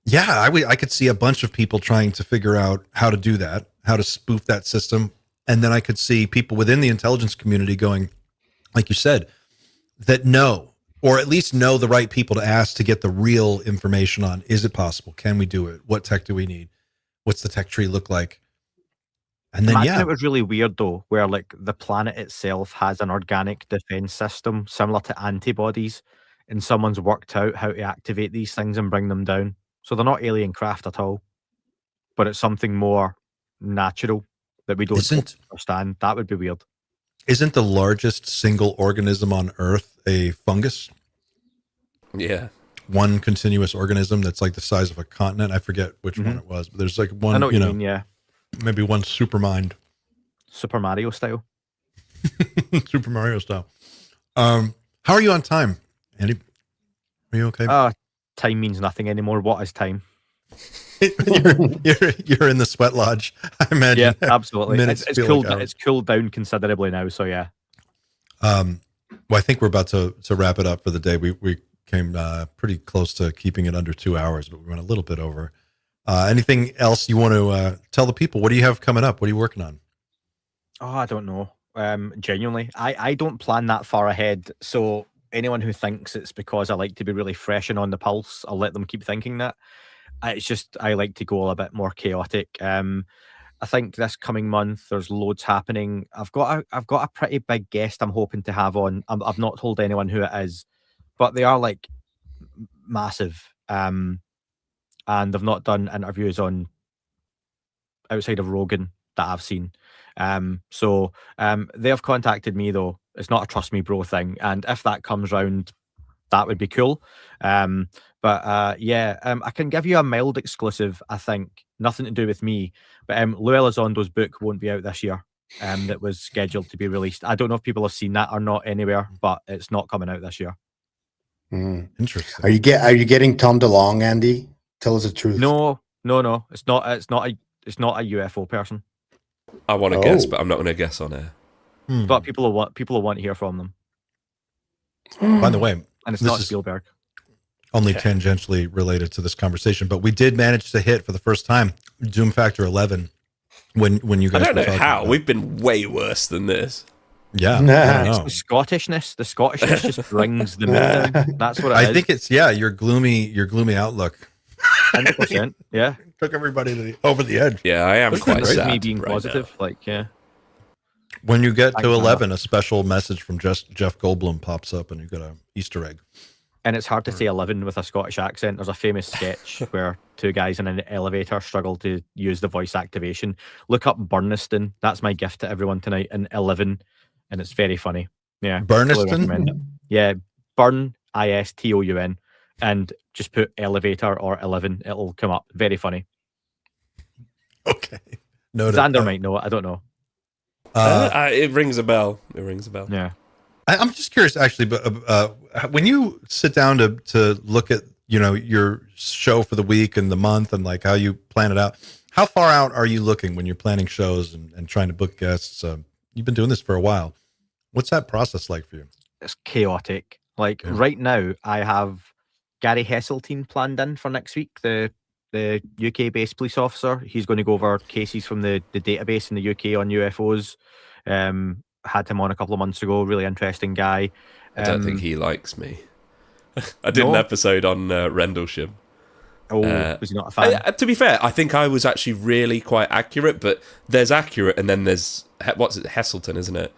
Yeah, I could see a bunch of people trying to figure out how to do that, how to spoof that system. And then I could see people within the intelligence community going, like you said, that know, or at least know the right people to ask to get the real information on, is it possible? Can we do it? What tech do we need? What's the tech tree look like? And then, Imagine it was really weird, though, where like the planet itself has an organic defense system similar to antibodies, and someone's worked out how to activate these things and bring them down. So they're not alien craft at all, but it's something more natural that we don't understand. That would be weird. Isn't the largest single organism on Earth a fungus? Yeah. One continuous organism that's like the size of a continent. I forget which one it was, but there's like one, I know what you mean, yeah. Maybe one super mind. Super Mario style. Super Mario style. How are you on time, Andy? Are you okay? Time means nothing anymore. What is time? you're in the sweat lodge, I imagine. Yeah, absolutely. It's cooled. Like it's cooled down considerably now. So yeah. Well, I think we're about to wrap it up for the day. We came pretty close to keeping it under 2 hours, but we went a little bit over. Anything else you want to tell the people? What do you have coming up? What are you working on? Oh, I don't know. Genuinely, I don't plan that far ahead. So anyone who thinks it's because I like to be really fresh and on the pulse, I'll let them keep thinking that. It's just I like to go a bit more chaotic. I think this coming month there's loads happening. I've got a pretty big guest I'm hoping to have on. I've not told anyone who it is, but they are like massive. And they've not done interviews on outside of Rogan that I've seen. They have contacted me though. It's not a trust me bro thing. And if that comes round, that would be cool. I can give you a mild exclusive, I think. Nothing to do with me, but Lou Elizondo's book won't be out this year. That was scheduled to be released. I don't know if people have seen that or not anywhere, but it's not coming out this year. Interesting. Are you getting Tom DeLonge, Andy? Tell us the truth. No. It's not a UFO person. I want to guess, but I'm not going to guess on air. But people will want to hear from them. By the way, and it's not Spielberg. Only tangentially related to this conversation, but we did manage to hit for the first time Doom Factor 11 when you guys. I don't know how about. We've been way worse than this. Yeah, it's the Scottishness. The Scottishness just brings the mood down. That's what it is. I think it's your gloomy outlook. 100%. Yeah, took everybody over the edge. Yeah, I am quite sad. Me being positive, When you get to 11, a special message from Jeff Goldblum pops up, and you got an Easter egg. And it's hard to say 11 with a Scottish accent. There's a famous sketch where two guys in an elevator struggle to use the voice activation. Look up Burniston. That's my gift to everyone tonight. And 11, and it's very funny. Yeah, Burniston. Yeah, Burn ISTOUN, and just put elevator or 11. It'll come up. Very funny. Okay. Noted. Xander might know it. I don't know. It rings a bell. Yeah. I'm just curious, actually, but when you sit down to look at your show for the week and the month and like how you plan it out, how far out are you looking when you're planning shows and trying to book guests? You've been doing this for a while. What's that process like for you? It's chaotic. Right now, I have Gary Hesseltine planned in for next week, the UK-based police officer. He's going to go over cases from the database in the UK on UFOs. Had him on a couple of months ago. Really interesting guy. I don't think he likes me. I did an episode on Rendlesham. Was he not a fan? To be fair, I think I was actually really quite accurate, but there's accurate and then there's, what's it, Hesselton, isn't it?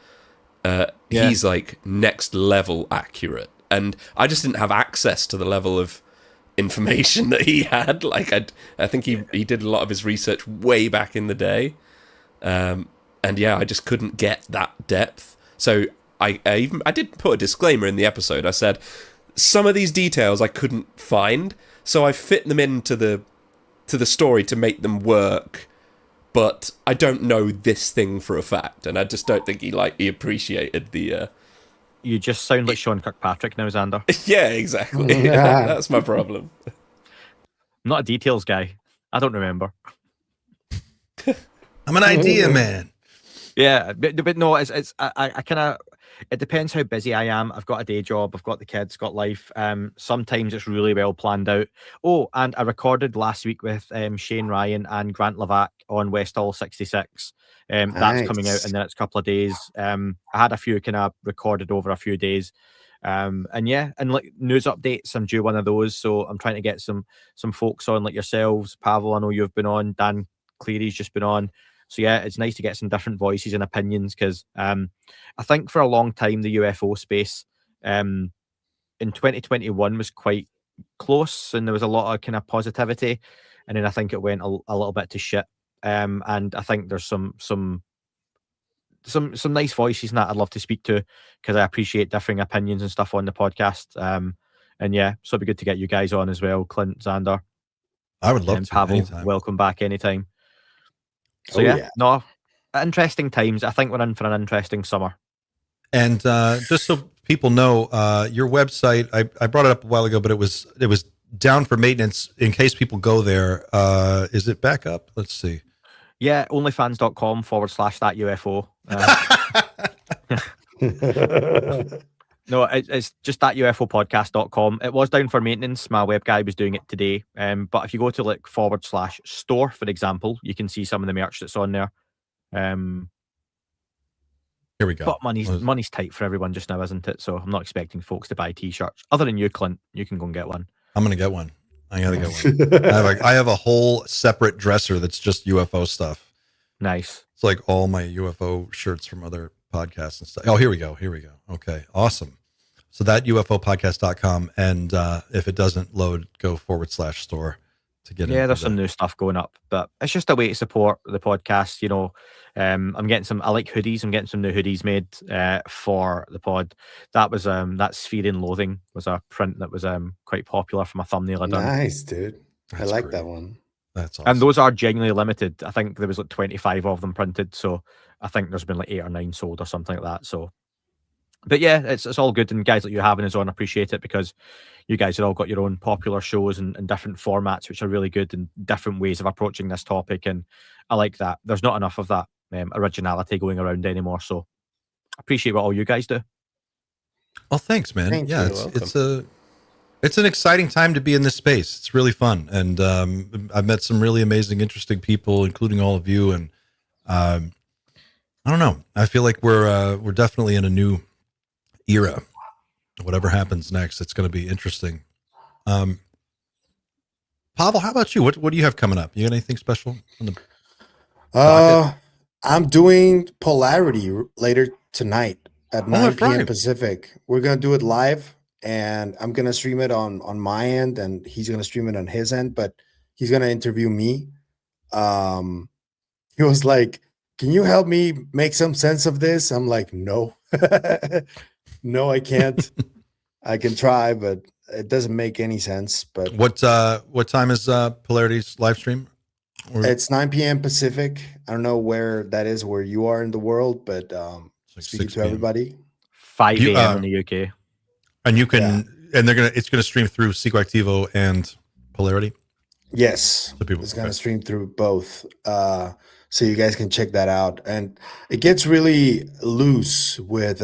He's like next level accurate. And I just didn't have access to the level of information that he had. I think he did a lot of his research way back in the day. I just couldn't get that depth. So I did put a disclaimer in the episode. I said some of these details I couldn't find, so I fit them into the story to make them work. But I don't know this thing for a fact, and I just don't think he appreciated the. You just sound like Sean Kirkpatrick now, Xander. Yeah, exactly. That's my problem. I'm not a details guy. I don't remember. I'm an idea man. Yeah, but no, it's I kind of, it depends how busy I am. I've got a day job, I've got the kids, got life. Sometimes it's really well planned out. Oh, and I recorded last week with Shane Ryan and Grant Levac on Westall 66. That's coming out in the next couple of days. I had a few kind of recorded over a few days. And like news updates, I'm due one of those. So I'm trying to get some folks on, like yourselves, Pavel, I know you've been on, Dan Cleary's just been on. So yeah, it's nice to get some different voices and opinions, because I think for a long time the UFO space in 2021 was quite close and there was a lot of kind of positivity, and then I think it went a little bit to shit. And I think there's some nice voices that I'd love to speak to, because I appreciate differing opinions and stuff on the podcast. And yeah, so it'd be good to get you guys on as well, Clint, Xander. I would love to. Pavel, anytime. welcome back anytime. So no, interesting times. I think we're in for an interesting summer. And just so people know, your website, I brought it up a while ago, but it was down for maintenance in case people go there. Is it back up? Let's see. Yeah, onlyfans.com/that UFO. No, it's just that UFOpodcast.com. It was down for maintenance. My web guy was doing it today. But if you go to like /store, for example, you can see some of the merch that's on there. Here we go. But money's tight for everyone just now, isn't it? So I'm not expecting folks to buy t-shirts. Other than you, Clint, you can go and get one. I'm going to get one. I got to get one. I have a whole separate dresser that's just UFO stuff. Nice. It's like all my UFO shirts from other podcasts and stuff. Oh, here we go. Okay, awesome. So that UFOpodcast.com, and if it doesn't load, go /store to get Yeah, into there's some new stuff going up, but it's just a way to support the podcast. You know, I'm getting some. I like hoodies. I'm getting some new hoodies made for the pod. That was that Sphere in Loathing was a print that was quite popular from a thumbnail I done. Nice, dude. I like that one. That's awesome. And those are genuinely limited. I think there was like 25 of them printed, so I think there's been like 8 or 9 sold or something like that. So, but yeah, it's all good. And guys like you having us on, appreciate it, because you guys have all got your own popular shows and different formats, which are really good, and different ways of approaching this topic. And I like that. There's not enough of that originality going around anymore. So, appreciate what all you guys do. Well, thanks, man. Thank yeah, you. it's an exciting time to be in this space. It's really fun, and I've met some really amazing, interesting people, including all of you. And I don't know. I feel like we're definitely in a new era. Whatever happens next, it's going to be interesting. Pavel, how about you? What do you have coming up? You got anything special on the docket? I'm doing Polarity later tonight at 9 p.m. Pacific. We're gonna do it live, and I'm gonna stream it on my end, and he's gonna stream it on his end. But he's gonna interview me. He was like, "Can you help me make some sense of this?" I'm like, "No, no, I can't. I can try, but it doesn't make any sense." But what time is Polarity's live stream? It's 9 p.m. Pacific. I don't know where that is, where you are in the world, but speaking to everybody, 5 a.m. in the UK, and you can, and it's gonna stream through Psicoactivo and Polarity. Yes, it's gonna stream through both, so you guys can check that out. And it gets really loose with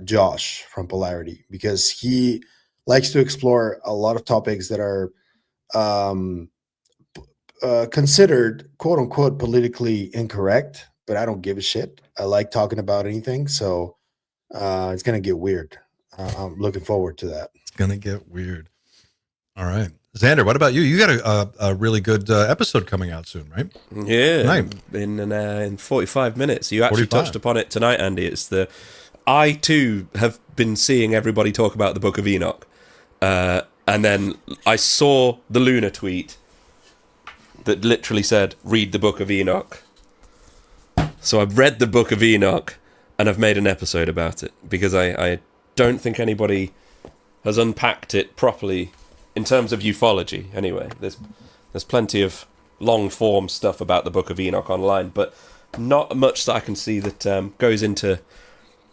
Josh from Polarity, because he likes to explore a lot of topics that are considered quote unquote politically incorrect, but I don't give a shit. I like talking about anything, so it's gonna get weird. I'm looking forward to that. It's gonna get weird. All right, Xander, what about you? You got a really good episode coming out soon, right? Yeah, tonight. In 45 minutes. You actually 45. touched upon it tonight, Andy. I too have been seeing everybody talk about the Book of Enoch, and then I saw the Luna tweet that literally said, "Read the Book of Enoch." So I've read the Book of Enoch, and I've made an episode about it, because I don't think anybody has unpacked it properly in terms of ufology. Anyway, there's plenty of long form stuff about the Book of Enoch online, but not much that I can see that goes into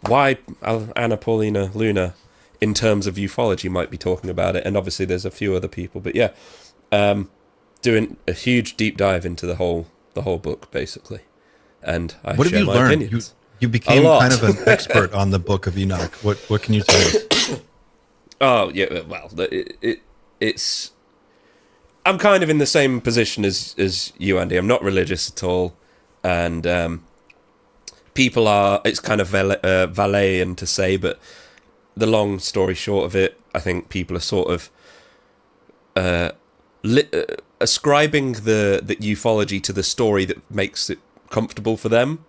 why Anna Paulina Luna, in terms of ufology, might be talking about it. And obviously there's a few other people, but yeah, doing a huge deep dive into the whole book, basically. And I what share have you my learned? opinions. You became kind of an expert on the Book of Enoch. What can you tell us? Oh yeah, well, it's. I'm kind of in the same position as you, Andy. I'm not religious at all, and people are. It's kind of Vallean to say, but the long story short of it, I think people are sort of ascribing the ufology to the story that makes it comfortable for them.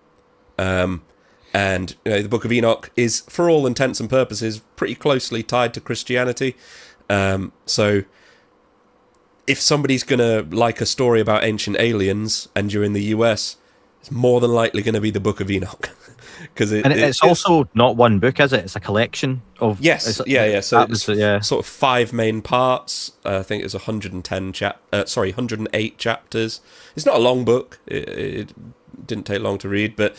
And the Book of Enoch is, for all intents and purposes, pretty closely tied to Christianity. So if somebody's going to like a story about ancient aliens and you're in the US, it's more than likely going to be the Book of Enoch. It's also not one book, is it? It's a collection of... Yes, yeah. So it's sort of 5 main parts. I think it's 108 chapters. It's not a long book. It didn't take long to read, but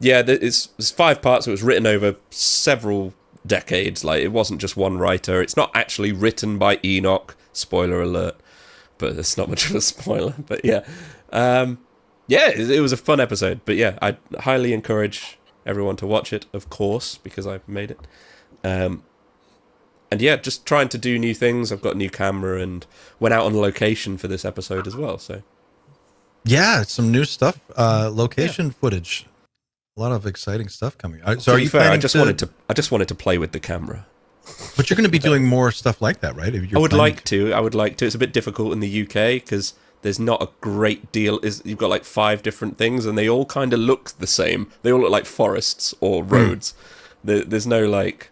it's 5 parts. It was written over several decades. Like, it wasn't just one writer. It's not actually written by Enoch. Spoiler alert, but it's not much of a spoiler. But yeah. It was a fun episode, but yeah, I highly encourage everyone to watch it, of course, because I've made it. And yeah, just trying to do new things. I've got a new camera and went out on location for this episode as well. So yeah, some new stuff, location footage, a lot of exciting stuff coming. So to are be you fair, I planning just wanted to play with the camera. But you're going to be doing more stuff like that, right? I would like to. It's a bit difficult in the UK because there's not a great deal. You've got like 5 different things, and they all kind of look the same. They all look like forests or roads. There's no like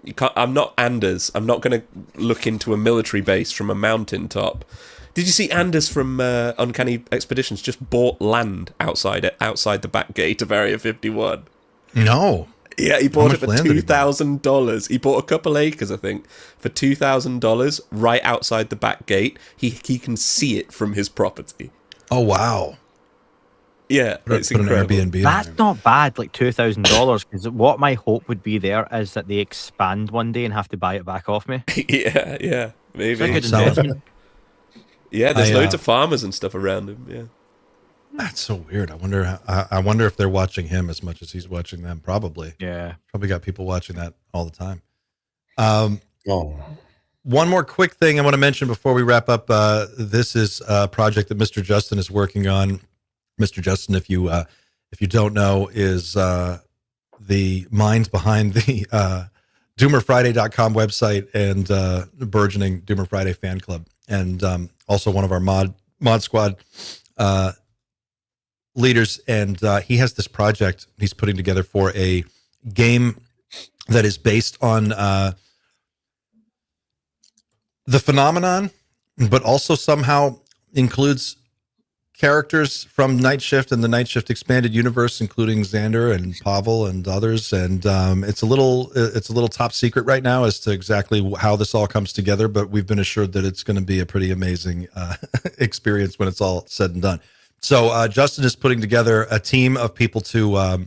You can't. I'm not Anders. I'm not going to look into a military base from a mountaintop. Did you see Anders from Uncanny Expeditions just bought land outside the back gate of Area 51? No. Yeah, he bought it for $2,000. He bought a couple acres, I think, for $2,000 right outside the back gate. He can see it from his property. Oh, wow. Yeah, it's incredible. An Airbnb. That's not bad, like $2,000. Because what my hope would be there is that they expand one day and have to buy it back off me. yeah, maybe. It's a good investment. Yeah, there's loads of farmers and stuff around him. Yeah, that's so weird. I wonder if they're watching him as much as he's watching them. Probably. Yeah. Probably got people watching that all the time. One more quick thing I want to mention before we wrap up. This is a project that Mr. Justin is working on. Mr. Justin, if you don't know, is the minds behind the DoomerFriday.com website and burgeoning Doomer Friday fan club, and also one of our mod squad leaders. And he has this project he's putting together for a game that is based on the phenomenon, but also somehow includes characters from Night Shift and the Night Shift expanded universe, including Xander and Pavel and others. And it's a little top secret right now as to exactly how this all comes together, but we've been assured that it's going to be a pretty amazing experience when it's all said and done. So Justin is putting together a team of people to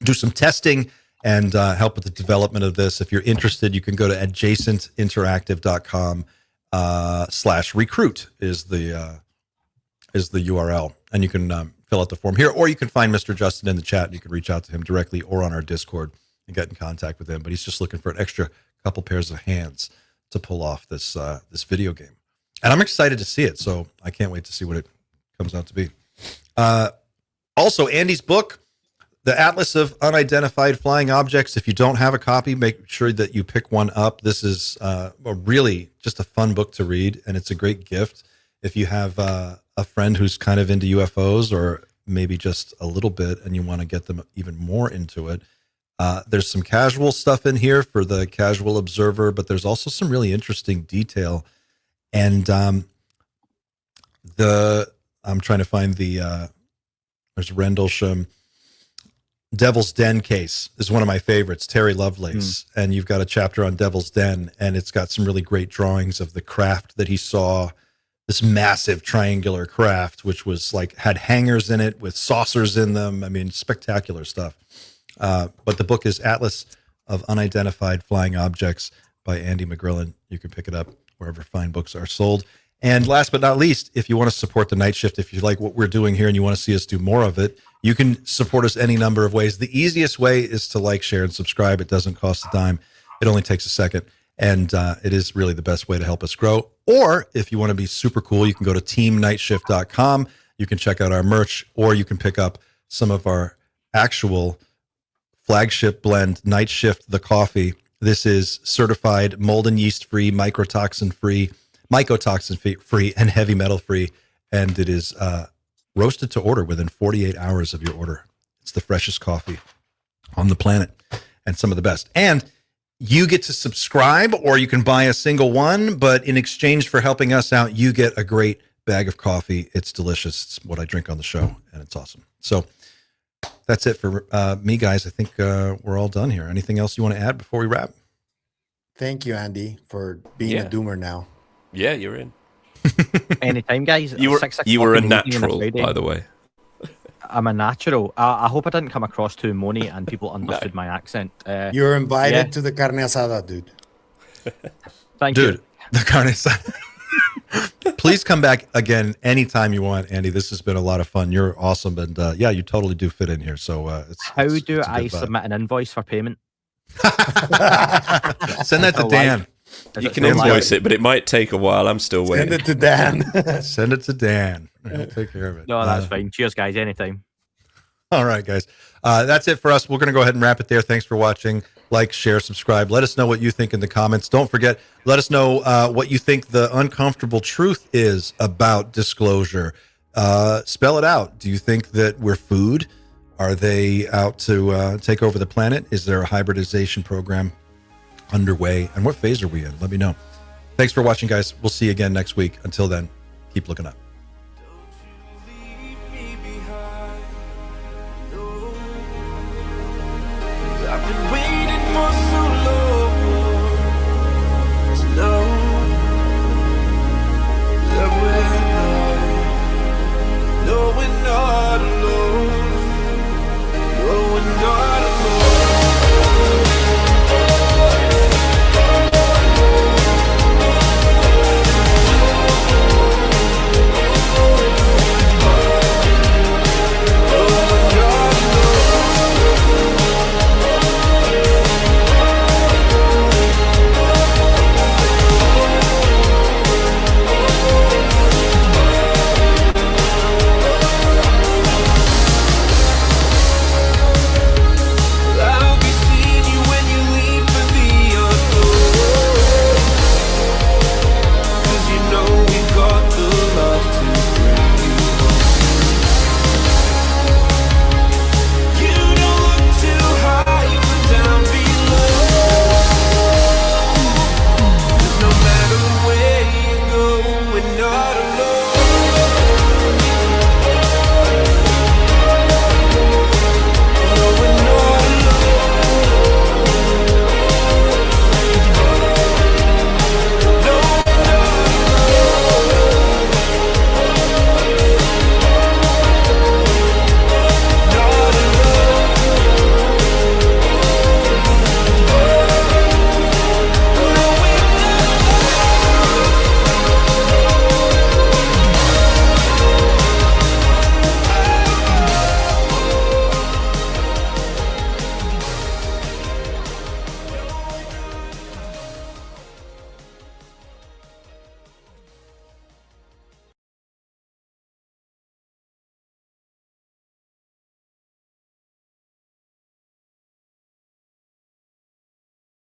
do some testing and help with the development of this. If you're interested, you can go to adjacentinteractive.com/recruit is the URL, and you can fill out the form here, or you can find Mr. Justin in the chat and you can reach out to him directly or on our Discord and get in contact with him. But he's just looking for an extra couple pairs of hands to pull off this video game. And I'm excited to see it, so I can't wait to see what it comes out to be. Also, Andy's book, The Atlas of Unidentified Flying Objects. If you don't have a copy, make sure that you pick one up. This is a really just a fun book to read, and it's a great gift. If you have a friend who's kind of into UFOs, or maybe just a little bit, and you want to get them even more into it, there's some casual stuff in here for the casual observer, but there's also some really interesting detail. And I'm trying to find there's Rendlesham. Devil's Den case is one of my favorites, Terry Lovelace. And you've got a chapter on Devil's Den, and it's got some really great drawings of the craft that he saw. This massive triangular craft, which was had hangars in it with saucers in them. I mean, spectacular stuff. But the book is Atlas of Unidentified Flying Objects by Andy McGrillen. You can pick it up wherever fine books are sold. And last but not least, if you want to support the Night Shift, if you like what we're doing here and you want to see us do more of it, you can support us any number of ways. The easiest way is to like, share, and subscribe. It doesn't cost a dime. It only takes a second. And it is really the best way to help us grow. Or if you want to be super cool, you can go to teamnightshift.com. You can check out our merch, or you can pick up some of our actual flagship blend, Night Shift the Coffee. This is certified mold and yeast free, mycotoxin free, and heavy metal free. And it is roasted to order within 48 hours of your order. It's the freshest coffee on the planet and some of the best. And you get to subscribe, or you can buy a single one, but in exchange for helping us out, you get a great bag of coffee. It's delicious. It's what I drink on the show, and it's awesome. So that's it for me, guys. I think we're all done here. Anything else you want to add before we wrap? Thank you, Andy, for being a doomer now. Yeah, you're in. Anytime, guys. You were a natural, by the way. I'm a natural. I hope I didn't come across too moany and people understood my accent. You're invited to the carne asada, dude. Thank you. The carne asada. Please come back again anytime you want, Andy. This has been a lot of fun. You're awesome, and yeah, you totally do fit in here. So how do I submit an invoice for payment? Send that to Dan. You can invoice it, but it might take a while. I'm still waiting. Send it to Dan. Send it to Dan. He'll take care of it. No, that's fine. Cheers, guys. Anytime. All right, guys. That's it for us. We're going to go ahead and wrap it there. Thanks for watching. Like, share, subscribe. Let us know what you think in the comments. Don't forget, let us know what you think the uncomfortable truth is about disclosure. Spell it out. Do you think that we're food? Are they out to take over the planet? Is there a hybridization program underway, and what phase are we in? Let me know. Thanks for watching, guys. We'll see you again next week. Until then, keep looking up.